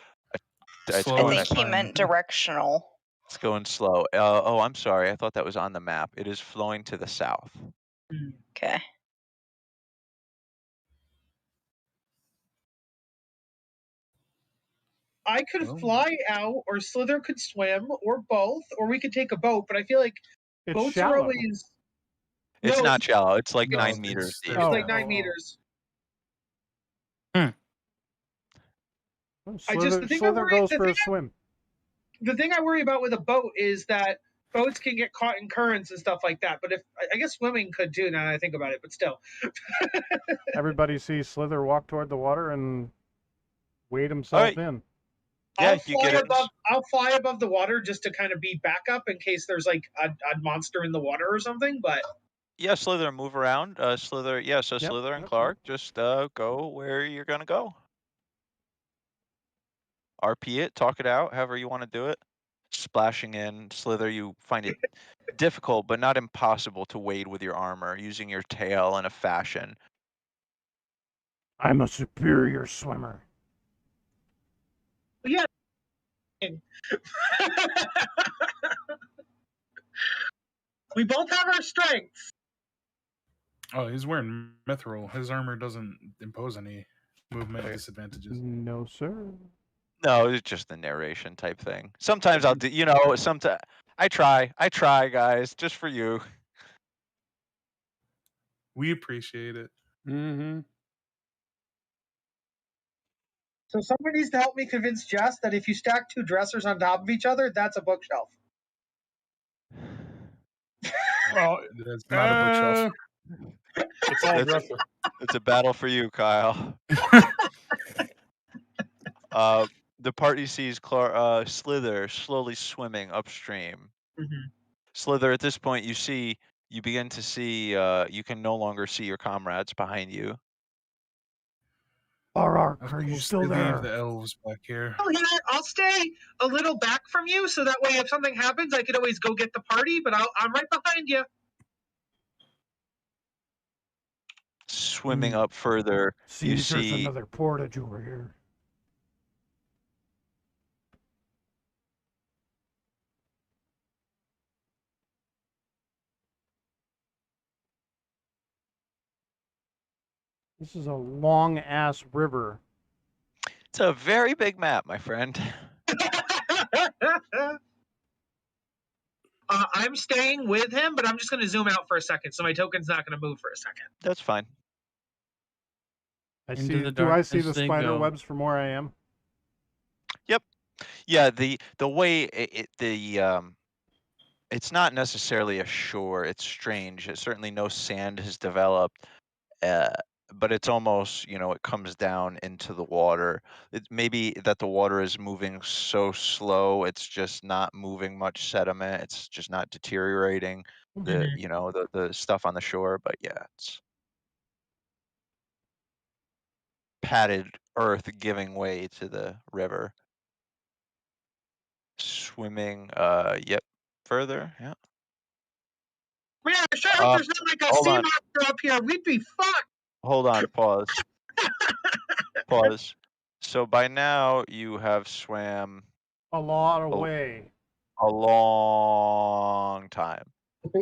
it's Slow I going is think he fine. meant directional. it's going slow. Oh, I'm sorry. I thought that was on the map. It is flowing to the south. Okay. I could Oh. fly out, or Slither could swim, or both, or we could take a boat. But I feel like It's boats shallow. are always. It's No, not shallow. It's like No, 9 it's- meters deep. there's It's like depth. 9 meters. Oh, I just- the thing I Slither worry- goes the for a thing swim. The thing I worry about with a boat is that boats can get caught in currents and stuff like that. But I guess swimming could too. Now that I think about it, but still. Everybody sees Slither walk toward the water and wade himself Alright. in. Yeah, you get it. I'll fly above the water just to kind of be backup in case there's like a monster in the water or something. But Yeah, Slither, move around. Slither, yeah, so Yep, Slither and yep, Clark, just go where you're gonna go. RP it, talk it out, however you want to do it. Splashing in, Slither, you find it difficult but not impossible to wade with your armor, using your tail in a fashion. I'm a superior swimmer. yeah. We both have our strengths. Oh, he's wearing mithril. His armor doesn't impose any movement disadvantages. No, sir. No, it's just the narration type thing. Sometimes I'll do, sometimes I try, guys, just for you. We appreciate it. Mm-hmm. So someone needs to help me convince Jess that if you stack 2 dressers on top of each other, that's a bookshelf. Well, That's not a bookshelf. it's all That's- dresser. It's a battle for you, Kyle. The party sees Slither slowly swimming upstream. Mm-hmm. Slither, at this point, you begin to see, you can no longer see your comrades behind you. Are Of you course, still they there? leave the elves back here. Oh, yeah, I'll stay a little back from you, so that way if something happens, I could always go get the party. But I'm right behind you. Swimming up further, you Seems there's see another portage over here. This is a long ass river. it's a very big map, my friend. I'm staying with him, but I'm just going to zoom out for a second, so my token's not going to move for a second. That's fine. I Into see. the Do I see the darkness they spider go. webs from where I am? Yeah, the way it's not necessarily a shore. It's strange. Certainly no sand has developed, but it's almost, it comes down into the water. It maybe that the water is moving so slow, it's just not moving much sediment. It's just not deteriorating the, the stuff on the shore. But yeah, it's padded earth giving way to the river. Swimming, yep, further, yeah. Man, I sure hope there's not like a hold sea on. monster up here. We'd be fucked. Hold on, pause. Pause. So by now you have swam A lot of way. a long time.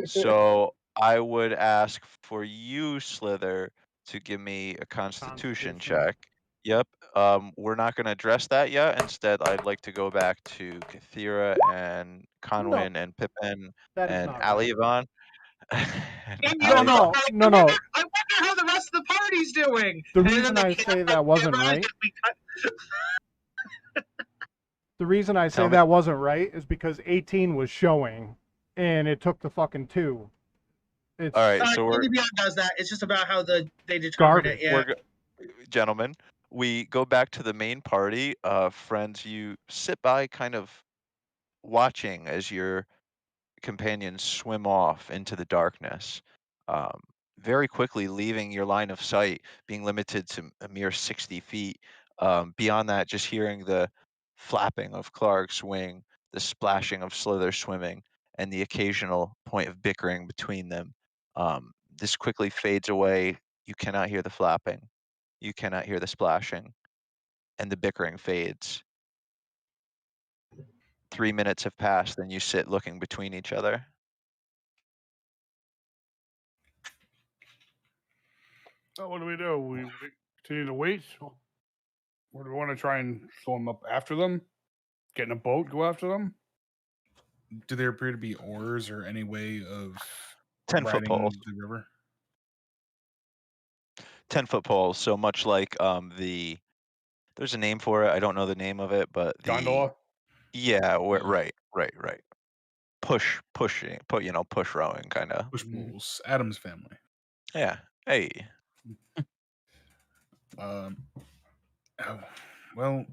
So I would ask for you, Slither, to give me a Constitution check. Yep. We're not going to address that yet. Instead, I'd like to go back to Kathira and Conwyn and Pippin That is and not Ali right. Yvonne. No, no. I wonder how the rest of the party's doing. The reason I say that wasn't right. The reason I say that wasn't right is because 18 was showing, and it took the fucking 2. It's, all right, so D&D Beyond does that. It's just about how they determine it. Yeah. Gentlemen, we go back to the main party. Friends, you sit by kind of watching as your companions swim off into the darkness, very quickly leaving your line of sight, being limited to a mere 60 feet. Beyond that, just hearing the flapping of Clark's wing, the splashing of Slither swimming, and the occasional point of bickering between them. This quickly fades away. You cannot hear the flapping. You cannot hear the splashing, and the bickering fades. 3 minutes have passed, and you sit looking between each other. So what do? We continue to wait? Or do we want to try and swim up after them? Get in a boat, go after them? Do there appear to be oars or any way of 10-foot riding poles. the river? 10-foot poles. So much like there's a name for it. I don't know the name of it, but gondola. Yeah, right. Push rowing kind of. Push poles. Adam's family. Yeah. Hey. Well,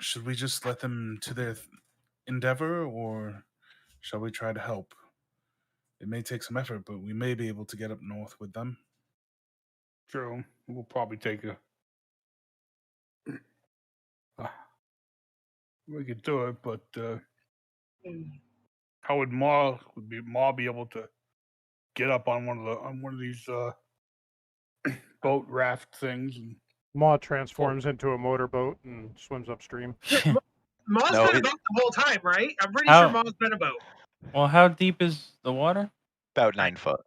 should we just let them to their endeavor, or shall we try to help? It may take some effort, but we may be able to get up north with them. True. We'll probably take we could do it, but how would Ma be able to get up on one of these boat raft things? And Ma transforms into a motorboat and swims upstream. Ma's No, been a boat the whole time, right? I'm pretty sure Ma's been a boat. Well, how deep is the water? About 9 foot.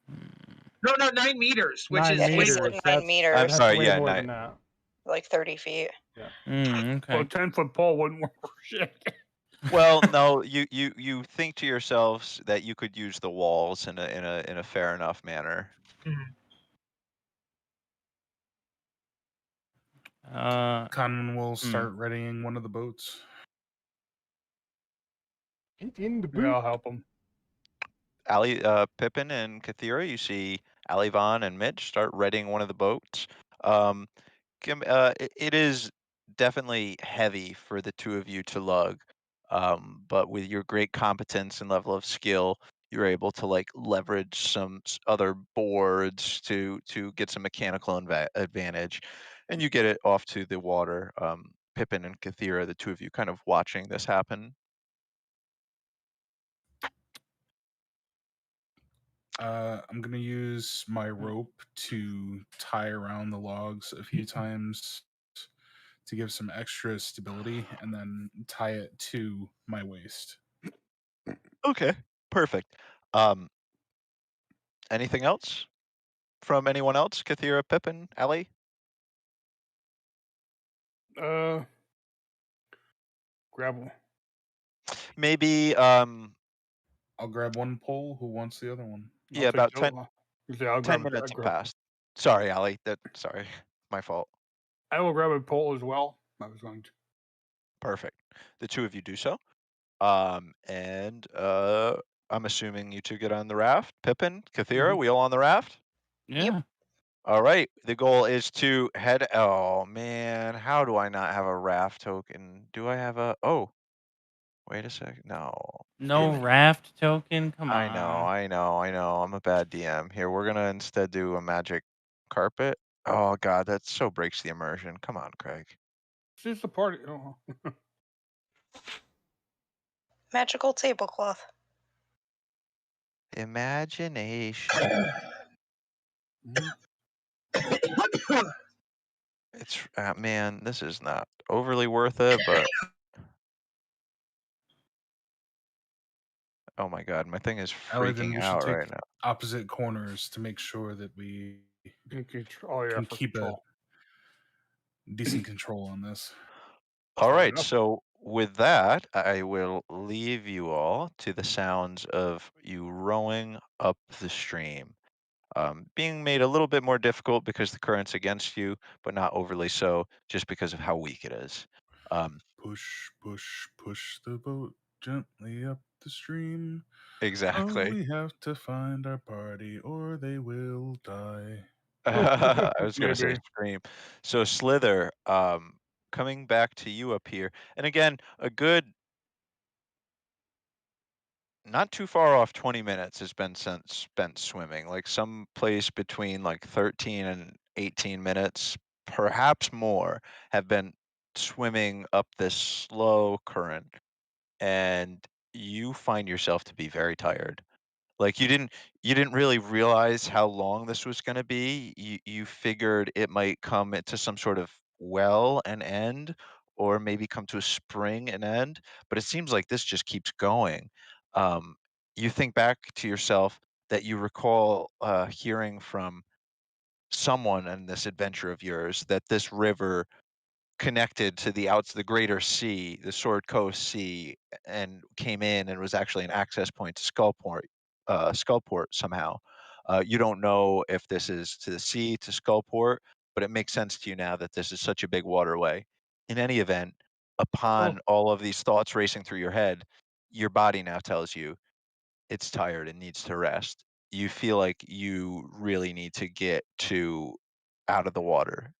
No, 9 meters, which 9 is meters. way 9 meters. I'm sorry, way yeah, more 9. than that. Like 30 feet. Yeah. Okay. Well, 10-foot pole wouldn't work for shit. Well, no, you think to yourselves that you could use the walls in a fair enough manner. Conwyn will start readying one of the boats. In the boot. Yeah, I'll help them. Ali, Pippin, and Kathira, you see Ali Vaughn and Mitch start readying one of the boats. It is definitely heavy for the two of you to lug, but with your great competence and level of skill, you're able to leverage some other boards to get some mechanical advantage, and you get it off to the water. Pippin and Kathira, the two of you, kind of watching this happen. I'm going to use my rope to tie around the logs a few times to give some extra stability, and then tie it to my waist. Okay, perfect. Anything else from anyone else? Kathira, Pippin, Ali? Grab. Maybe I'll grab one pole. Who wants the other one? Yeah, about 10 10 minutes have passed. Sorry, Ali. Sorry. My fault. I will grab a pole as well. I was going to. Perfect. The two of you do so. And I'm assuming you two get on the raft. Pippin, Kathira, we all on the raft? Yeah. All right. The goal is to head. Oh man, how do I not have a raft token? Do I have a? Oh, wait a second. No. No Damn it. raft token? Come on. I know. I'm a bad DM. Here, we're gonna instead do a magic carpet. Oh god, that so breaks the immersion. Come on, Craig. It's just a party. Oh. Magical tablecloth. Imagination. Mhm. It's man, this is not overly worth it, but oh my god, my thing is Ellie, then freaking we should out take right now. opposite corners to make sure that we Oh yeah, can for keep control. a decent control on this. All Fair right, enough. so with that, I will leave you all to the sounds of you rowing up the stream. Being made a little bit more difficult because the current's against you, but not overly so, just because of how weak it is. Push, push, push the boat gently up the stream. Oh, Exactly. we have to find our party or they will die. I was gonna say Maybe. scream. So Slither, coming back to you up here, and again, a good, not too far off 20 minutes has been spent swimming, like some place between like 13 and 18 minutes, perhaps more, have been swimming up this slow current, and you find yourself to be very tired. Like you didn't really realize how long this was going to be. You figured it might come into some sort of well and end, or maybe come to a spring and end, but it seems like this just keeps going. You think back to yourself that you recall hearing from someone in this adventure of yours that this river connected to the greater sea, the Sword Coast Sea, and came in and was actually an access point to Skullport somehow. You don't know if this is to the sea to Skullport, but it makes sense to you now that this is such a big waterway. In any event, upon all of these thoughts racing through your head, your body now tells you it's tired and needs to rest. You feel like you really need to get to out of the water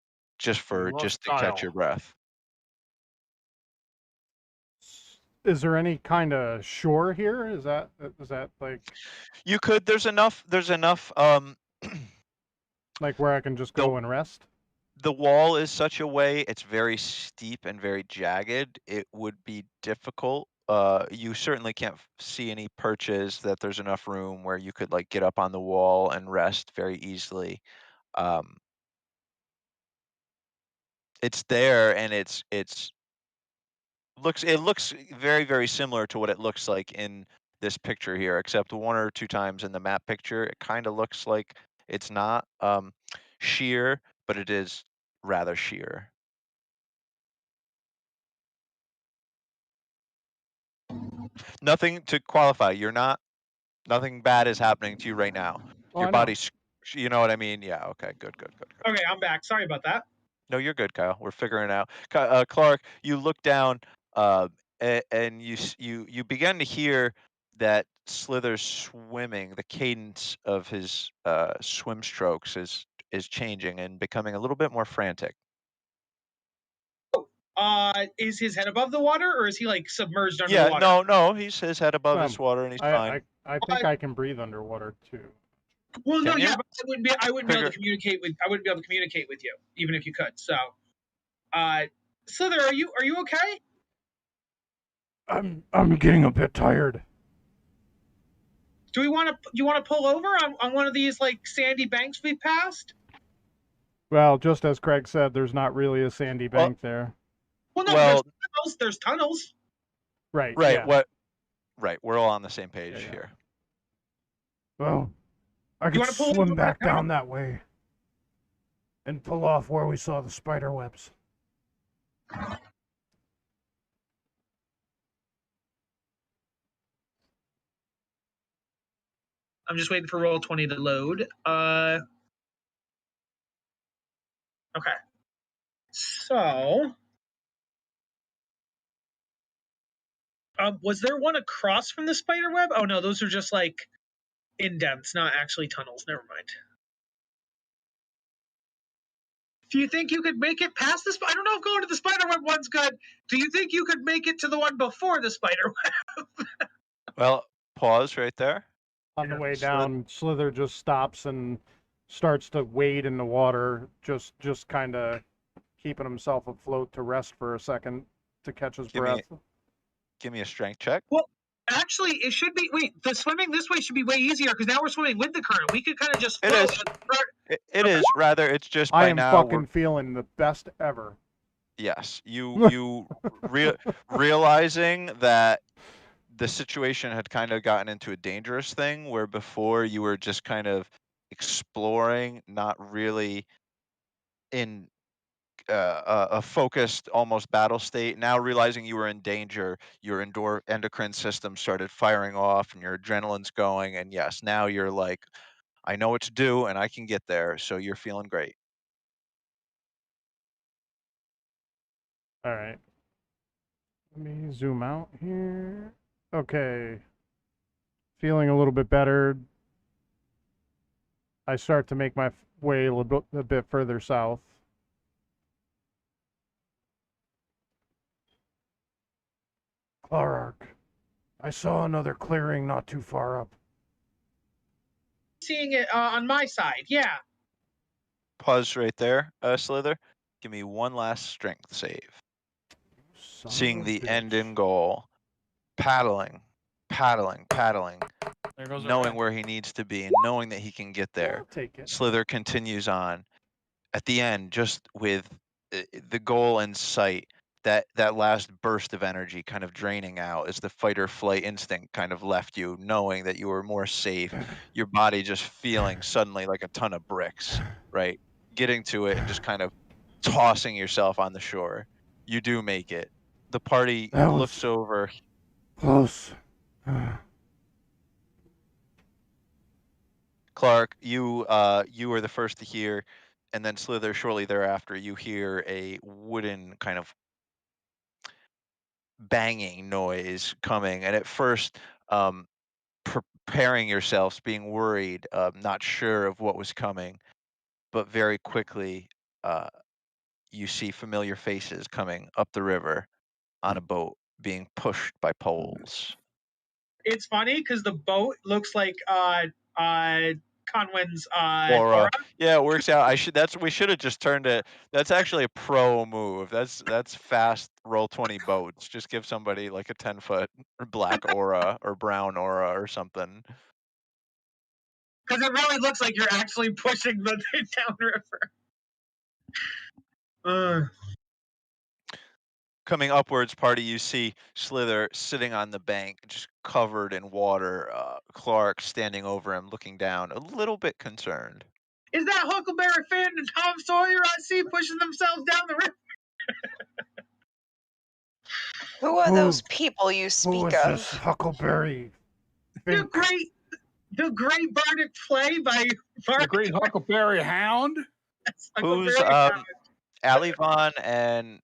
Rough just to catch your style. breath. Is there any kind of shore here? Is that like You could. There's enough. where I can just The go and rest? the wall is such a way. It's very steep and very jagged. It would be difficult. You certainly can't see any perches that there's enough room where you could like get up on the wall and rest very easily. Um, it's there, and it looks very very similar to what it looks like in this picture here, except one or two times in the map picture it kind of looks like it's not sheer, but it is rather sheer. Nothing to qualify. Nothing bad is happening to you right now. Oh, Your I know. body's, you know what I mean? Yeah. Okay. Good. Okay, I'm back. Sorry about that. No, you're good, Kyle. We're figuring it out. Clark, you look down, and you begin to hear that Slither's swimming. The cadence of his swim strokes is changing and becoming a little bit more frantic. Is his head above the water, or is he like submerged under Yeah, the water? no, he's his head above his water and he's fine. I think I can breathe underwater too. Well, no, Can yeah, you? but I wouldn't be able to communicate with. I wouldn't be able to communicate with you, even if you could. So, Slither, are you okay? I'm getting a bit tired. Do you want to pull over on one of these like sandy banks we've passed? Well, just as Craig said, there's not really a sandy bank there. Well, no, Well, there's tunnels. Right. Right. Yeah. What? Right. We're all on the same page Yeah. here. Well, I could wanna pull swim over back now? down that way and pull off where we saw the spider webs. I'm just waiting for Roll20 to load. Okay. So, was there one across from the spider web? Oh no, those are just like indents, not actually tunnels. Never mind. Do you think you could make it past this? I don't know if going to the spiderweb one's good. Do you think you could make it to the one before the spiderweb? Well, pause right there. On the way down, Slither just stops and starts to wade in the water, just kind of keeping himself afloat to rest for a second to catch his breath. Give me a strength check. Well, actually, it should be. Wait, the swimming this way should be way easier because now we're swimming with the current. We could kind of just float. It is. It is. Rather, it's just I by am now. fucking feeling the best ever. Yes, you realizing that the situation had kind of gotten into a dangerous thing where before you were just kind of exploring, not really in a focused almost battle state. Now realizing you were in danger, your endocrine system started firing off and your adrenaline's going, and yes, now you're like, I know what to do and I can get there, so you're feeling great. All right. Let me zoom out here. Okay. Feeling a little bit better. I start to make my way a bit further south. Clark, I saw another clearing not too far up. Seeing it on my side, yeah. Pause right there, Slither. Give me one last strength save. Seeing the end in goal, paddling, There goes knowing where he needs to be and knowing that he can get there. I'll take it. Slither continues on. At the end, just with the goal in sight, that last burst of energy kind of draining out as the fight or flight instinct kind of left you, knowing that you were more safe, your body just feeling suddenly like a ton of bricks, right? Getting to it and just kind of tossing yourself on the shore. You do make it. The party looks over. Close. Clark, you were the first to hear, and then Slither shortly thereafter, you hear a wooden kind of banging noise coming, and at first, preparing yourselves, being worried, not sure of what was coming, but very quickly, you see familiar faces coming up the river on a boat, being pushed by poles. It's funny because the boat looks like Conwin's Aura. Yeah, it works out. We should have just turned it. That's actually a pro move. That's fast. Roll 20 boats. Just give somebody like a 10-foot black aura or brown aura or something. Because it really looks like you're actually pushing the downriver. Coming upwards, party, you see Slither sitting on the bank, just covered in water. Clark standing over him, looking down, a little bit concerned. Is that Huckleberry Finn and Tom Sawyer I see pushing themselves down the river? Who are those people you speak Who of? is this Huckleberry? The great bardic play by The Great Huckleberry Hound. Who's Alivon and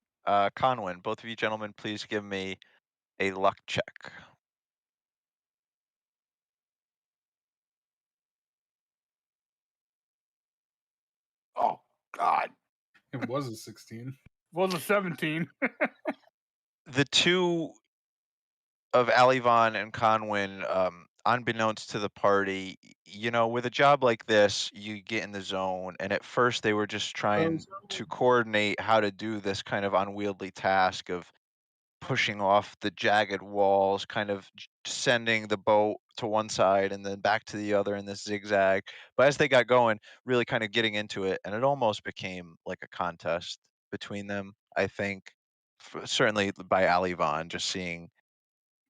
Conwin? Both of you gentlemen, please give me a luck check. Oh God! It was a 16. Was a 17. The two of Alivon and Conwin, unbeknownst to the party, with a job like this, you get in the zone. And at first, they were just trying to coordinate how to do this kind of unwieldy task of pushing off the jagged walls, kind of sending the boat to one side and then back to the other in this zigzag. But as they got going, really kind of getting into it, and it almost became like a contest between them, I think, certainly by Alivon, just seeing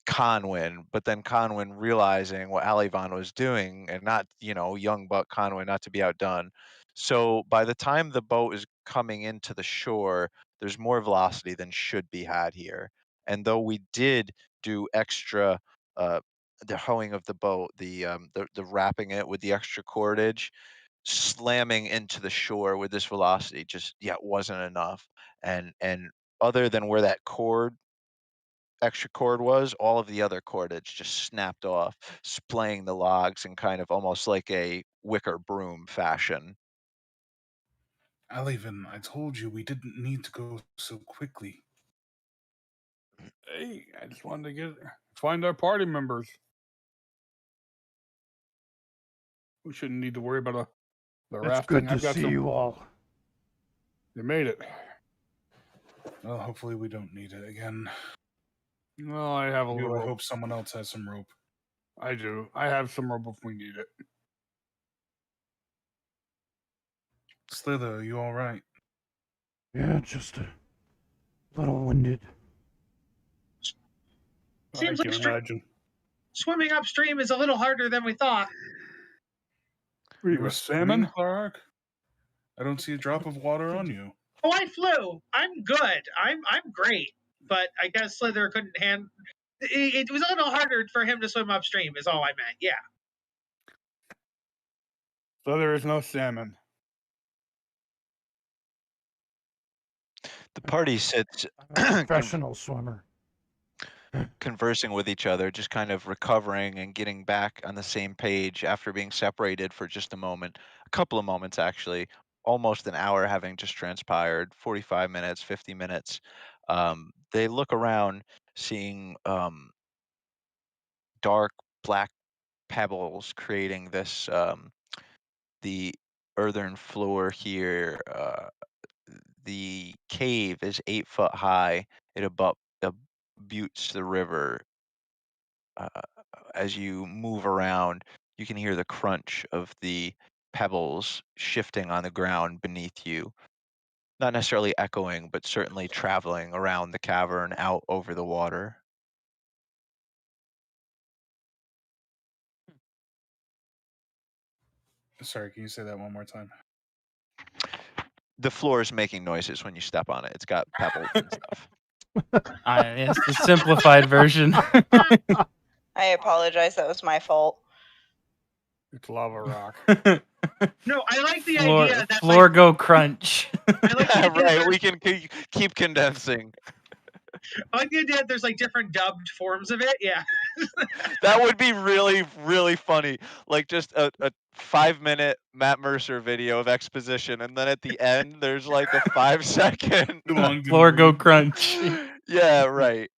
Conwin, but then Conwin realizing what Alivon was doing and not, young buck Conwin, not to be outdone. So by the time the boat is coming into the shore, there's more velocity than should be had here. And though we did do extra, the hoeing of the boat, the wrapping it with the extra cordage, slamming into the shore with this velocity just wasn't enough. And other than where that extra cord was, all of the other cordage just snapped off, splaying the logs in kind of almost like a wicker broom fashion. Alivin, I told you we didn't need to go so quickly. Hey, I just wanted to find our party members. We shouldn't need to worry about the It's rafting. good to see you all. You made it. Well, hopefully we don't need it again. Well, I have a I little rope. hope someone else has some rope. I do. I have some rope if we need it. Slither, are you all right? Yeah, just a little winded. Seems I like can imagine. swimming upstream is a little harder than we thought. Were You you were a swimming, salmon? Clark? I don't see a drop of water on you. Oh, I flew. I'm good. I'm great. But I guess Slither couldn't hand. It was a little harder for him to swim upstream. Is all I meant. Yeah. So there is no salmon. The party sits I'm a professional swimmer. conversing with each other, just kind of recovering and getting back on the same page after being separated for just a couple of moments actually, almost an hour having just transpired, 45 minutes, 50 minutes. They look around, seeing dark black pebbles creating this the earthen floor here. The cave is 8 foot high. It buttes the river. As you move around, you can hear the crunch of the pebbles shifting on the ground beneath you. Not necessarily echoing, but certainly traveling around the cavern out over the water. Sorry, can you say that one more time? The floor is making noises when you step on it. It's got pebbles and stuff. Yes, the simplified version. I apologize. That was my fault. It's lava rock. No, I like the floor idea that floor like, go crunch. I like the idea Right, that we can keep condensing. I like the idea that there's like different dubbed forms of it. Yeah. That would be really, really funny. Like just a 5-minute Matt Mercer video of exposition, and then at the end there's like a 5-second. Floor go crunch. Yeah, right.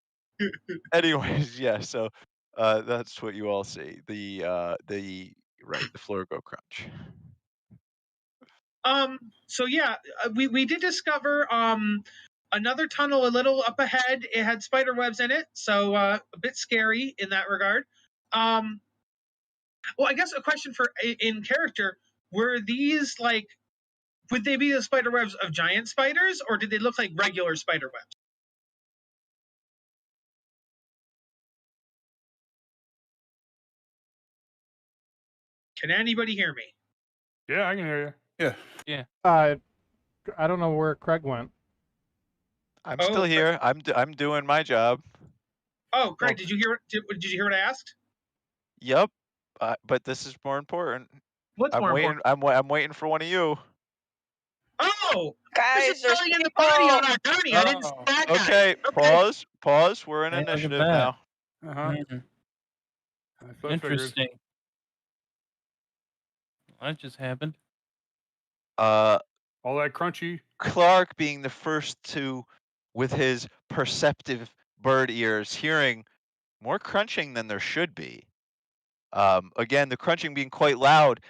Anyways, yeah. So that's what you all see. The floor go crunch. So yeah, we did discover another tunnel a little up ahead. It had spider webs in it, so a bit scary in that regard. Well, I guess a question for in character: were these like, would they be the spider webs of giant spiders, or did they look like regular spider webs? Can anybody hear me? Yeah, I can hear you. Yeah. I don't know where Craig went. I'm still here. I'm doing my job. Oh, Craig, did you hear? Did you hear what I asked? Yep. But this is more important. What's more important? I'm waiting for one of you. Oh, Guys, this is there's filling in the people. party on our journey. I didn't see that guy. Okay, pause. We're in Hey, look at initiative that. now. Uh-huh. Mhm. That's what I figured. Interesting. That just happened. Uh, All that crunchy. Clark being the first to, with his perceptive bird ears, hearing more crunching than there should be. Again, the crunching being quite loud,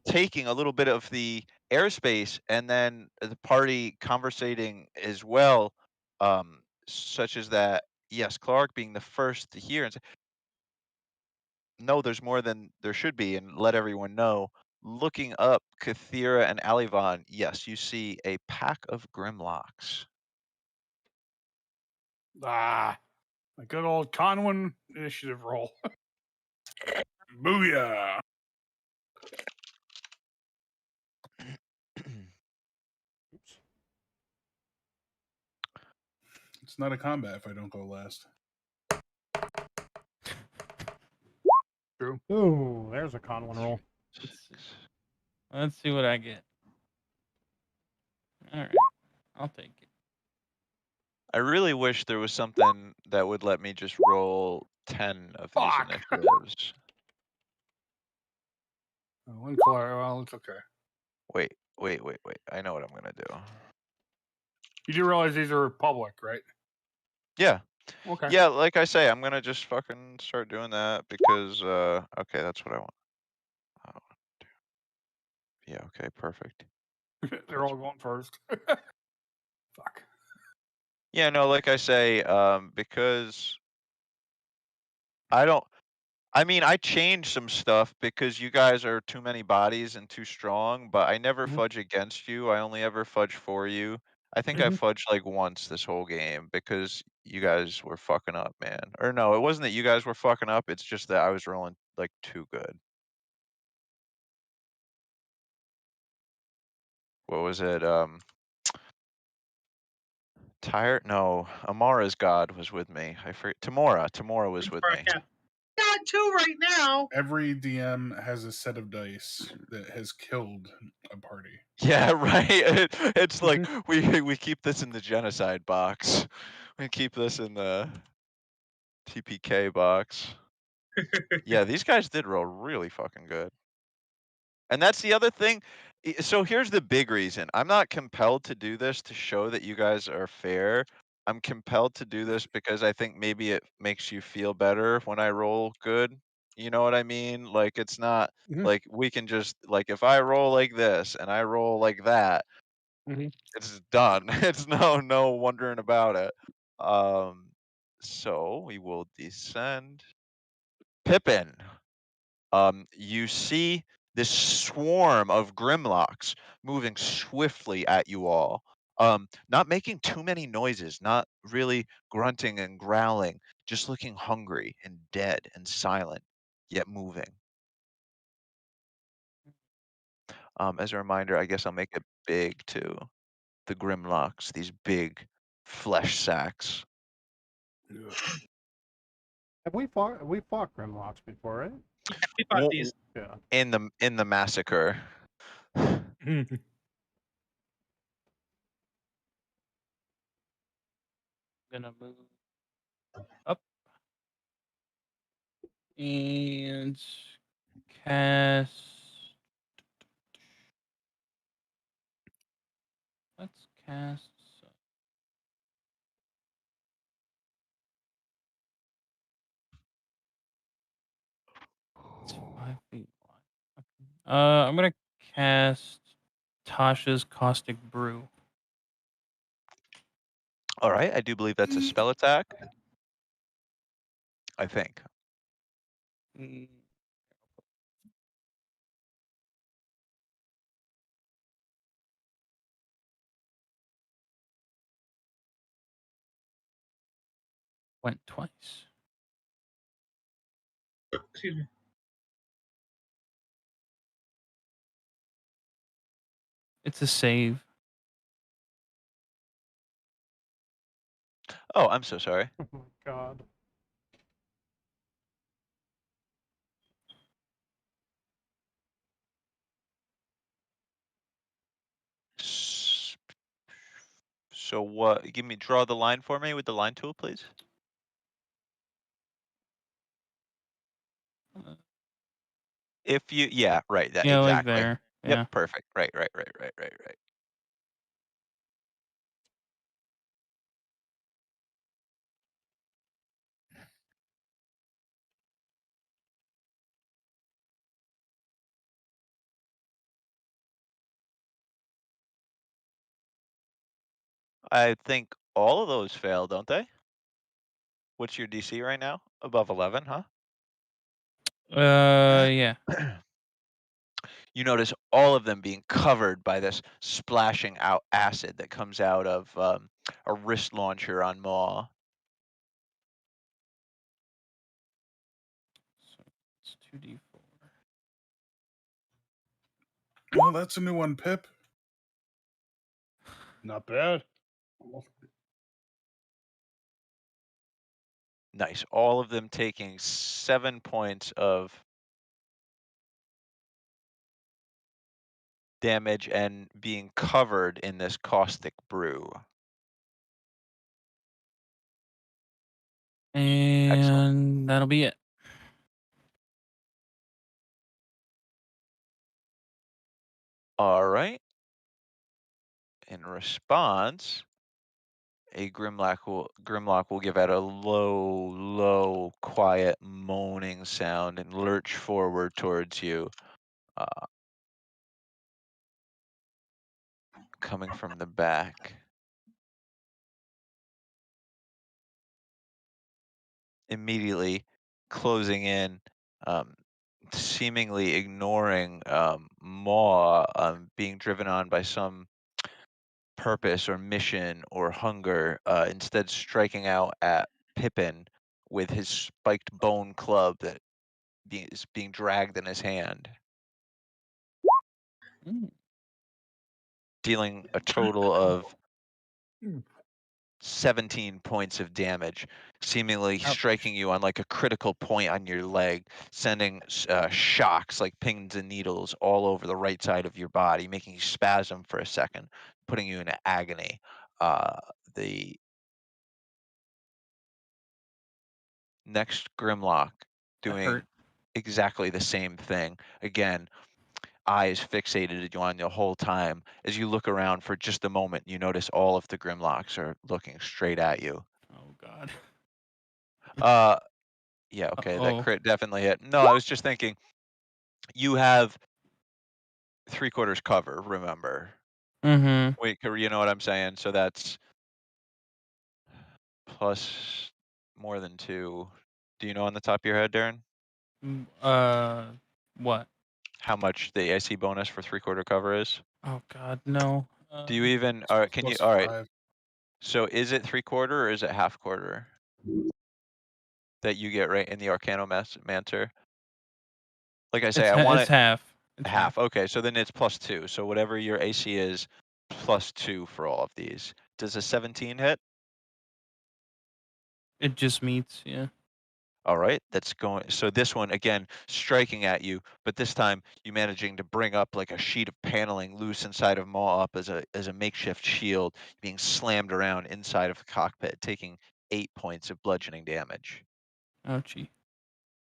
taking a little bit of the airspace, and then the party conversating as well, such as that. Yes, Clark being the first to hear and say, "No, there's more than there should be," and let everyone know. Looking up Kathira and Alivon, yes, you see a pack of Grimlocks. Ah, a good old Conwin initiative roll. Booyah. It's not a combat if I don't go last. True. Ooh, there's a Conwin roll. Let's see what I get. All right, I'll take it. I really wish there was something that would let me just roll 10 of these Fuck. initiatives. One Clark. Well, it's okay. Wait, Wait. I know what I'm gonna do. You do realize these are public, right? Yeah. Okay. Yeah, like I say, I'm gonna just fucking start doing that because okay, that's what I want. Oh, yeah, okay, perfect. They're all going first. Fuck. Yeah, no, like I say, because I mean, I changed some stuff because you guys are too many bodies and too strong, but I never Mhm. fudge against you. I only ever fudge for you. I think I Mhm. fudged like once this whole game because you guys were fucking up, man. Or no, it wasn't that you guys were fucking up. It's just that I was rolling like too good. What was it? Tired? No, Amara's god was with me. I forget. Tamora was with me. Yeah. Got two right now. Every DM has a set of dice that has killed a party. Yeah, right. It's like we keep this in the genocide box. We keep this in the TPK box. Yeah, these guys did roll really fucking good. And that's the other thing. So here's the big reason. I'm not compelled to do this to show that you guys are fair. I'm compelled to do this because I think maybe it makes you feel better when I roll good. You know what I mean? Like it's not Mhm. like we can just like if I roll like this and I roll like that, Mhm. it's done. It's no wondering about it. So we will descend. Pippin. You see this swarm of Grimlocks moving swiftly at you all. Not making too many noises, not really grunting and growling, just looking hungry and dead and silent, yet moving. As a reminder, I guess I'll make it big too. The Grimlocks, these big flesh sacks. Have we fought Grimlocks before, right? We fought Wo- these. Yeah. in the massacre. Mhm. Gonna move up and cast. Let's cast. It's 5 feet wide. Okay. I'm gonna cast Tasha's Caustic Brew. All right, I do believe that's a spell attack. I think. Mm, Went twice. Excuse me. It's a save. Oh, I'm so sorry. Oh my god. S- So what? Draw the line for me with the line tool, please. Uh, If you, yeah, right, that Yeah, like exactly. there. Yep, Yeah. perfect. Right. I think all of those fail, don't they? What's your DC right now? Above 11, huh? Yeah. You notice all of them being covered by this splashing out acid that comes out of a wrist launcher on Maw. So it's 2d4. Oh, that's a new one, Pip. Not bad. Almost. Nice. All of them taking 7 points of damage and being covered in this caustic brew. Excellent. And that'll be it. All right. In response, a Grimlock will give out a low, quiet, moaning sound and lurch forward towards you, coming from the back. Immediately closing in, seemingly ignoring Maw, being driven on by some purpose or mission or hunger, instead striking out at Pippin with his spiked bone club that is being dragged in his hand, dealing a total of 17 points of damage, seemingly Ouch. striking you on like a critical point on your leg, sending shocks like pins and needles all over the right side of your body, making you spasm for a second, putting you in agony. The next Grimlock That doing hurt. exactly the same thing. Again, eyes fixated on you the whole time. As you look around for just a moment, you notice all of the Grimlocks are looking straight at you. Oh God. Yeah, okay, that Uh-oh. crit definitely hit. No, I was just thinking, you have 3/4 cover, remember. Mm-hmm. Wait, you know what I'm saying? So that's plus more than 2. Do you know on the top of your head, Darren, What? how much the AC bonus for 3/4 cover is? Oh God, no. Do you even, all right, can you, Plus all right, 5. so is it 3/4 or is it 1/2 that you get right in the Arcanomancer? Like I say, I want It's it half. It's half. Okay, so then it's plus 2. So whatever your AC is, plus 2 for all of these. Does a 17 hit? It just meets, yeah. All right, that's going. So this one again striking at you, but this time you managing to bring up like a sheet of paneling loose inside of Maw up as a makeshift shield, being slammed around inside of the cockpit, taking 8 points of bludgeoning damage. Ouchie.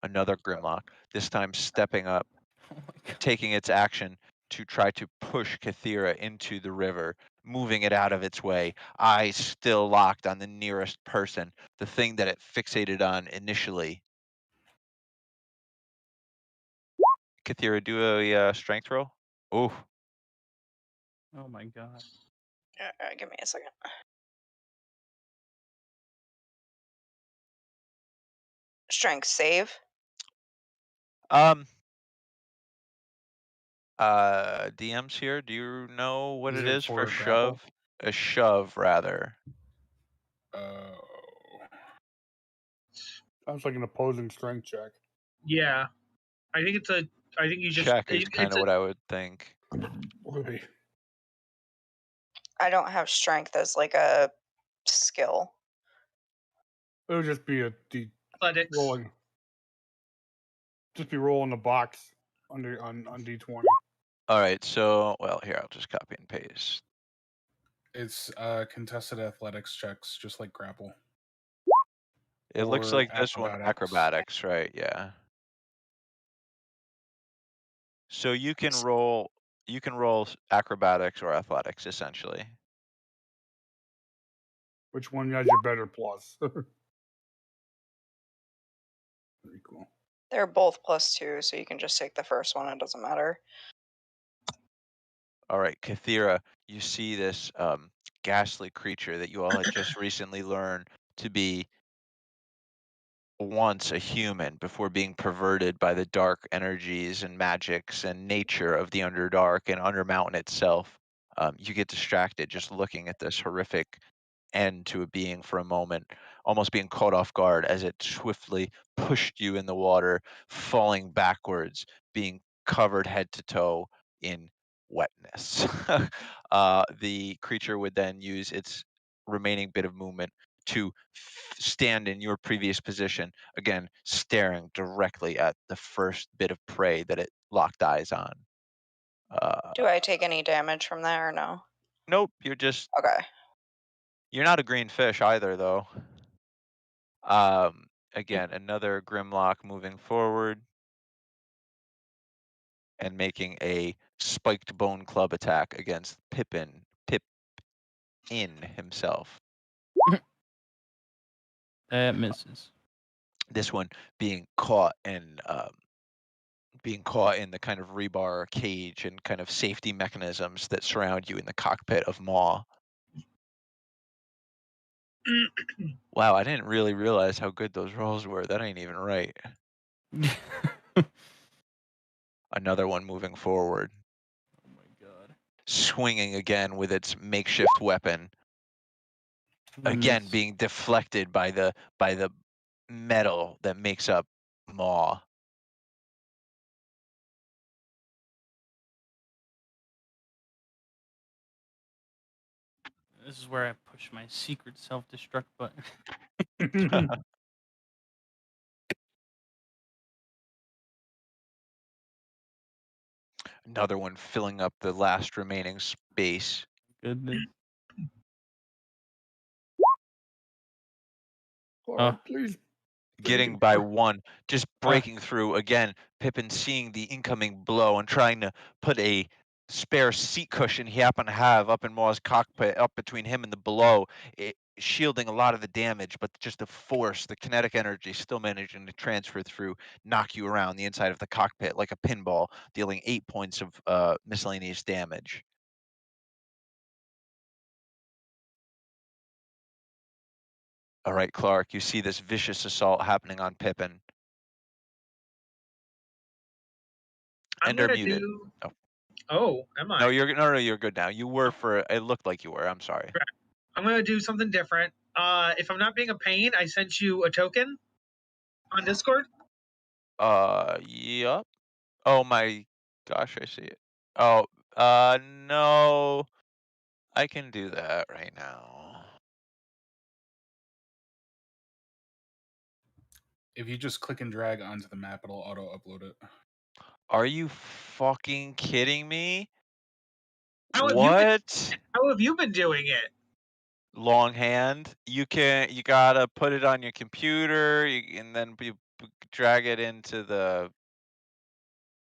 Another Grimlock, this time stepping up, Oh my God. taking its action to try to push Kathira into the river, moving it out of its way, eyes still locked on the nearest person, the thing that it fixated on initially. Kathira, do a strength roll. Oh, Oh my God. Give me a second. Strength save. DMs here. Do you know what Is it it is for for a grapple? shove? A shove, rather. Sounds like an opposing strength check. Yeah, I think it's a. I think you just. Check is kind It's of a. what I would think. Boy. I don't have strength as like a skill. It would just be Athletics. rolling. Just be rolling the box on D20. All right, so well here I'll just copy and paste. It's contested athletics checks, just like grapple. It looks Or like this one acrobatics, right? Yeah. So you can roll acrobatics or athletics essentially. Which one has your better plus? Very cool. They're both +2, so you can just take the first one. It doesn't matter. All right, Kathira, you see this ghastly creature that you all had just recently learned to be once a human before being perverted by the dark energies and magics and nature of the Underdark and Undermountain itself. You get distracted just looking at this horrific end to a being for a moment, almost being caught off guard as it swiftly pushed you in the water, falling backwards, being covered head to toe in wetness. The creature would then use its remaining bit of movement to stand in your previous position, again, staring directly at the first bit of prey that it locked eyes on. Do I take any damage from that or no? Nope, Okay. you're not a green fish either, though. Again, another Grimlock moving forward and making a spiked bone club attack against Pip in himself. That misses. This one being caught in the kind of rebar cage and kind of safety mechanisms that surround you in the cockpit of Maw. Wow, I didn't really realize how good those rolls were. That ain't even right. Another one moving forward. Oh my god. Swinging again with its makeshift weapon. Again, Miss. being deflected by the metal that makes up Maw. This is where I push my secret self-destruct button. Another one filling up the last remaining space. Goodness. Please. Getting by one, just breaking through again. Pippin seeing the incoming blow and trying to put a spare seat cushion he happened to have up in Maw's cockpit, up between him and the blow, shielding a lot of the damage, but just the force, the kinetic energy still managing to transfer through, knock you around the inside of the cockpit like a pinball, dealing 8 points of miscellaneous damage. All right, Clark, you see this vicious assault happening on Pippin. I'm Ender gonna muted. do. Oh. Oh, am I? No, you're good now. You were for it looked like you were. I'm sorry. I'm gonna do something different. If I'm not being a pain, I sent you a token on Discord. Yep. Oh my gosh, I see it. Oh, no. I can do that right now. If you just click and drag onto the map, it'll auto upload it. Are you fucking kidding me? How What? have you been doing it? Longhand. You gotta put it on your computer, and then drag it into the.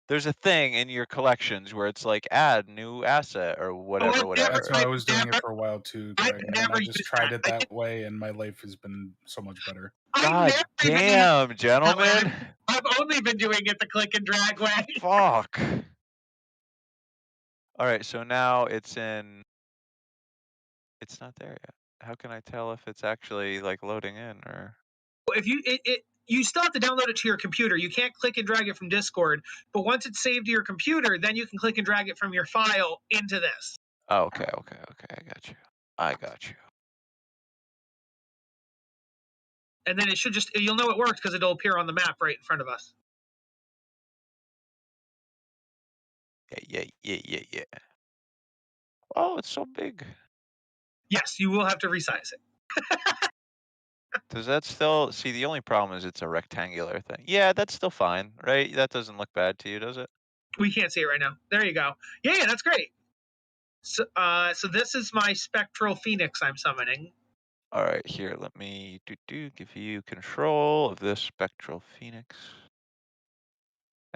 There's a thing in your collections where it's like add new asset or whatever. That's how I was doing it for a while too, I've Greg. And never I just used tried that. it that way, and my life has been so much better. God damn, gentlemen. I've only been doing it the click and drag way. Fuck. All right, so now it's in. It's not there yet. How can I tell if it's actually like loading in or? If you still have to download it to your computer. You can't click and drag it from Discord. But once it's saved to your computer, then you can click and drag it from your file into this. Oh, okay. I got you. And then it should you'll know it worked because it'll appear on the map right in front of us. Yeah. Oh, it's so big. Yes, you will have to resize it. Does that still see? The only problem is it's a rectangular thing. Yeah, that's still fine, right? That doesn't look bad to you, does it? We can't see it right now. There you go. Yeah, that's great. So this is my spectral phoenix I'm summoning. All right, here. Let me give you control of this spectral phoenix.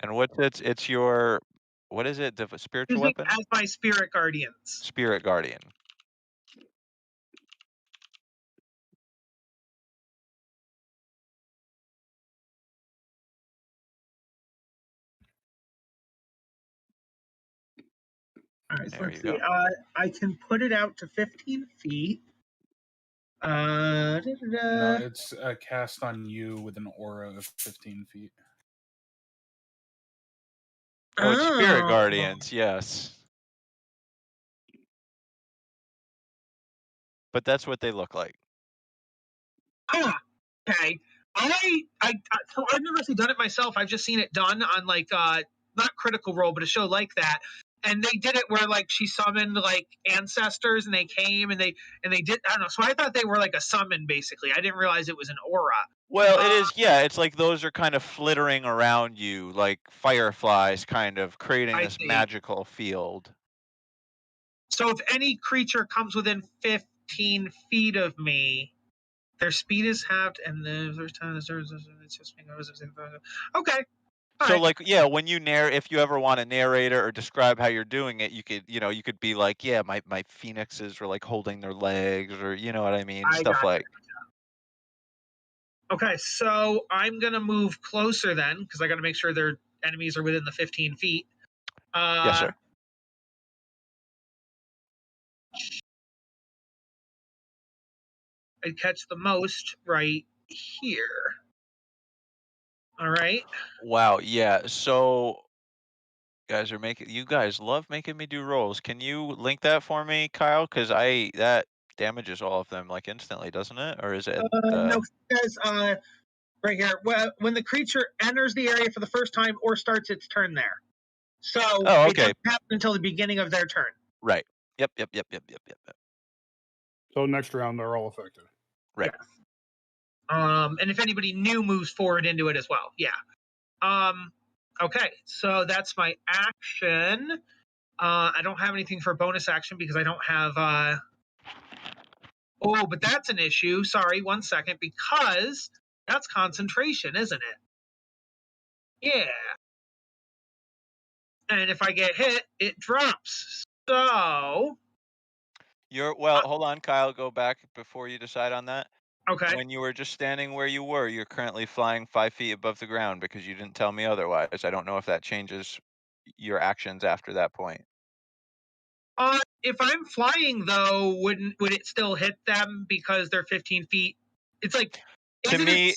And what's it's your what is it? The spiritual weapon? As my spirit guardians. Spirit guardian. All right, so There let's you see. go. I can put it out to 15 feet. No, it's cast on you with an aura of 15 feet. Oh, it's spirit guardians, yes. But that's what they look like. Okay. So I've never actually done it myself. I've just seen it done on like not Critical Role, but a show like that. And they did it where like she summoned like ancestors and they came and they did I don't know. So I thought they were like a summon basically. I didn't realize it was an aura. Well, it is, yeah, it's like those are kind of flittering around you like fireflies, kind of creating this magical field. So if any creature comes within 15 feet of me, their speed is halved, and the first time it's just okay. So Alright. like, yeah, when you if you ever want to narrate it or describe how you're doing it, you could, you could be like, yeah, my phoenixes are like holding their legs, or you know what I mean, I stuff gotcha. like. Okay, so I'm gonna move closer then, because I got to make sure their enemies are within the 15 feet. Yes, sir. I'd catch the most right here. All right. Wow. Yeah. So you guys love making me do rolls. Can you link that for me, Kyle? Because that damages all of them like instantly, doesn't it? Or is it? No, guys. Right here. When the creature enters the area for the first time or starts its turn there, so Oh, it okay. doesn't happen until the beginning of their turn. Right. Yep. So next round they're all affected. Right. Yes. And if anybody new moves forward into it as well, yeah. Okay, so that's my action. I don't have anything for bonus action because I don't have. Oh, but that's an issue. Sorry, 1 second, because that's concentration, isn't it? Yeah. And if I get hit, it drops. So. Hold on, Kyle. Go back before you decide on that. Okay. When you were just standing where you were, you're currently flying 5 feet above the ground because you didn't tell me otherwise. I don't know if that changes your actions after that point. If I'm flying though, would it still hit them because they're 15 feet? It's like To me,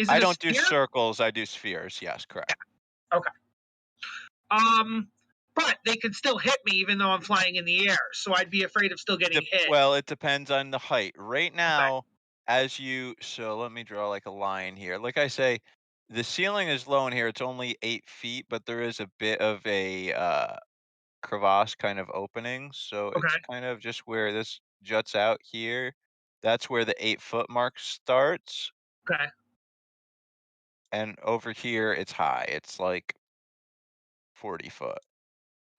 I don't do sphere? circles. I do spheres. Yes, correct. Okay. But they could still hit me even though I'm flying in the air. So I'd be afraid of still getting hit. Well, it depends on the height. Right now, so let me draw like a line here. Like I say, the ceiling is low in here. It's only 8 feet, but there is a bit of a crevasse kind of opening. So it's Okay. kind of just where this juts out here. That's where the 8-foot mark starts. Okay. And over here, it's high. It's like 40 foot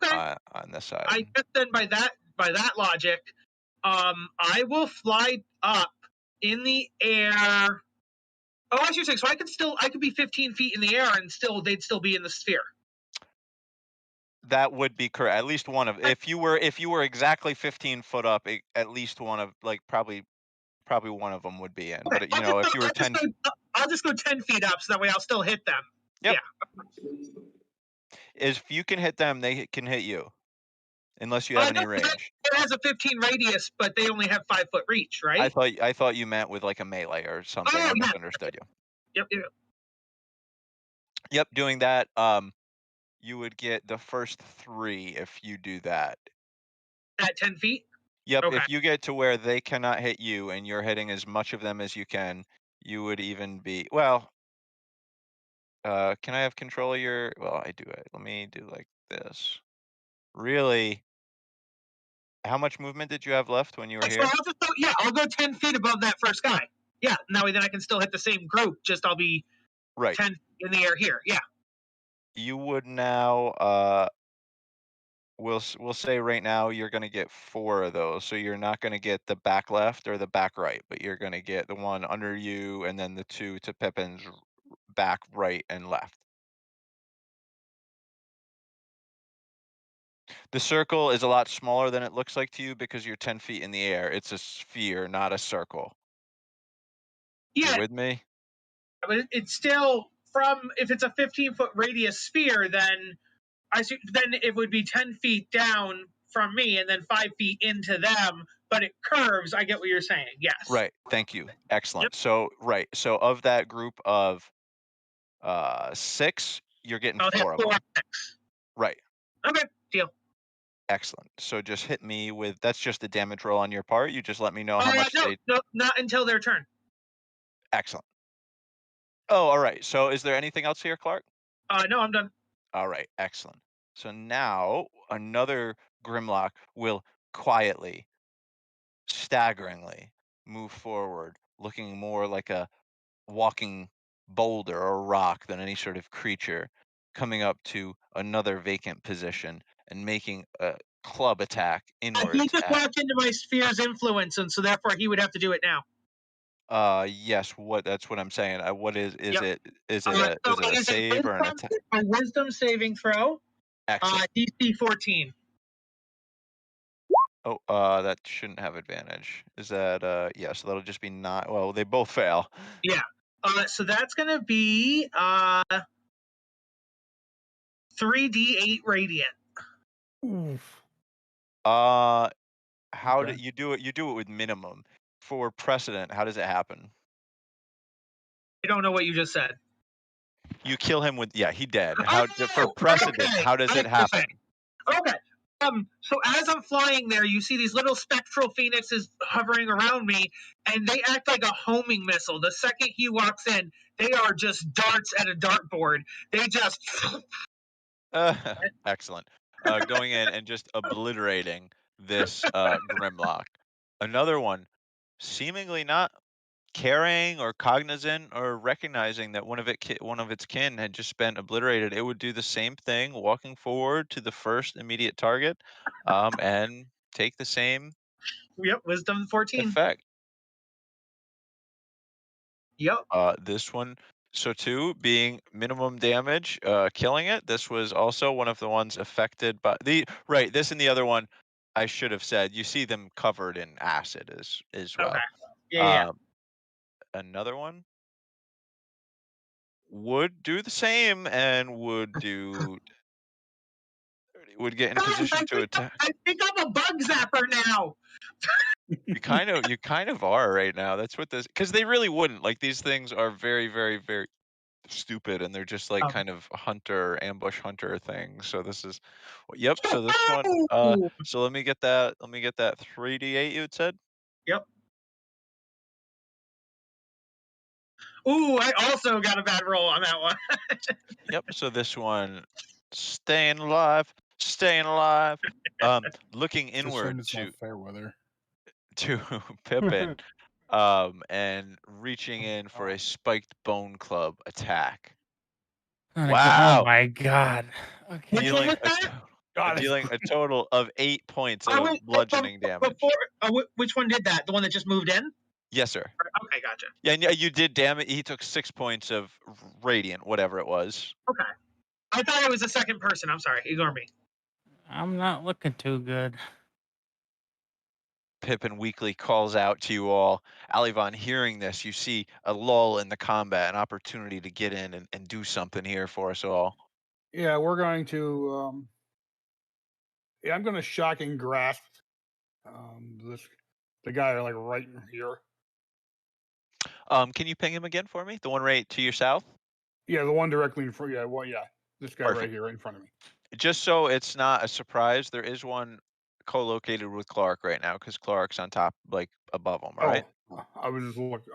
Okay. on this side. I guess then by that logic, I will fly up in the air. Oh, I should say, so I could be 15 feet in the air and they'd still be in the sphere. That would be correct. At least one of, if you were exactly 15 foot up, at least one of, like, probably one of them would be in. Okay, But you know, if you were 10, I'll just go 10 feet up, so that way I'll still hit them. Yep. Yeah. If you can hit them, they can hit you, unless you have any range. It has a 15 radius, but they only have 5 foot reach, right? I thought you meant with like a melee or something. Oh, I yeah. misunderstood you. Yep. Yep. Doing that, you would get the first 3 if you do that. At 10 feet? Yep. Okay. If you get to where they cannot hit you and you're hitting as much of them as you can, you would even be, well, can I have control of your, well, I do it. Let me do like this. Really? How much movement did you have left when you were So here? I'll go 10 feet above that first guy. Yeah, that way then I can still hit the same group, just I'll be Right. 10 in the air here. Yeah. You would now, we'll say right now you're going to get 4 of those. So you're not going to get the back left or the back right, but you're going to get the one under you and then the 2 to Pippin's back right and left. The circle is a lot smaller than it looks like to you because you're 10 feet in the air. It's a sphere, not a circle. Yeah. You with me? But it's still if it's a 15-foot radius sphere, then it would be 10 feet down from me and then 5 feet into them, but it curves. I get what you're saying. Yes. Right. Thank you. Excellent. Yep. So, right. So of that group of 6, you're getting 4 of them. 6. Right. Okay. Deal. Excellent. So just hit me with, that's just a damage roll on your part. You just let me know how much No, not until their turn. Excellent. Oh, all right. So is there anything else here, Clark? No, I'm done. All right. Excellent. So now another Grimlock will quietly, staggeringly move forward, looking more like a walking boulder or rock than any sort of creature, coming up to another vacant position and making a club attack inwards. He just walked into my sphere's influence, and so therefore he would have to do it now. Yes. That's what I'm saying. What is Yep. it? Is So it a it is save or an attack? a wisdom saving throw. Excellent. DC 14. Oh, that shouldn't have advantage. Is that yeah? So that'll just be not. Well, they both fail. Yeah. So that's gonna be 3d8 radiant. Oof. How Okay. do you do it? You do it with minimum. For precedent, how does it happen? I don't know what you just said. You kill him with he dead. How for Oh, precedent? okay. How does I it happen? Okay. So as I'm flying there, you see these little spectral phoenixes hovering around me, and they act like a homing missile. The second he walks in, they are just darts at a dartboard. They just Excellent. Going in and just obliterating this Grimlock. Another one, seemingly not caring or cognizant or recognizing that one of its kin had just been obliterated, it would do the same thing, walking forward to the first immediate target, and take the same Yep, wisdom 14. effect. Yep. This one, so too, being minimum damage, killing it. This was also one of the ones affected by right. This and the other one, I should have said. You see them covered in acid as Okay. well. Yeah. Another one would do the same and would get in position to attack. I think I'm a bug zapper now. You kind of are right now. That's what this, because they really wouldn't, like, these things are very, very, very stupid, and they're just like kind of ambush hunter things. So this is, yep. So this one, Oh! so let me get that 3d8 you had said. Yep. Ooh, I also got a bad roll on that one. Yep. So this one, staying alive, looking This inward one is not fair weather. to Pippin, and reaching in for a spiked bone club attack. Oh Wow. my god. Okay. Which one Dealing was a, that? God, dealing a total of 8 points Oh, of wait, bludgeoning damage. Before, which one did that? The one that just moved in? Yes, sir. Okay, gotcha. Yeah, and you did damage. He took 6 points of radiant, whatever it was. Okay. I thought it was a second person. I'm sorry. Ignore me. I'm not looking too good. Pippin weakly calls out to you all. Alivon, hearing this, you see a lull in the combat, an opportunity to get in and do something here for us all. yeah, we're going to. Yeah, I'm going to shocking grasp the guy like right in here. Can you ping him again for me? The one right to your south? Yeah, the one directly in front. Yeah, well, yeah, this guy right Perfect. here, right in front of me. Just so it's not a surprise, there is one co-located with Clark right now, because Clark's on top, like above him, right? Oh, I was just looking.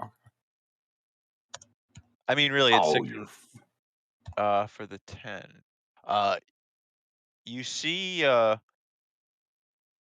I mean, really, it's Oh, 6 you're. for the 10. You see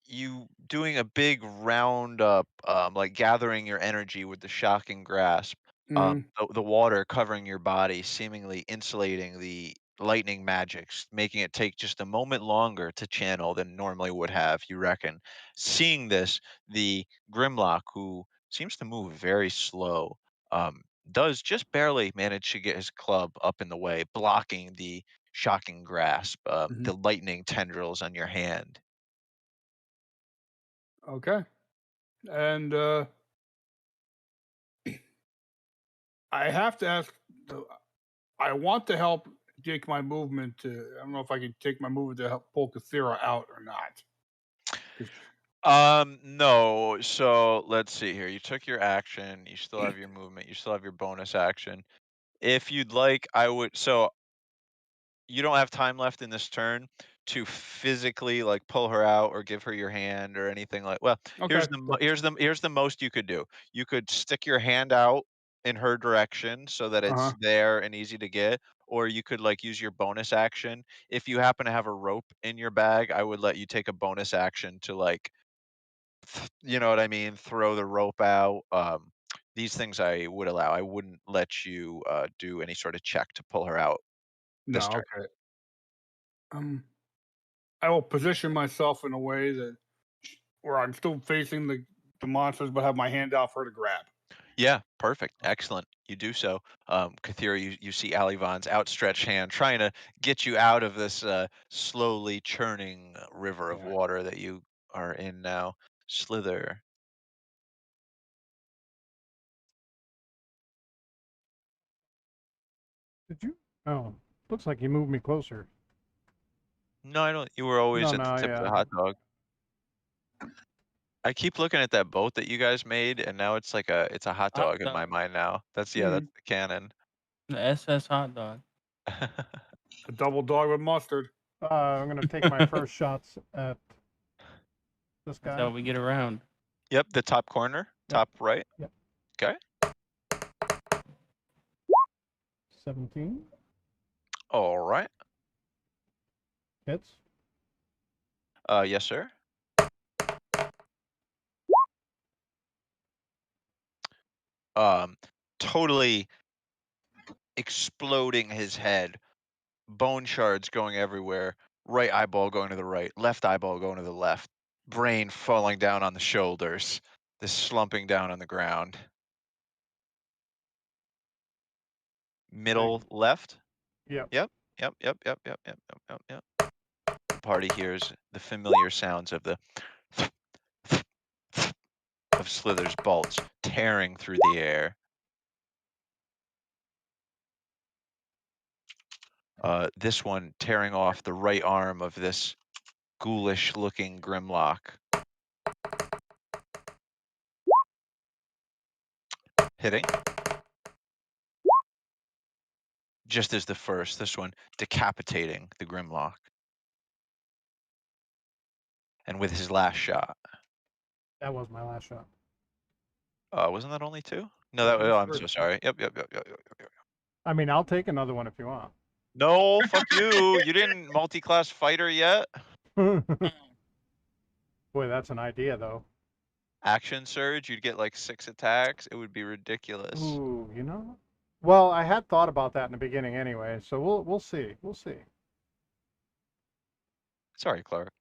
you doing a big roundup, like gathering your energy with the shocking grasp, Mm, the water covering your body, seemingly insulating the lightning magics, making it take just a moment longer to channel than normally would have, you reckon. Seeing this, the Grimlock, who seems to move very slow, um, does just barely manage to get his club up in the way, blocking the shocking grasp, mhm. the lightning tendrils on your hand. Okay, and I have to ask. I want to help take my movement to. I don't know if I can take my movement to help pull Kathira out or not. 'Cause- No. So let's see here. You took your action. You still have your movement. You still have your bonus action. If you'd like, I would. So you don't have time left in this turn to physically like pull her out or give her your hand or anything like. Well, Okay. here's the most you could do. You could stick your hand out in her direction so that it's Uh-huh. there and easy to get, or you could like use your bonus action. If you happen to have a rope in your bag, I would let you take a bonus action to like, you know what I mean, throw the rope out. These things I would allow. I wouldn't let you do any sort of check to pull her out this No. turn. Okay. I will position myself in a way that where I'm still facing the monsters, but have my hand out for her to grab. Yeah, perfect. Excellent. You do so. Kathira, you see Alivon's outstretched hand trying to get you out of this slowly churning river of Yeah. water that you are in now. Slither. Did you? Oh, looks like you moved me closer. No, I don't. You were always No, at the no, tip of the yeah. hot dog. I keep looking at that boat that you guys made, and now it's like it's a hot Hot dog in my dog. mind now. That's Mhm. that's the canon. The SS hot dog. A double dog with mustard. I'm gonna take my first shots at this That's guy. how we get around. Yep, the top corner, Yep. top right. Yep. Okay. 17 All right. hits. Yes, sir. Totally exploding his head, bone shards going everywhere, right eyeball going to the right, left eyeball going to the left, brain falling down on the shoulders, this slumping down on the ground. Middle left. Yep. Yep. The party hears the familiar sounds of the of Slither's bolts tearing through the air. This one tearing off the right arm of this ghoulish-looking Grimlock. Hitting. Just as the first, this one decapitating the Grimlock. And with his last shot. That was my last shot. Wasn't that only 2? No, That was I'm so first. sorry. Yep. I mean, I'll take another one if you want. No, fuck you. You didn't multi-class fighter yet? Boy, that's an idea, though. Action surge, you'd get like 6 attacks. It would be ridiculous. Ooh, you know? Well, I had thought about that in the beginning anyway, so we'll see. We'll see. Sorry, Clark.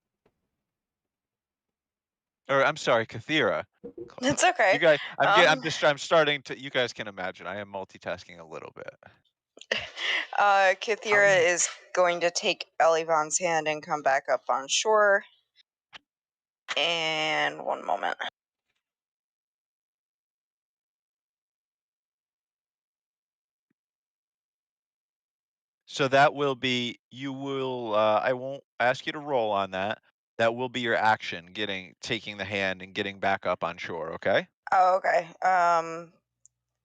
Or I'm sorry, Kathira. It's okay. You guys, Um, I'm starting to. You guys can imagine. I am multitasking a little bit. Kathira is going to take Elivon's hand and come back up on shore. And one moment. So that will be. You will. I won't ask you to roll on that. That will be your action. Taking the hand and getting back up on shore. Okay. Oh, okay.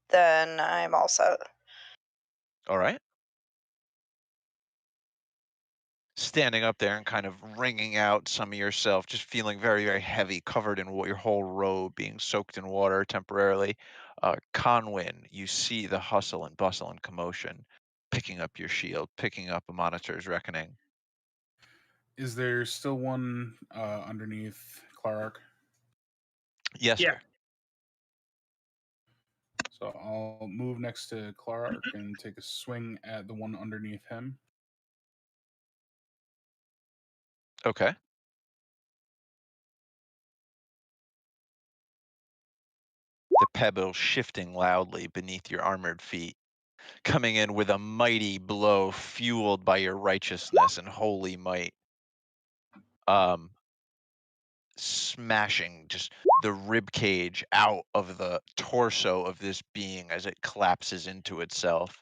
Then I'm all set. All right. Standing up there and kind of wringing out some of yourself, just feeling very, very heavy, covered in your whole robe being soaked in water temporarily. Conwyn, you see the hustle and bustle and commotion, picking up your shield, picking up a Monitor's Reckoning. Is there still one underneath Clark? Yes, Yeah. sir. So I'll move next to Clark and take a swing at the one underneath him. Okay. The pebbles shifting loudly beneath your armored feet, coming in with a mighty blow fueled by your righteousness and holy might. Smashing just the rib cage out of the torso of this being as it collapses into itself.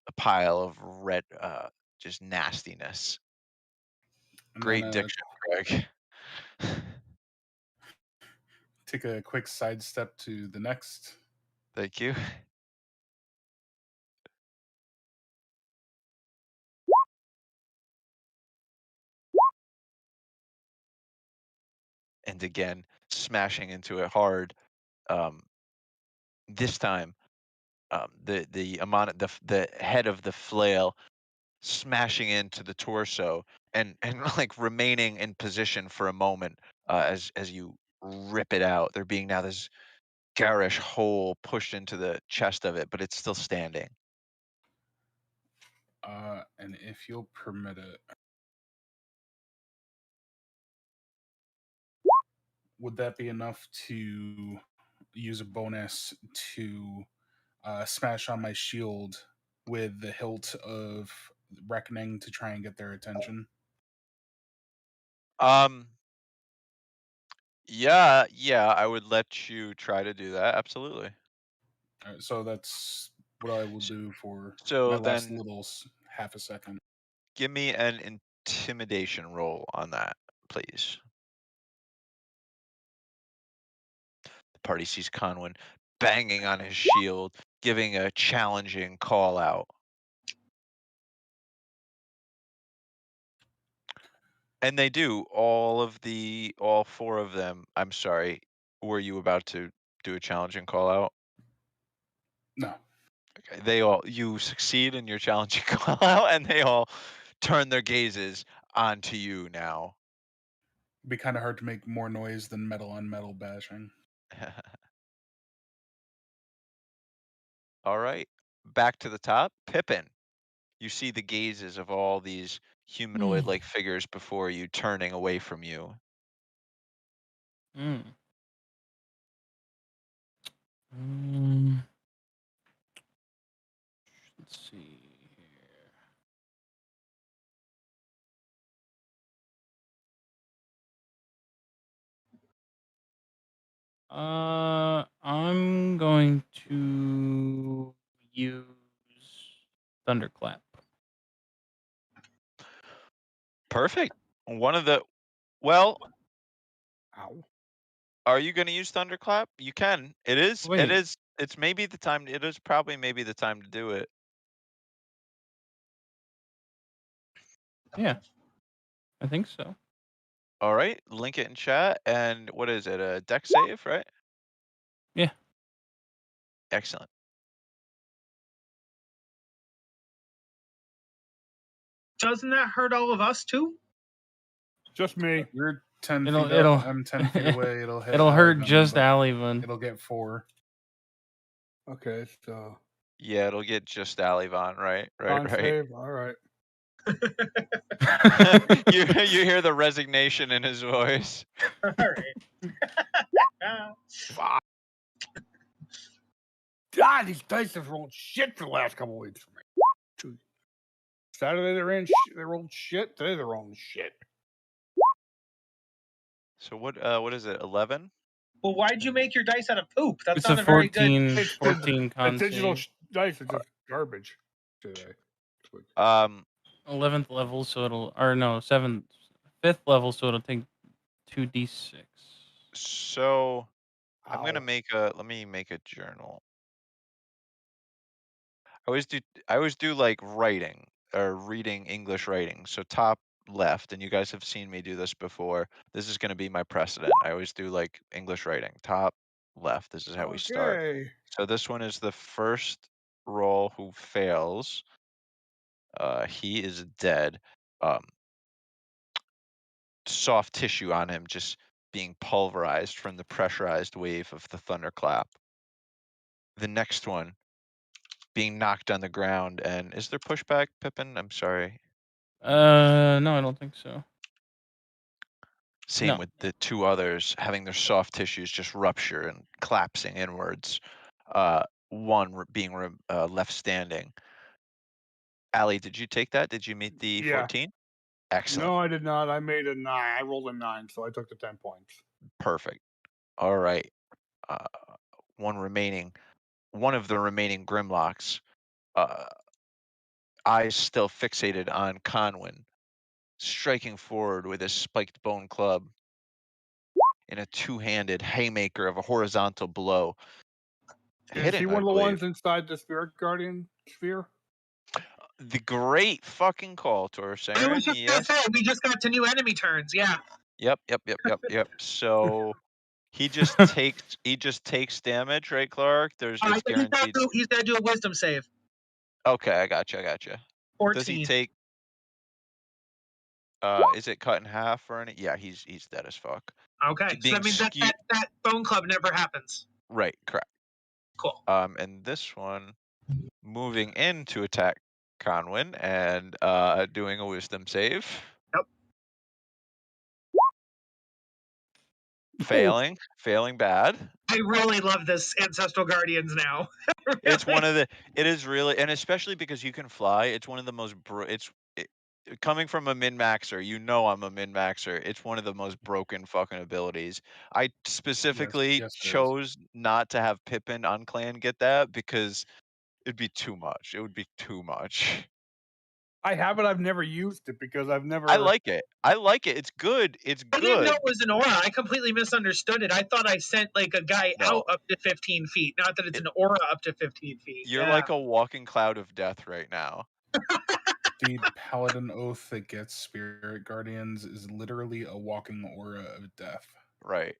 A pile of red, just nastiness. And Great then diction, Greg. take a quick sidestep to the next. Thank you. And again, smashing into it hard. This time, the head of the flail smashing into the torso and like remaining in position for a moment as you rip it out. There being now this garish hole pushed into the chest of it, but it's still standing. And if you'll permit it, would that be enough to use a bonus to smash on my shield with the hilt of Reckoning to try and get their attention. Yeah, I would let you try to do that. Absolutely. All right, so that's what I will do for So my last then little half a second. give me an intimidation roll on that, please. The party sees Conwyn banging on his shield, giving a challenging call out. And they do. All four of them. I'm sorry. Were you about to do a challenging call out? No. Okay. You succeed in your challenging call out, and they all turn their gazes onto you now. It'd be kind of hard to make more noise than metal on metal bashing. All right. Back to the top. Pippin. You see the gazes of all these humanoid-like figures before you turning away from you. Mm. Let's see here. I'm going to use Thunderclap. Perfect. Ow. Are you going to use Thunderclap? You can. It's maybe the time. It is probably maybe the time to do it. Yeah, I think so. All right. Link it in chat. And what is it? A deck save, right? Yeah. Excellent. Doesn't that hurt all of us too? Just me. You're 10 feet It'll- up. I'm 10 feet away. It'll hit. It'll hurt Alivan, just but Alivan. It'll get 4. Okay, so Yeah, it'll get just Alivan, right? con Right. save. All right. you hear the resignation in his voice. All right. Fuck. God, these dice have rolled shit for the last couple weeks for me. Saturday they rolled shit. Today they're rolling shit. So what is it? 11? Well, why'd you make your dice out of poop? That's It's not a a very good. 14 The con digital save. dice are just garbage today. 11th level, so it'll, or no, 5th level, so it'll take 2d6. So I'm gonna Ow. let me make a journal. I always do like writing or reading English writing. So top left, and you guys have seen me do this before. This is gonna be my precedent. I always do like English writing. Top left. This is how we start. Okay. So this one is the first roll who fails. He is dead. Soft tissue on him just being pulverized from the pressurized wave of the thunderclap. The next one being knocked on the ground, and is there pushback, Pippin? I'm sorry. No, I don't think so. Same No. with the two others having their soft tissues just rupture and collapsing inwards. One being left standing. Allie, did you take that? Did you meet the Yeah. 14? Excellent. No, I did not. I made a 9. I rolled a 9, so I took the 10 points. Perfect. All right. One of the remaining Grimlocks, eyes still fixated on Conwyn, striking forward with his spiked bone club in a two-handed haymaker of a horizontal blow. Is he one of the ones inside the Spirit Guardian sphere? The great fucking call, Tor I was Saren. just gonna say we just got to new enemy turns. Yeah. Yep. So he just takes damage, right, Clark? There's it's guaranteed. He's got to do a wisdom save. Okay, I gotcha. 14. Does he take? Is it cut in half or any? Yeah, he's dead as fuck. Okay, so that means that bone club never happens. Right, correct. Cool. And this one moving in to attack Conwyn and doing a wisdom save. Yep. Failing bad. I really love this Ancestral Guardians now. It's one of the. It is really, and especially because you can fly. It's one of the most. Coming from a min-maxer, you know I'm a min-maxer. It's one of the most broken fucking abilities. I specifically yes, it is. chose not to have Pippin on clan get that because it'd be too much. It would be too much. I have it. I've never used it because I've never. I like it. It's good. It's I didn't know good. it was an aura. I completely misunderstood it. I thought I sent like a guy No. out up to 15 feet, not that it's an aura up to 15 feet. You're Yeah. like a walking cloud of death right now. The paladin oath that gets spirit guardians is literally a walking aura of death. Right.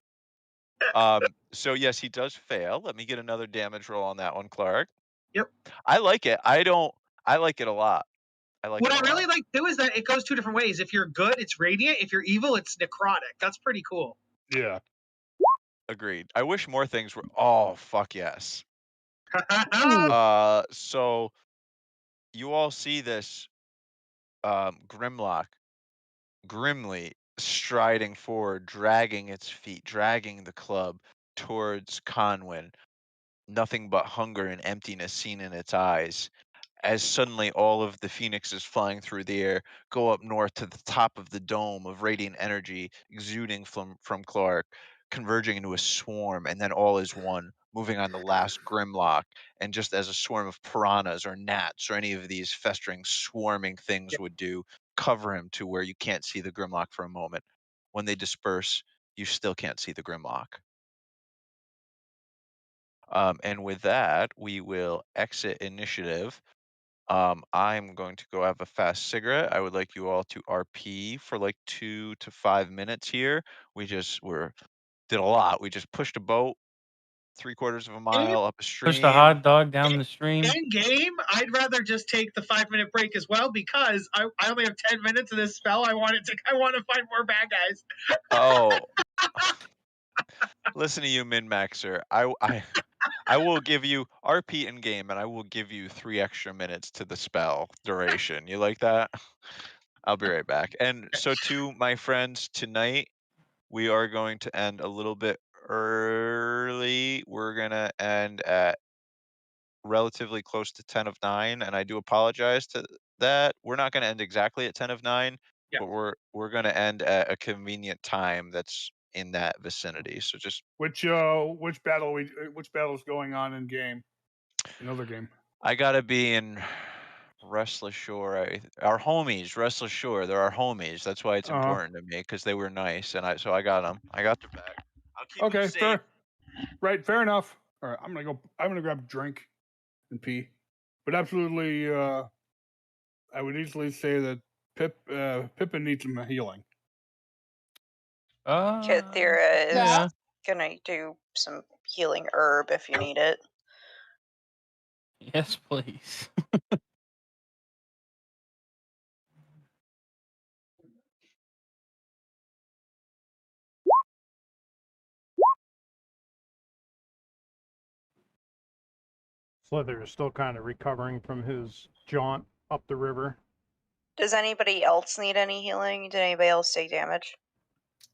So yes, he does fail. Let me get another damage roll on that one, Clark. Yep. I like it. I like it a lot. I like What it I a really lot. like too is that it goes two different ways. If you're good, it's radiant. If you're evil, it's necrotic. That's pretty cool. Yeah. Agreed. I wish more things were. Oh fuck yes. So you all see this Grimlock grimly striding forward, dragging its feet, dragging the club towards Conwyn. Nothing but hunger and emptiness seen in its eyes. As suddenly all of the phoenixes flying through the air go up north to the top of the dome of radiant energy exuding from Clark, converging into a swarm, and then all is one, moving on the last Grimlock. And just as a swarm of piranhas or gnats or any of these festering, swarming things would do, cover him to where you can't see the Grimlock for a moment. When they disperse, you still can't see the Grimlock. And with that, we will exit initiative. I'm going to go have a fast cigarette. I would like you all to RP for like 2 to 5 minutes here. We did a lot. We just pushed a boat 3/4 of a mile up a stream. Pushed a hot dog down the stream. In game, I'd rather just take the 5-minute break as well because I only have 10 minutes of this spell. I want to find more bad guys. Oh, listen to you, min-maxer. I will give you RP in game, and I will give you 3 extra minutes to the spell duration. You like that? I'll be right back. And so, to my friends, tonight we are going to end a little bit early. We're gonna end at relatively close to 10 of 9, and I do apologize to that. We're not gonna end exactly at 10 of 9, Yeah. but we're gonna end at a convenient time that's in that vicinity. So just Which battle's going on in game? Another game. I gotta be in Restless Shore. Our homies, Restless Shore. They're our homies. That's why it's important to me because they were nice, and so I got them. I got their back. I'll keep Okay, them safe. fair. Right, fair enough. All right, I'm gonna grab a drink and pee. But absolutely, I would easily say that Pippin needs some healing. Kathira is yeah. gonna do some healing herb if you need it. Yes, please. Slither is still kind of recovering from his jaunt up the river. Does anybody else need any healing? Did anybody else take damage?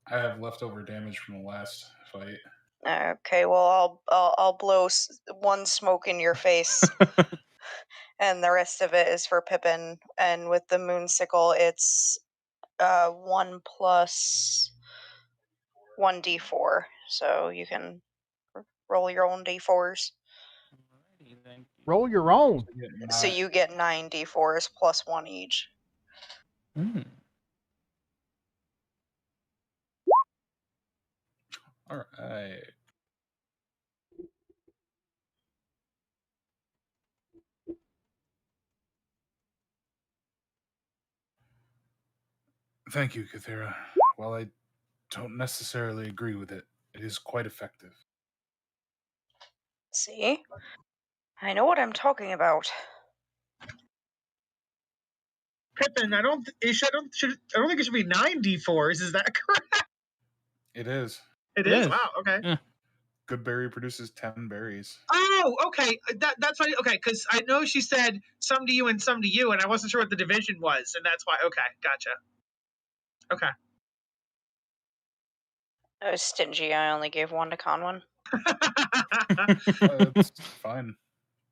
I have leftover damage from the last fight. Okay, well I'll blow one smoke in your face, and the rest of it is for Pippin. And with the moon sickle, it's 1 plus 1d4, so you can roll your own d4s. Alrighty, thank you. Roll your own. So you get 9 d4s plus 1 each. Mm. All right. Thank you, Kathira. While I don't necessarily agree with it, it is quite effective. See? I know what I'm talking about. Pippin, I don't think it should be 9 d4s. Is that correct? It is. It It is. is. Wow. Okay. Yeah. Good berry produces 10 berries. Oh, okay. That's why. Okay, because I know she said some to you and some to you, and I wasn't sure what the division was, and that's why. Okay, gotcha. Okay. I was stingy. I only gave one to Conwan. That's fine.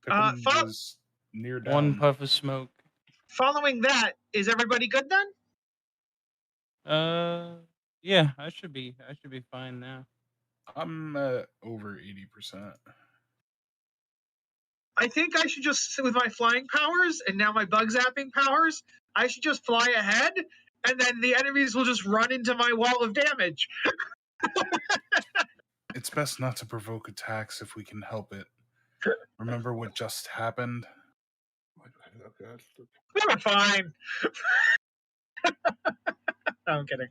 Pippin fo- was near One down. puff of smoke. Following that, is everybody good then? Yeah, I should be fine now. I'm at over 80%. I think I should just, with my flying powers and now my bug zapping powers, I should just fly ahead, and then the enemies will just run into my wall of damage. It's best not to provoke attacks if we can help it. Remember what just happened? We're fine. No, I'm kidding.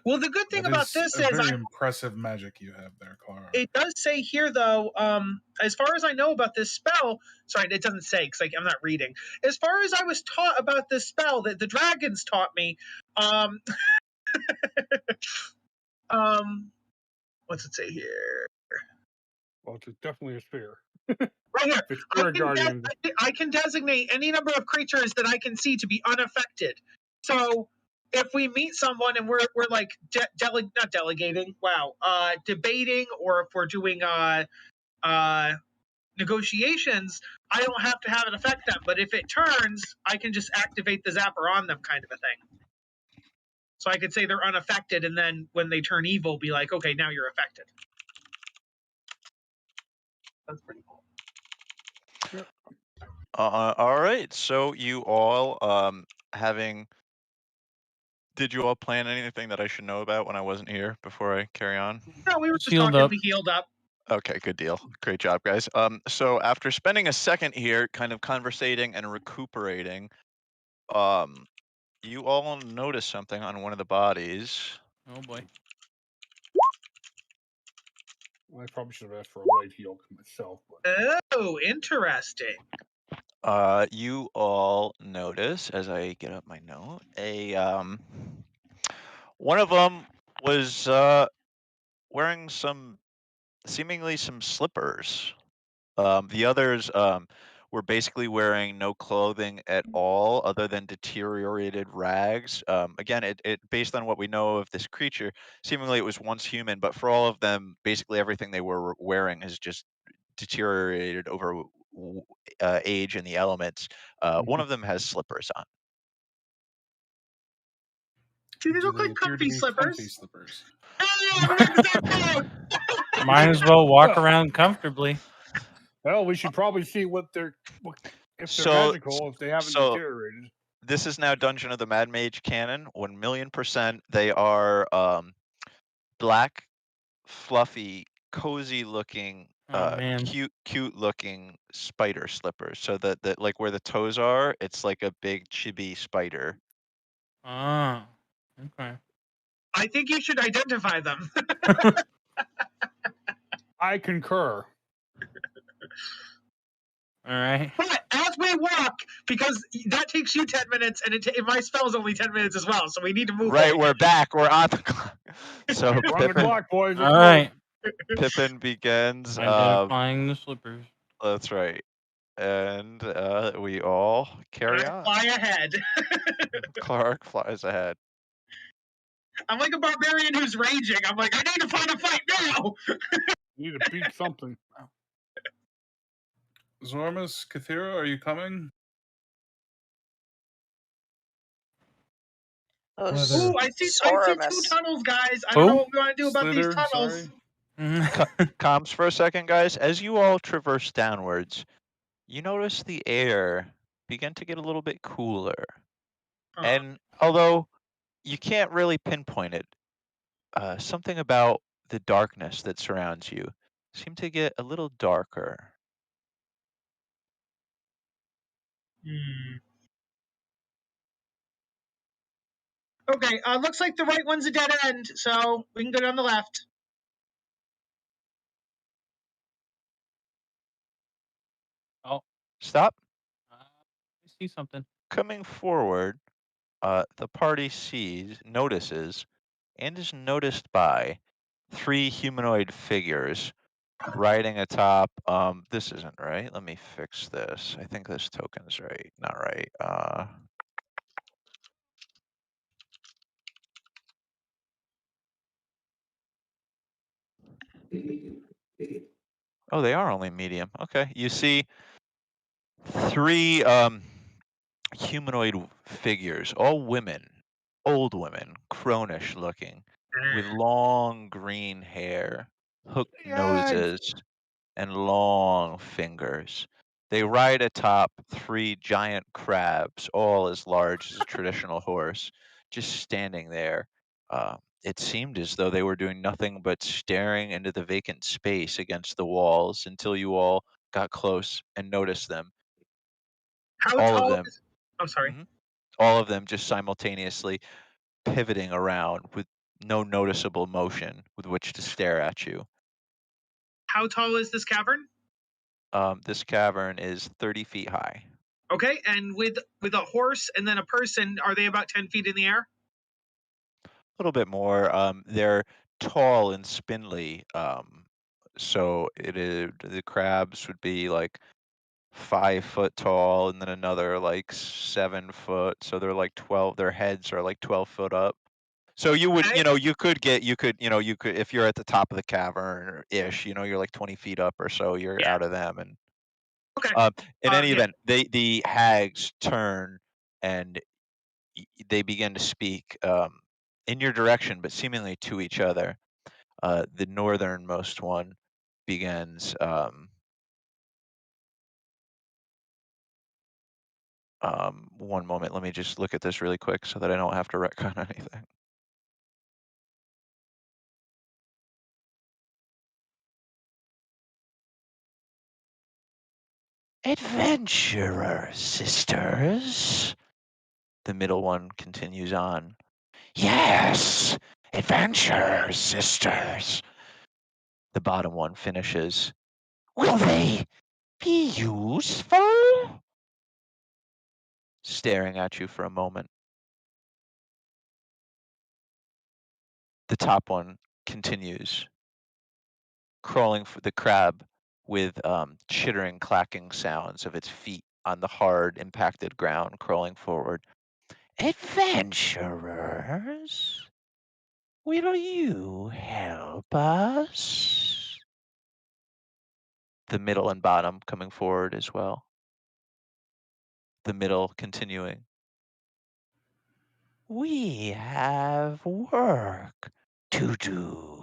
Well, the good thing That about is this a is very impressive magic you have there, Clara. it does say here, though, as far as I know about this spell, sorry, it doesn't say because I'm not reading. As far as I was taught about this spell that the dragons taught me, what's it say here? Well, it's definitely a sphere. Right here. The spirit guardian. I can designate any number of creatures that I can see to be unaffected. So if we meet someone and we're like not delegating, debating, or if we're doing negotiations, I don't have to have it affect them. But if it turns, I can just activate the zapper on them, kind of a thing. So I could say they're unaffected, and then when they turn evil, be like, okay, now you're affected. That's pretty cool. Yep. All right. So you all did you all plan anything that I should know about when I wasn't here before I carry on? No, we were just Healed talking. up. We healed up. Okay, good deal. Great job, guys. So after spending a second here, kind of conversating and recuperating, you all notice something on one of the bodies. Oh boy. I probably should have asked for a light heal myself. But... Oh, interesting. You all notice as I get up my note, one of them was wearing seemingly some slippers. The others were basically wearing no clothing at all other than deteriorated rags. Again, it based on what we know of this creature, seemingly it was once human, but for all of them, basically everything they were wearing has just deteriorated over age and the elements. One of them has slippers on. Do they look they like appear to comfy be slippers? comfy slippers? Might as well walk around comfortably. Well, we should probably see if they're So- magical, if they haven't so- deteriorated. This is now Dungeon of the Mad Mage canon. 1,000,000%. They are black, fluffy, cozy looking, Oh man. cute looking spider slippers. So that like where the toes are, it's like a big chibi spider. Ah. Okay. I think you should identify them. I concur. All right. But as we walk, because that takes you 10 minutes, and my spell is only 10 minutes as well, so we need to move. Right, we're back. We're on the clock. So We're on the Pippin, clock, boys. All right. Pippin begins. Identifying the slippers. That's right. And we all carry I on. fly ahead. Clark flies ahead. I'm like a barbarian who's raging. I'm like, I need to find a fight now. Need to beat something. Zormus, Kathira, are you coming? Oh, Slither. Ooh, I see Soramus. 2 tunnels, guys. I don't Who? know what we want to do about these Slither, tunnels. sorry. Comms for a second, guys. As you all traverse downwards, you notice the air begin to get a little bit cooler. Huh. And although you can't really pinpoint it, something about the darkness that surrounds you seemed to get a little darker. Okay, looks like the right one's a dead end, so we can go down the left. Stop. I see something. Coming forward, the party notices, and is noticed by 3 humanoid figures riding atop. This isn't right. Let me fix this. I think this token's right. Not right. Oh, they are only medium. Okay. You see 3 humanoid figures, all women, old women, cronish looking, with long green hair, hooked Yikes. noses, and long fingers. They ride atop 3 giant crabs, all as large as a traditional horse, just standing there. It seemed as though they were doing nothing but staring into the vacant space against the walls until you all got close and noticed them. How All of tall them. is? I'm sorry. Mhm. All of them just simultaneously pivoting around with no noticeable motion with which to stare at you. How tall is this cavern? This cavern is 30 feet high. Okay, and with a horse and then a person, are they about 10 feet in the air? A little bit more. They're tall and spindly. So the crabs would be like 5 foot tall, and then another like 7 foot. So they're like 12. Their heads are like 12 foot up. So you would, Okay. you could, if you're at the top of the cavern ish, you're like 20 feet up or so, you're Yeah. out of them. And Okay. in any Yeah. event, the hags turn and they begin to speak in your direction, but seemingly to each other. The northernmost one begins. One moment, let me just look at this really quick so that I don't have to retcon anything. Adventurer sisters. The middle one continues on. Yes, adventurer sisters. The bottom one finishes. Will they be useful? Staring at you for a moment. The top one continues. Crawling for the crab with chittering, clacking sounds of its feet on the hard, impacted ground, crawling forward. Adventurers, will you help us? The middle and bottom coming forward as well. The middle continuing. We have work to do.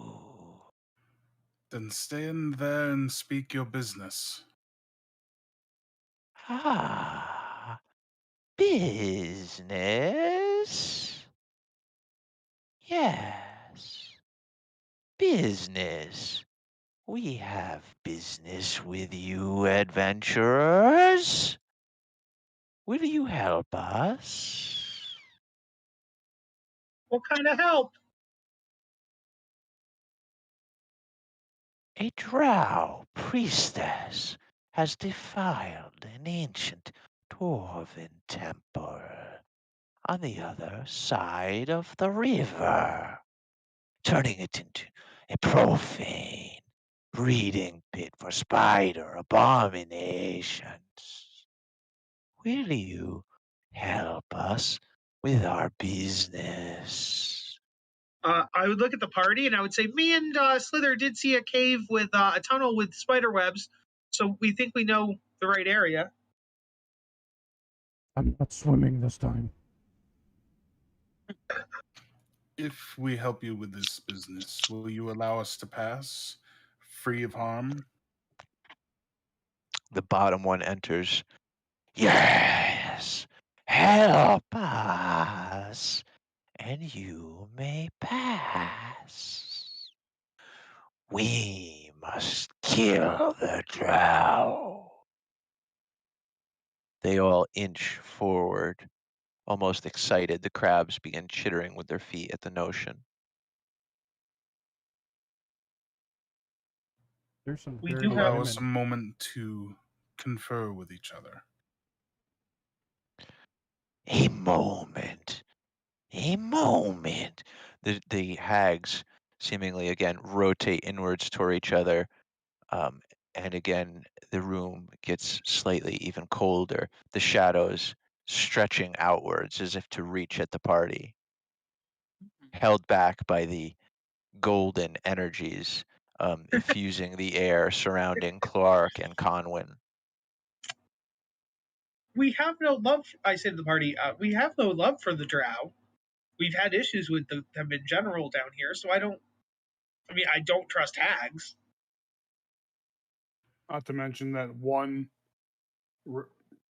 Then stay in there and speak your business. Ah, business? Yes, business. We have business with you, adventurers. Will you help us? What kind of help? A drow priestess has defiled an ancient dwarven temple on the other side of the river, turning it into a profane breeding pit for spider abominations. Will you help us with our business? I would look at the party and I would say, me and Slither did see a cave with a tunnel with spider webs, so we think we know the right area. I'm not swimming this time. If we help you with this business, will you allow us to pass, free of harm? The bottom one enters. Yes, help us, and you may pass. We must kill the drow. They all inch forward, almost excited. The crabs begin chittering with their feet at the notion. There's some We dirty do have- Allow us a women. moment to confer with each other. A moment. A moment. The hags seemingly again rotate inwards toward each other. And again, the room gets slightly even colder. The shadows stretching outwards as if to reach at the party, held back by the golden energies effusing the air surrounding Clark and Conwyn. We have no love. I say to the party, we have no love for the drow. We've had issues with them in general down here, so I don't trust hags. Not to mention that one,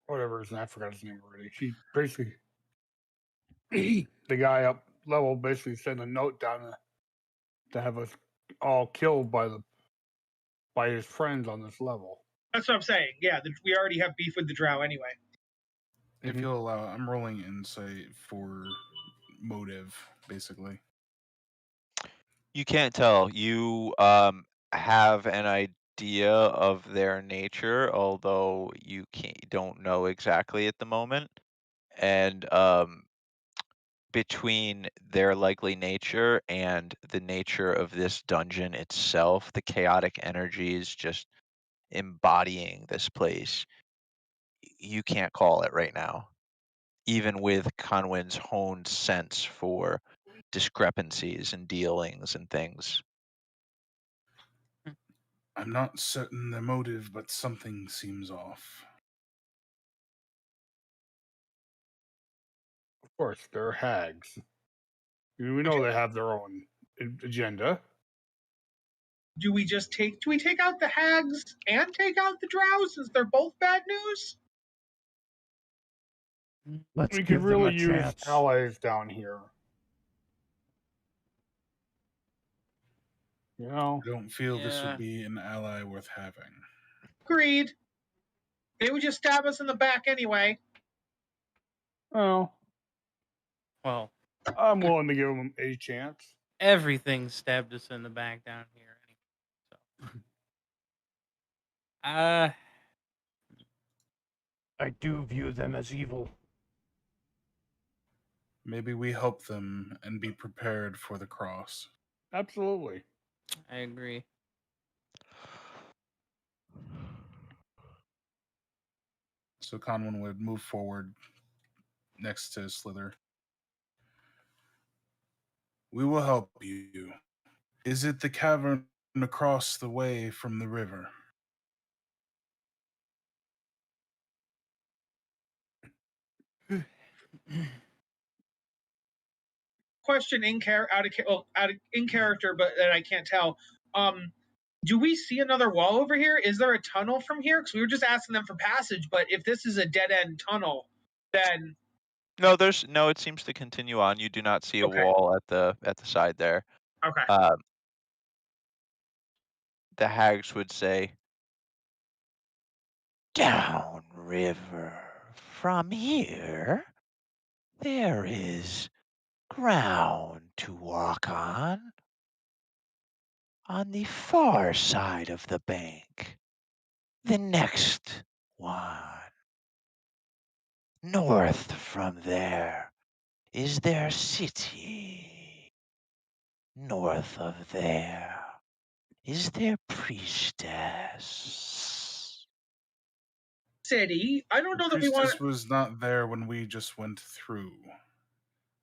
whatever his name, I forgot his name already. She basically, the guy up level basically sent a note down to have us all killed by his friends on this level. That's what I'm saying. Yeah, we already have beef with the drow anyway. If you'll allow, I'm rolling insight for motive, basically. You can't tell. You have an idea of their nature, although you don't know exactly at the moment. And between their likely nature and the nature of this dungeon itself, the chaotic energies just embodying this place, you can't call it right now, even with Conwyn's honed sense for discrepancies and dealings and things. I'm not certain the motive, but something seems off. Of course, they're hags. We know they have their own agenda. Do we take out the hags and take out the drow since they're both bad news? Let's We give could them really a use chance. allies down here. You know, I don't feel this Yeah. would be an ally worth having. Agreed. They would just stab us in the back anyway. well, Well, I'm willing to give them a chance. everything stabbed us in the back down here. So. I do view them as evil. Maybe we help them and be prepared for the cross. Absolutely. I agree. So Conwyn would move forward next to Slither. We will help you. Is it the cavern across the way from the river? Question in character, but that I can't tell. Do we see another wall over here? Is there a tunnel from here? Because we were just asking them for passage, but if this is a dead end tunnel, then No, it seems to continue on. You do not see a Okay. wall at the side there. okay. The hags would say, "Down river from here, there is ground to walk on the far side of the bank. The next one. North from there is their city. North of there is their priestess." City. I don't The know that we want. priestess was not there when we just went through.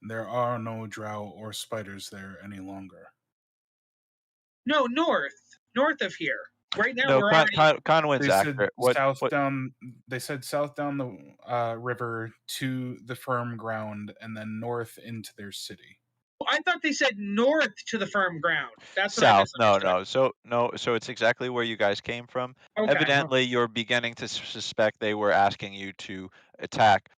There are no drow or spiders there any longer. No, north of here. Right now No, we're already. Conwyn's They said accurate. What? down. They said south down the river to the firm ground, and then north into their city. I thought they said north to the firm ground. That's what I South? misunderstood. So it's exactly where you guys came from. Okay. Evidently, you're beginning to suspect they were asking you to attack.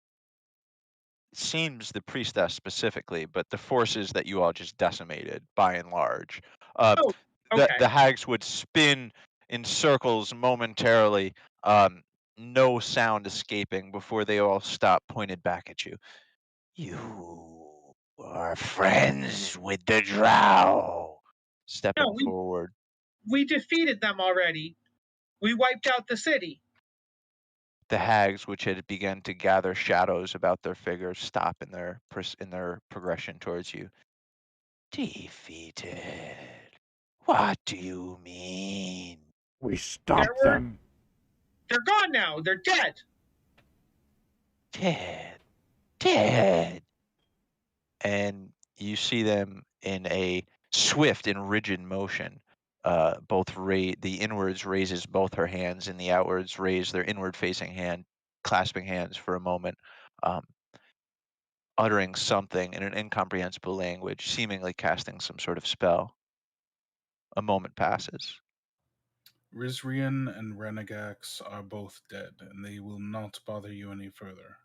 It seems the priestess specifically, but the forces that you all just decimated, by and large. Oh, okay. The hags would spin in circles momentarily, no sound escaping before they all stop, pointed back at you. "You are friends with the drow." Stepping No, forward. we defeated them already. We wiped out the city. The hags, which had begun to gather shadows about their figures, stop in their progression towards you. "Defeated? What do you mean?" We stopped them. They're gone now. They're dead. Dead. And you see them in a swift and rigid motion the inwards raises both her hands, and the outwards raise their inward-facing hand, clasping hands for a moment, uttering something in an incomprehensible language, seemingly casting some sort of spell. A moment passes. Rizrian and Renegax are both dead, and they will not bother you any further.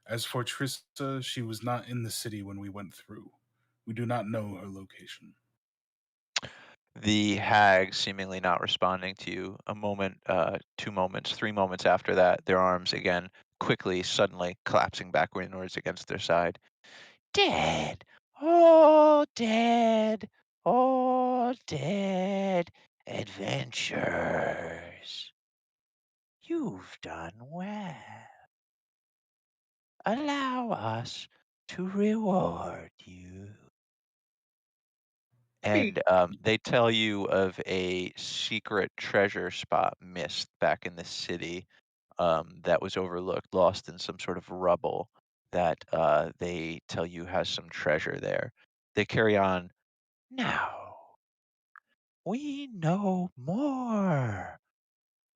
As for Trista, she was not in the city when we went through. We do not know her location. The hag seemingly not responding to you. A moment, 2 moments, 3 moments after that, their arms again quickly, suddenly collapsing backwards against their side. Dead, all dead, all dead adventurers. You've done well. Allow us to reward you. And they tell you of a secret treasure spot missed back in the city that was overlooked, lost in some sort of rubble that they tell you has some treasure there. They carry on. Now we know more,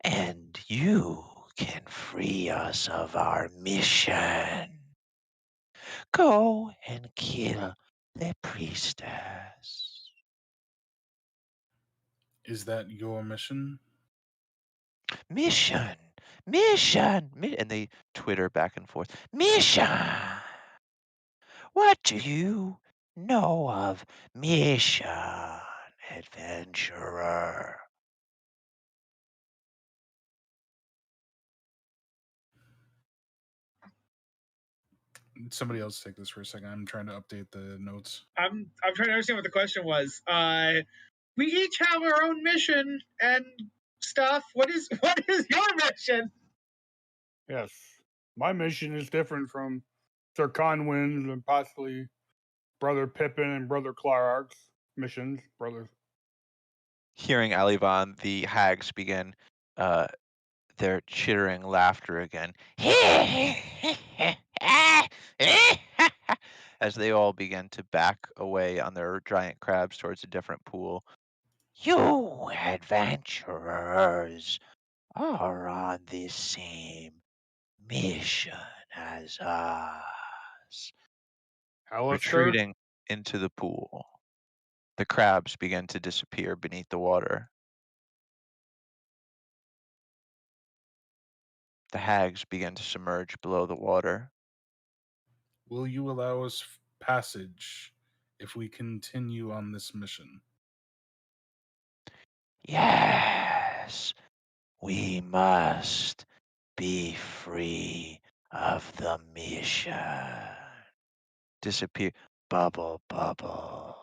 and you can free us of our mission. Go and kill the priestess. Is that your mission? Mission, and they twitter back and forth. Mission. What do you know of mission, adventurer? Somebody else take this for a second. I'm trying to update the notes. I'm trying to understand what the question was. We each have our own mission and stuff. What is your mission? Yes. My mission is different from Sir Conwyn's and possibly Brother Pippin and Brother Clark's missions. Brothers. Hearing Alivan, the hags begin their chittering laughter again. As they all begin to back away on their giant crabs towards a different pool. You adventurers are on the same mission as us. Alistair? Retreating into the pool. The crabs begin to disappear beneath the water. The hags begin to submerge below the water. Will you allow us passage if we continue on this mission? Yes, we must be free of the mission. Disappear. Bubble, bubble.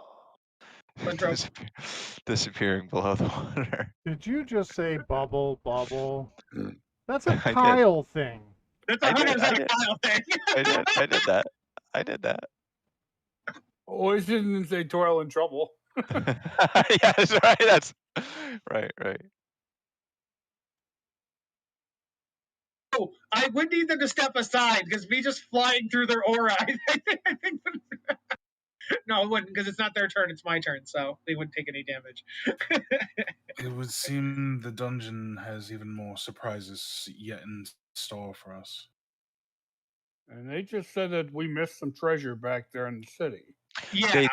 Disappearing below the water. Did you just say bubble, bubble? That's a I did. Kyle thing. That's I did, 100% I a did. Kyle thing. I did that. I did that. Always didn't say toil and trouble. Yes, right. That's right. Oh, I would need them to step aside because me just flying through their aura. I think no, it wouldn't because it's not their turn; it's my turn, so they wouldn't take any damage. It would seem the dungeon has even more surprises yet in store for us. And they just said that we missed some treasure back there in the city. Yeah,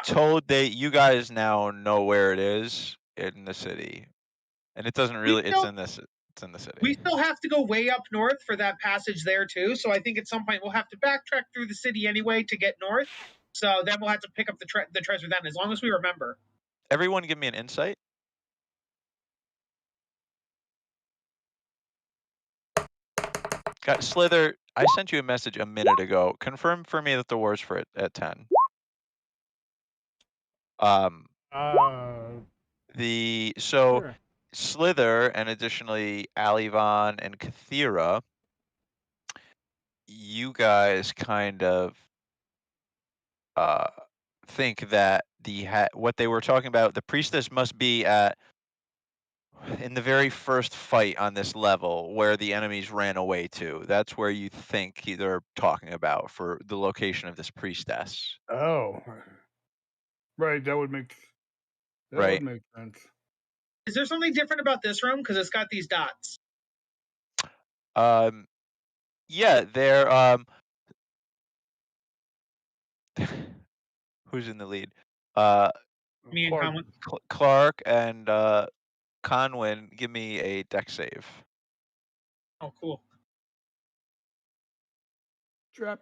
You guys now know where it is in the city, and it doesn't really. It's in the city. we still have to go way up north for that passage there too. So I think at some point we'll have to backtrack through the city anyway to get north. So then we'll have to pick up the treasure then, as long as we remember. Everyone, give me an insight. Slither, I sent you a message a minute ago. Confirm for me that the war's for it at 10. Sure. Slither and additionally Alivan and Kathira, you guys kind of think that what they were talking about, the priestess must be in the very first fight on this level where the enemies ran away to. That's where you think they're talking about for the location of this priestess. Oh. Right, that would make sense. Is there something different about this room? Because it's got these dots. Yeah, they're who's in the lead? Me and Conwyn. Clark and Conwyn, give me a deck save. Oh, cool. Trap.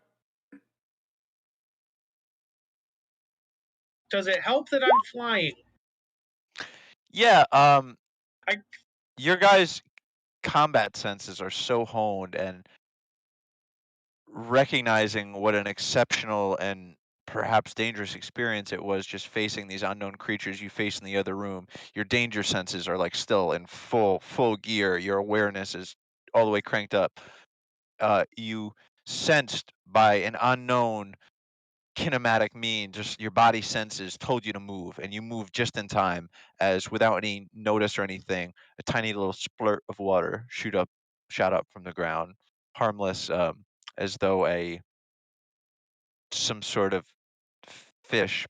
Does it help that I'm flying? Yeah, I your guys' combat senses are so honed, and recognizing what an exceptional and perhaps dangerous experience it was just facing these unknown creatures you face in the other room. Your danger senses are like still in full gear. Your awareness is all the way cranked up. You sensed by an unknown kinematic mean, just your body senses told you to move, and you moved just in time, as without any notice or anything, a tiny little splurt of water shot up from the ground, harmless, as though some sort of fish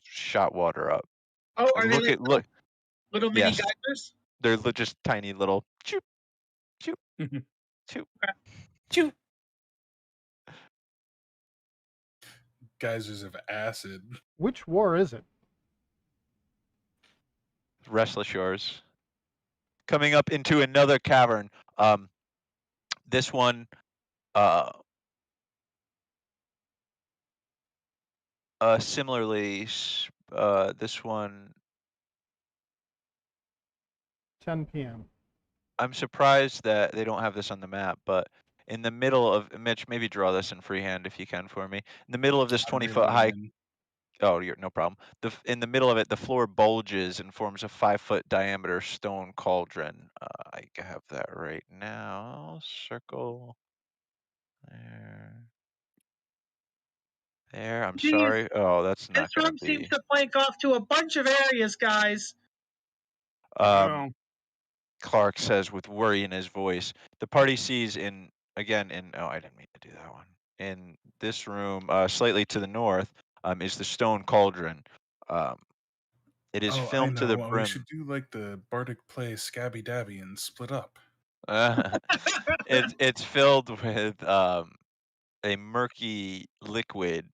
shot water up. Oh, are they Look, little mini yes, geysers? they're just tiny little choop, choop, choop, Choo. Geysers of acid. Which war is it? Restless Shores. Coming up into another cavern. This one, similarly, this one, 10 p.m. I'm surprised that they don't have this on the map, but in the middle of, Mitch, maybe draw this in freehand if you can for me. In the middle of this 20-foot high, oh, you're no problem. In the middle of it, the floor bulges and forms a 5-foot diameter stone cauldron. I have that right now. Circle. There. I'm Jeez, sorry. Oh, that's not This going room to seems be. to flank off to a bunch of areas, guys. Clark says with worry in his voice. The party sees oh, I didn't mean to do that one. In this room, slightly to the north, is the stone cauldron. It is filmed to the We brim. should do like the bardic play Scabby Dabby and split up. It's filled with a murky liquid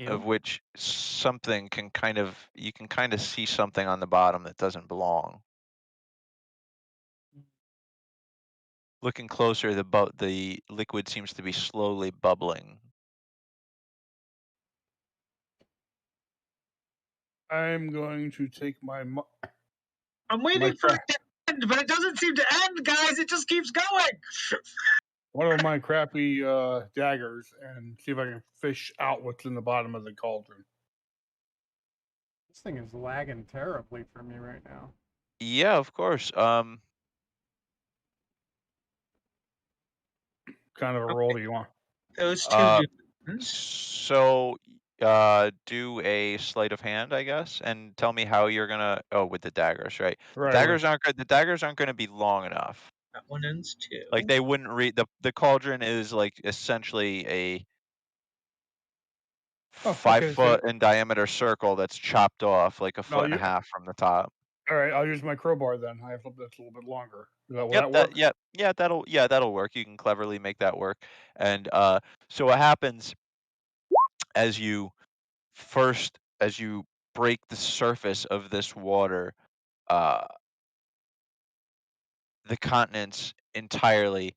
of which something you can kind of see something on the bottom that doesn't belong. Looking closer, the liquid seems to be slowly bubbling. I'm going to take my. I'm waiting for it to end, but it doesn't seem to end, guys. It just keeps going. One of my crappy daggers and see if I can fish out what's in the bottom of the cauldron. This thing is lagging terribly for me right now. Yeah, of course. Kind of a roll do you want? Those two So, do a sleight of hand, I guess, and tell me how you're gonna. Oh, with the daggers, right? Right. The daggers aren't gonna be long enough. That one ends too. Like they wouldn't read the cauldron is like essentially a 5-foot in diameter circle that's chopped off like a foot and a half from the top. All right, I'll use my crowbar then. I have something that's a little bit longer. Will that work? That'll work. You can cleverly make that work. And so what happens as you break the surface of this water, the continents entirely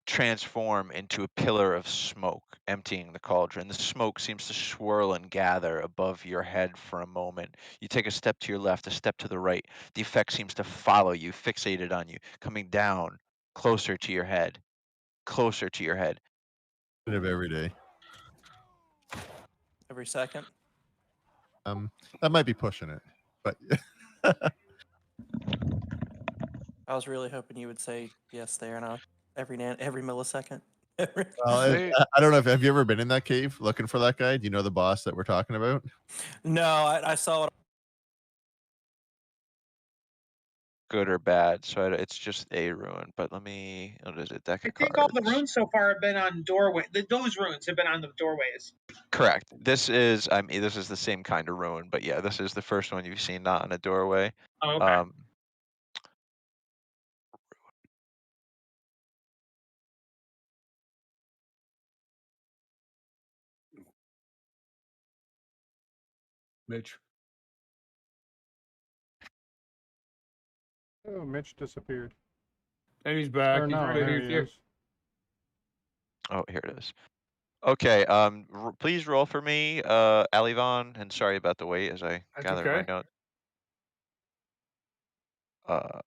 transform into a pillar of smoke, emptying the cauldron. The smoke seems to swirl and gather above your head for a moment. You take a step to your left, a step to the right. The effect seems to follow you, fixated on you, coming down closer to your head, closer to your head. Every day. Every second. That might be pushing it, but I was really hoping you would say yes there, and every millisecond. I don't know if have you ever been in that cave looking for that guy? Do you know the boss that we're talking about? No, I saw it good or bad, so it's just a rune. But let me. What is it? Deck I of think all the cards. runes so far have been on doorway. Those runes have been on the doorways. Correct. This is. This is the same kind of rune, but yeah, this is the first one you've seen not on a doorway. Oh, okay. Mitch. Oh, Mitch disappeared. And he's back. Or He's no, right there here. he He's here. is. Oh, here it is. Okay. Please roll for me, Alivon, and sorry about the wait as I That's gather my okay. notes. Oh,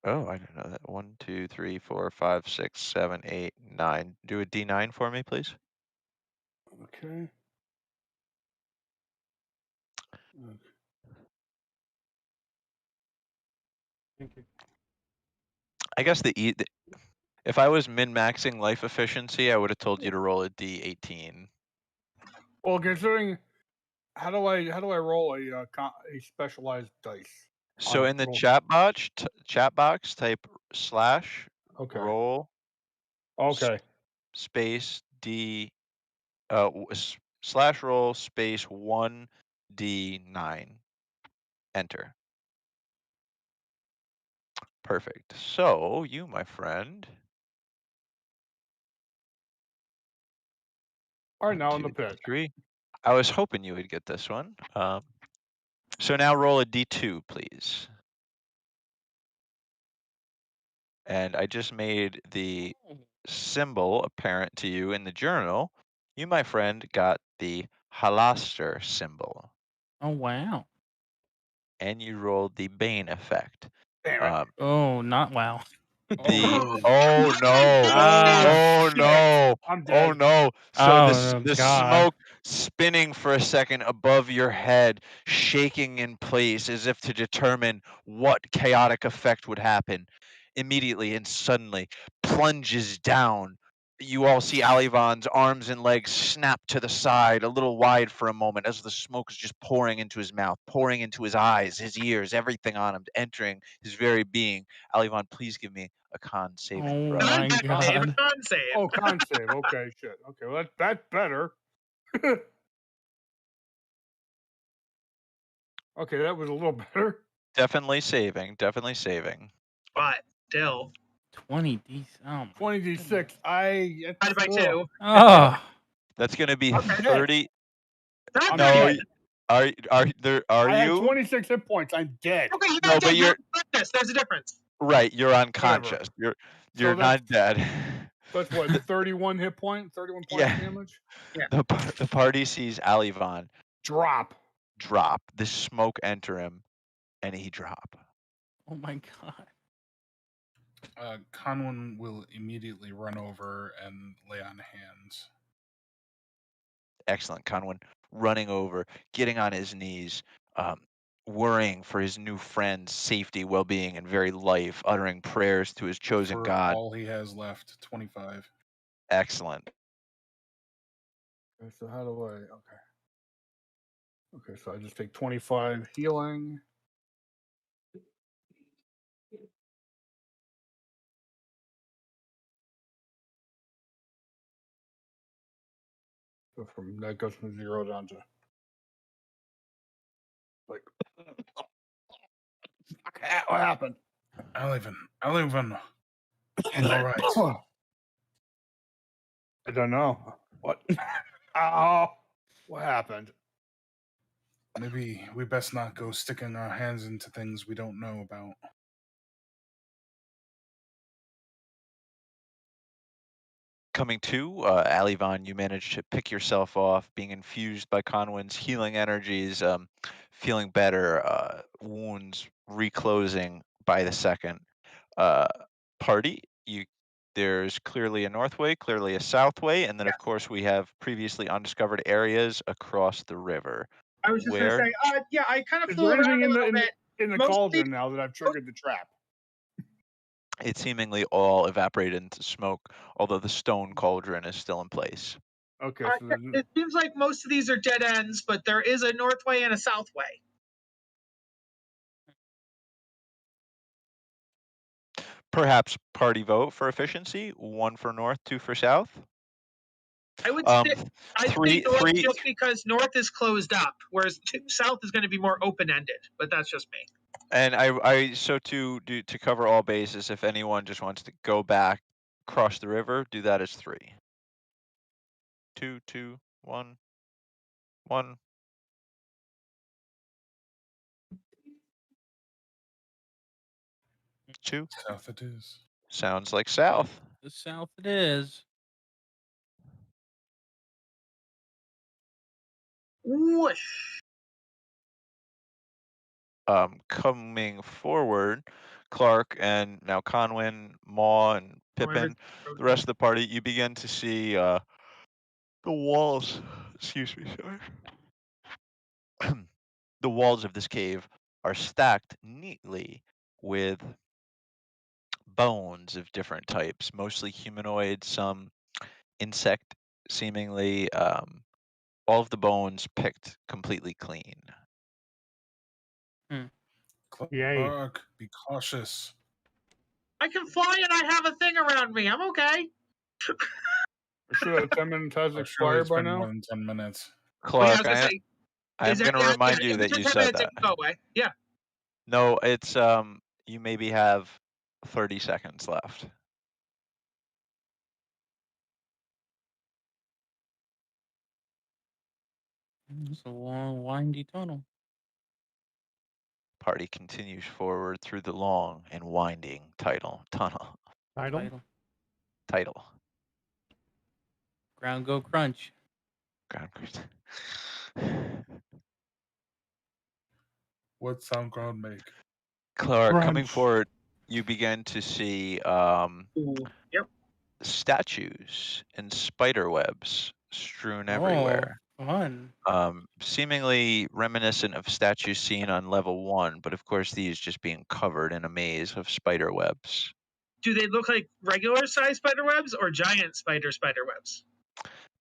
I didn't know that. 1, 2, 3, 4, 5, 6, 7, 8, 9. Do a D9 for me, please. Okay. Thank you. I guess if I was min-maxing life efficiency, I would have told you to roll a D18. Well, considering how do I roll a specialized dice? So in the roll? chat box, type / Okay. roll Okay. space D / roll space 1D9. Enter. Perfect. So you, my friend. Are now in 2, the pit. 3. I was hoping you would get this one. So now roll a D2, please. And I just made the symbol apparent to you in the journal. You, my friend, got the Halaster symbol. Oh, wow. And you rolled the Bane effect. Damn it. Oh, not wow. Oh no! Ah. Oh no! I'm dead. Oh no! So Oh, the God. smoke spinning for a second above your head, shaking in place as if to determine what chaotic effect would happen. Immediately and suddenly plunges down. You all see Alivon's arms and legs snap to the side, a little wide for a moment, as the smoke is just pouring into his mouth, pouring into his eyes, his ears, everything on him, entering his very being. Alivon, please give me a con saving Oh, throw. my Save, God. con save. Oh, con save. Okay, shit. Okay, well that's better. Okay, that was a little better. Definitely saving. Definitely saving. But still. 20D. Oh, 20d6. Divided by 2. Oh. That's going to be I'm dead. 30. That's No, dead. are I had you? 26 hit points. I'm dead. Okay, you're No, not but dead. you're Unconscious. There's a difference. right. You're unconscious. You're So not dead. That's what, 31 hit point, 31 points Yeah. damage? Yeah. The party sees Alivon Drop. the smoke enter him, and he drop. Oh, my God. Conwin will immediately run over and lay on hands. Excellent. Conwin running over, getting on his knees, worrying for his new friend's safety, well-being, and very life, uttering prayers to his chosen For God. all he has left, 25. Excellent. Okay, so how do I... Okay, so I just take 25 healing. So that goes from 0 down to... Like... Okay, what happened? Alivon. All right. I don't know. What? Ow! What happened? Maybe we best not go sticking our hands into things we don't know about. Coming to, Alivon, you managed to pick yourself off, being infused by Conwin's healing energies, feeling better, wounds reclosing by the second. Party, there's clearly a north way, clearly a south way, and then of course we have previously undiscovered areas across the river. I was just going to say, yeah, I kind of Is fooled there around anything a in little bit. the Most cauldron people- now that I've triggered the trap? It seemingly all evaporated into smoke, although the stone cauldron is still in place. Okay, so it seems like most of these are dead ends, but there is a north way and a south way. Perhaps party vote for efficiency. 1 for north, 2 for south. I would say I'd Three, say north three. just because north is closed up, whereas south is going to be more open ended. But that's just me. And I so to cover all bases, if anyone just wants to go back, cross the river, do that as 3. 2, 2, 1, 1. Two. South it is. Sounds like south. The south it is. Whoosh. Coming forward, Clark and now Conwyn, Maw, and Pippin, the rest of the party, you begin to see the walls. Excuse me, sorry. The walls of this cave are stacked neatly with bones of different types, mostly humanoid, some insect, seemingly. All of the bones picked completely clean. Yay. Clark, be cautious. I can fly and I have a thing around me. I'm okay. Sure, 10 minutes has Surely expired it's by been now. more than 10 minutes. Clark, Well, yeah, I'm going to remind you that you said that. Go away. Yeah. No, it's you maybe have 30 seconds left. It's a long, windy tunnel. Party continues forward through the long and winding tunnel. Title. Ground go crunch. What sound ground make? Clark, coming Crunch. forward, you begin to see Yep. statues and spider webs strewn everywhere. Fun. Seemingly reminiscent of statues seen on level 1, but of course these just being covered in a maze of spider webs. Do they look like regular size spider webs or giant spider webs?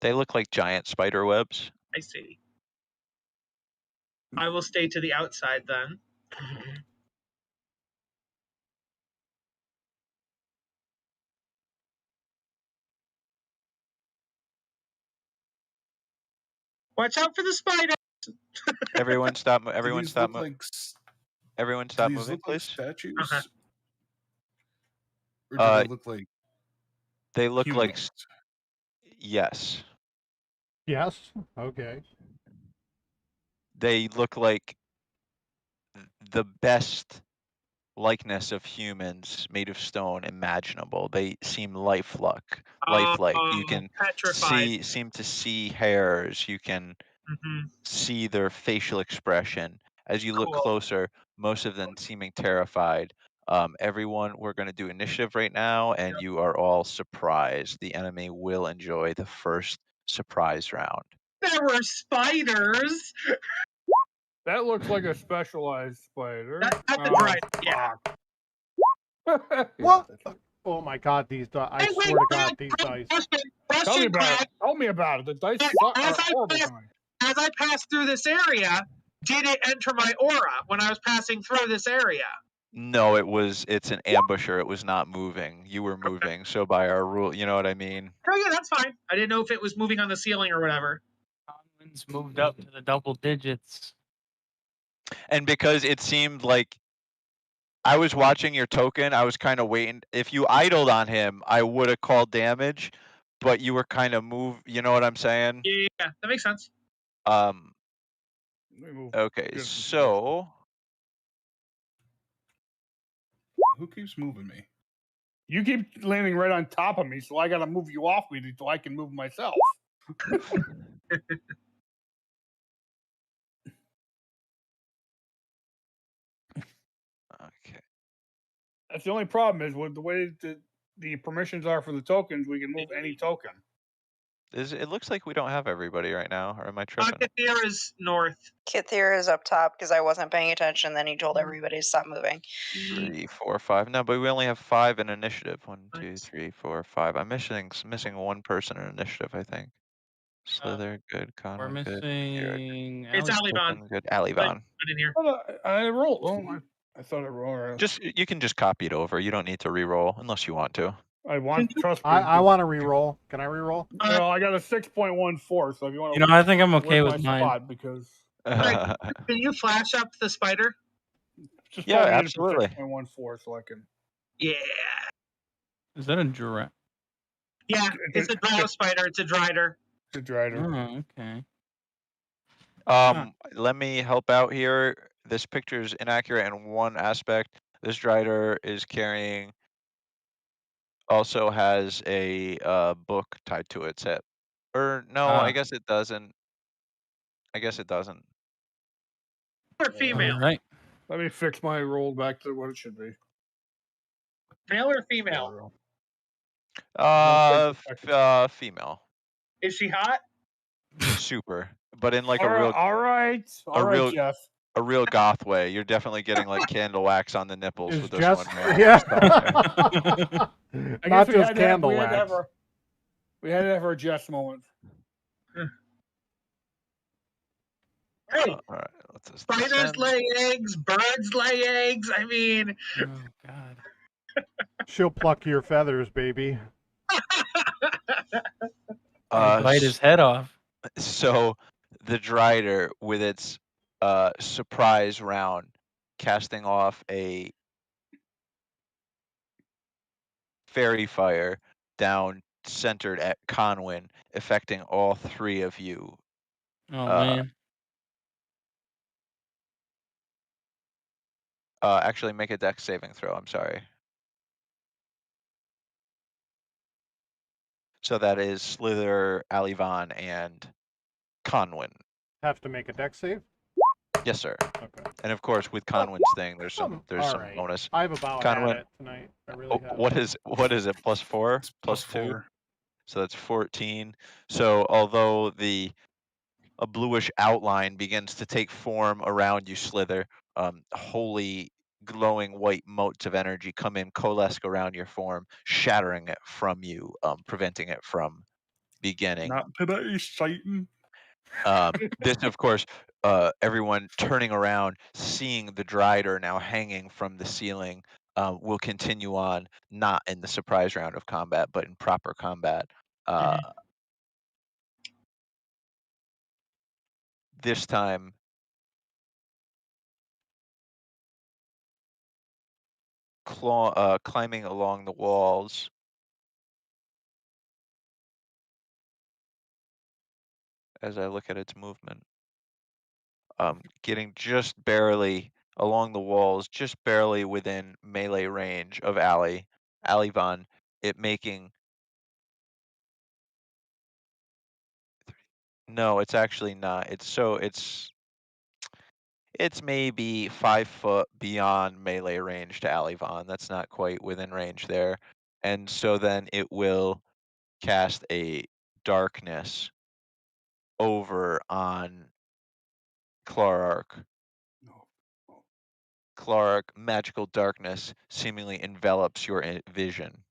They look like giant spider webs. I see. I will stay to the outside then. Watch out for the spider. Everyone stop. Do Everyone these stop. look like Everyone do stop these moving, look like please. statues? Uh-huh. Or do they look like They look like humans? yes. Yes? Okay. They look like the best likeness of humans made of stone imaginable. They seem lifelike. You can petrified. seem to see hairs. You can see their facial expression. As you look Cool. closer, most of them seeming terrified. Everyone, we're going to do initiative right now, and you are all surprised. The enemy will enjoy the first surprise round. There were spiders. That looks like a specialized spider. That's right. Yeah. What? Oh my god, these dice. I swear to god, these dice. Tell me about it. Tell me about it. The dice are horrible tonight. As I passed through this area, did it enter my aura when I was passing through this area? No, it's an ambusher. It was not moving. You were moving. So by our rule, you know what I mean? Oh yeah, that's fine. I didn't know if it was moving on the ceiling or whatever. Conwyn's moved up to the double digits. And because it seemed like I was watching your token, I was kind of waiting. If you idled on him, I would have called damage, but you were kind of you know what I'm saying? Yeah, that makes sense. Okay, so Who keeps moving me? You keep landing right on top of me, so I gotta move you off me so I can move myself. Okay. That's the only problem is with the way the permissions are for the tokens, we can move any token. It looks like we don't have everybody right now, or am I tripping? Kathir is north. Kathir is up top because I wasn't paying attention. Then he told everybody to stop moving. 3, 4, 5. No, but we only have 5 in initiative. 1, 2, 3, 4, 5. I'm missing one person in initiative, I think. Slither, good. We're Conwyn, good. missing. It's Alivon. Good. Alivon. In here. I rolled. Oh, I thought it wrote. Just you can just copy it over. You don't need to re-roll unless you want to. I want trust me. I want to re-roll. Can I re-roll? Well, I got a 6.14, so if you want You know, I think I'm to okay work with my mine. spot because Can you flash up the spider? just Yeah, probably absolutely. 6.14, so I can. Yeah. Is that a giraffe? Yeah, it's a drow spider. It's a drider. It's a drider. Oh, okay. Let me help out here. This picture is inaccurate in one aspect. This drider is carrying, also has a book tied to its hip. Or no, I guess it doesn't. I guess it doesn't. Or female? All right. Let me fix my roll back to what it should be. Male or female? Female. Is she hot? Super, but in like all a right, Jeff. a real goth way. You're definitely getting like candle wax on the nipples Is with this Jess? one. Man. Yeah. I Not guess we just had candle to have, wax. we had to have our Jess moment. Hey, all right, let's just spiders descend. lay eggs. Birds lay eggs. I mean, Oh God. She'll pluck your feathers, baby. Bite his head off. So the drider with its surprise round, casting off a fairy fire down centered at Conwyn, affecting all three of you. Oh man. Actually, make a dex saving throw. I'm sorry. So that is Slither, Alivan, and Conwyn. Have to make a dex save? Yes, sir. Okay. And of course, with Conwyn's thing, there's some Alright. bonus. I've about Conwyn, had it tonight. I really have. what is it? +4? It's Plus 2? 4. So that's 14. So although a bluish outline begins to take form around you, Slither, holy glowing white motes of energy come in, coalesce around your form, shattering it from you, preventing it from beginning. Not today, Satan. This, of course, everyone turning around, seeing the drider now hanging from the ceiling, will continue on, not in the surprise round of combat, but in proper combat. This time, climbing along the walls. As I look at its movement, getting just barely along the walls, just barely within melee range of Alivan, it making. No, it's actually not. It's maybe 5 foot beyond melee range to Alivan. That's not quite within range there. And so then it will cast a darkness over on Clarark. Clarark, magical darkness seemingly envelops your vision.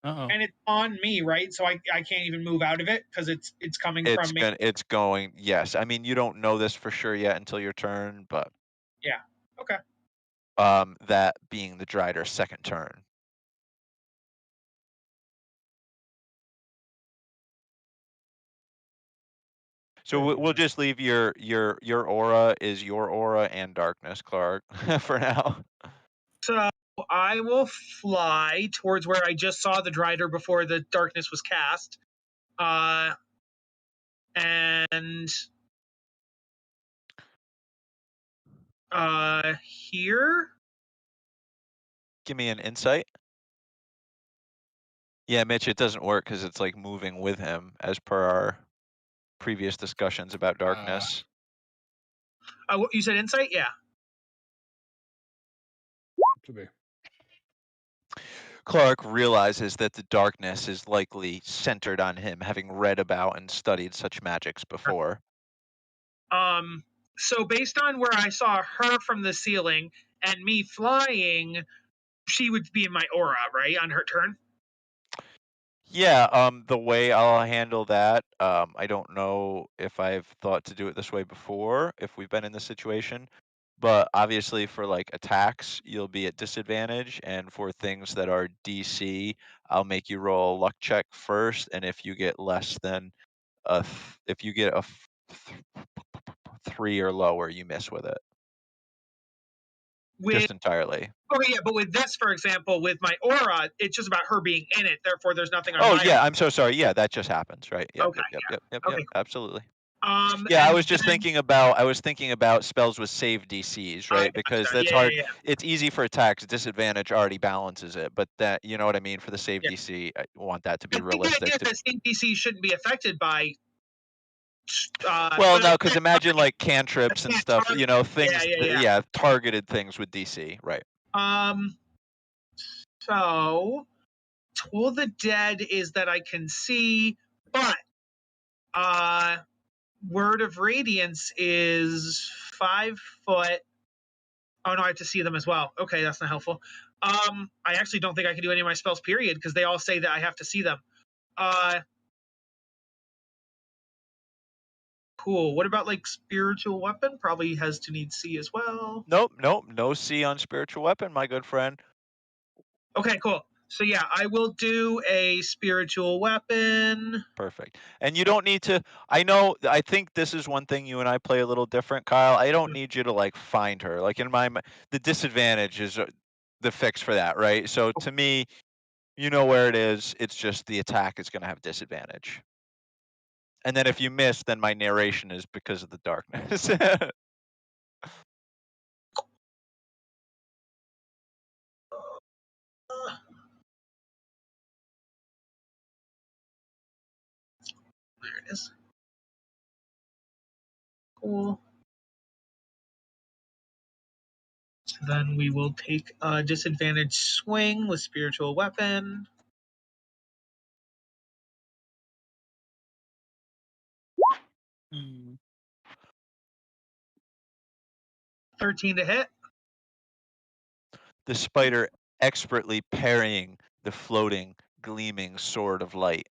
Uh-oh. And it's on me, right? So I can't even move out of it because it's coming from me. It's going, yes. I mean, you don't know this for sure yet until your turn, but Yeah. Okay. that being the drider's second turn. So we'll just leave your aura is your aura and darkness, Clark, for now. So I will fly towards where I just saw the drider before the darkness was cast. And here. Give me an insight. Yeah, Mitch, it doesn't work because it's like moving with him as per our previous discussions about darkness. You said insight? Yeah. To be. Clark realizes that the darkness is likely centered on him, having read about and studied such magics before. So based on where I saw her from the ceiling and me flying, she would be in my aura, right? On her turn? Yeah, the way I'll handle that, I don't know if I've thought to do it this way before, if we've been in this situation, But obviously for like attacks, you'll be at disadvantage, and for things that are DC, I'll make you roll a luck check first, and if you get less than if you get a 3 or lower, you miss with it. With, Just entirely. okay, yeah, but with this, for example, with my aura, it's just about her being in it. Therefore, there's nothing on Oh my. yeah, I'm so sorry. Yeah, that just happens, right? Yep, Okay, yep, okay, cool. absolutely. And Yeah, I was thinking about spells with save DCs, right? Because gotcha. that's Yeah, hard. yeah, yeah. It's easy for attacks. Disadvantage already balances it, but that, you know what I mean? For the save Yeah. DC, I want that to be I think the realistic. idea is that save DC shouldn't be affected by. Well, no, because imagine like cantrips and can't stuff. target- You know, things. yeah. Targeted things with DC, right? So Toll the Dead is that I can see, but Word of Radiance is 5 foot. Oh no, I have to see them as well. Okay, that's not helpful. I actually don't think I can do any of my spells, period, because they all say that I have to see them. Cool. What about like spiritual weapon? Probably has to need C as well. Nope, no C on spiritual weapon, my good friend. Okay, cool. So yeah, I will do a spiritual weapon. Perfect. And you don't need to. I think this is one thing you and I play a little different, Kyle. I don't need you to like find her. Like in my the disadvantage is the fix for that, right? So to me, you know where it is. It's just the attack is going to have disadvantage. And then if you miss, then my narration is because of the darkness. There it is. Cool. So then we will take a disadvantage swing with spiritual weapon. Mm. 13 to hit. The spider expertly parrying the floating, gleaming sword of light.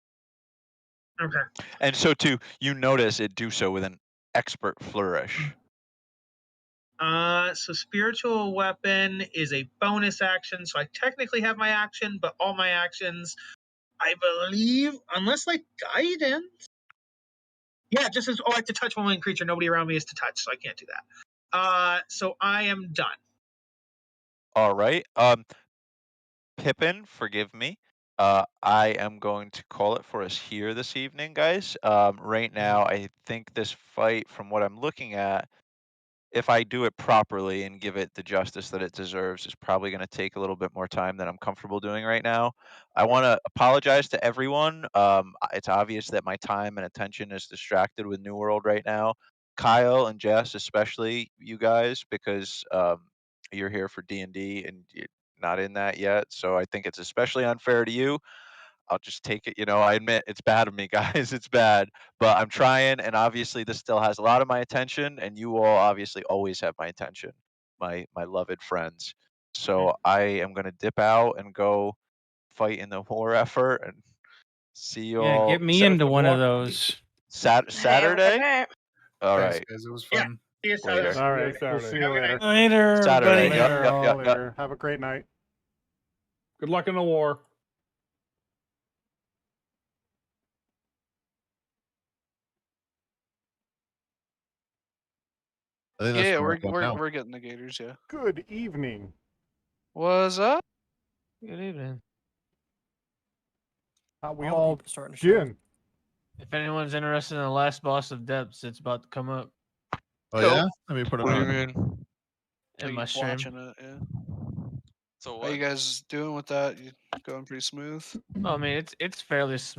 Okay. And so too, you notice it do so with an expert flourish. So spiritual weapon is a bonus action, so I technically have my action, but all my actions, I believe, unless like guidance. Yeah, just as I have to touch one living creature. Nobody around me is to touch, so I can't do that. So I am done. All right. Pippin, forgive me. I am going to call it for us here this evening, guys. Right now, I think this fight, from what I'm looking at, if I do it properly and give it the justice that it deserves, is probably going to take a little bit more time than I'm comfortable doing right now. I want to apologize to everyone. It's obvious that my time and attention is distracted with New World right now. Kyle and Jess, especially you guys, because you're here for D&D and you're not in that yet. So I think it's especially unfair to you. I'll just take it. I admit it's bad of me, guys. It's bad, but I'm trying, and obviously this still has a lot of my attention, and you all obviously always have my attention, my loved friends. So I am gonna dip out and go fight in the war effort, and see you Yeah, all. get me into one of those. Saturday. All Thanks, right. guys. It was Yeah. fun. See you Saturday. Later. All right. Yeah, We'll Saturday. see you Have a good later. Later, Saturday. everybody. Yep, Later. yep, All yep, yep. later. Have a great night. Good luck in the war. I think that's Yeah, where I'm now. we're getting the Gators. Yeah. Good evening. What's up? Good evening. How we All the all people starting to show up. doing? If anyone's interested in the last boss of Depths, it's about to come up Oh yeah, let me put it What do you on. mean? in my Like stream. watching it, yeah. So How what? you guys doing with that? You going pretty smooth? Well, I mean, it's fairly smooth.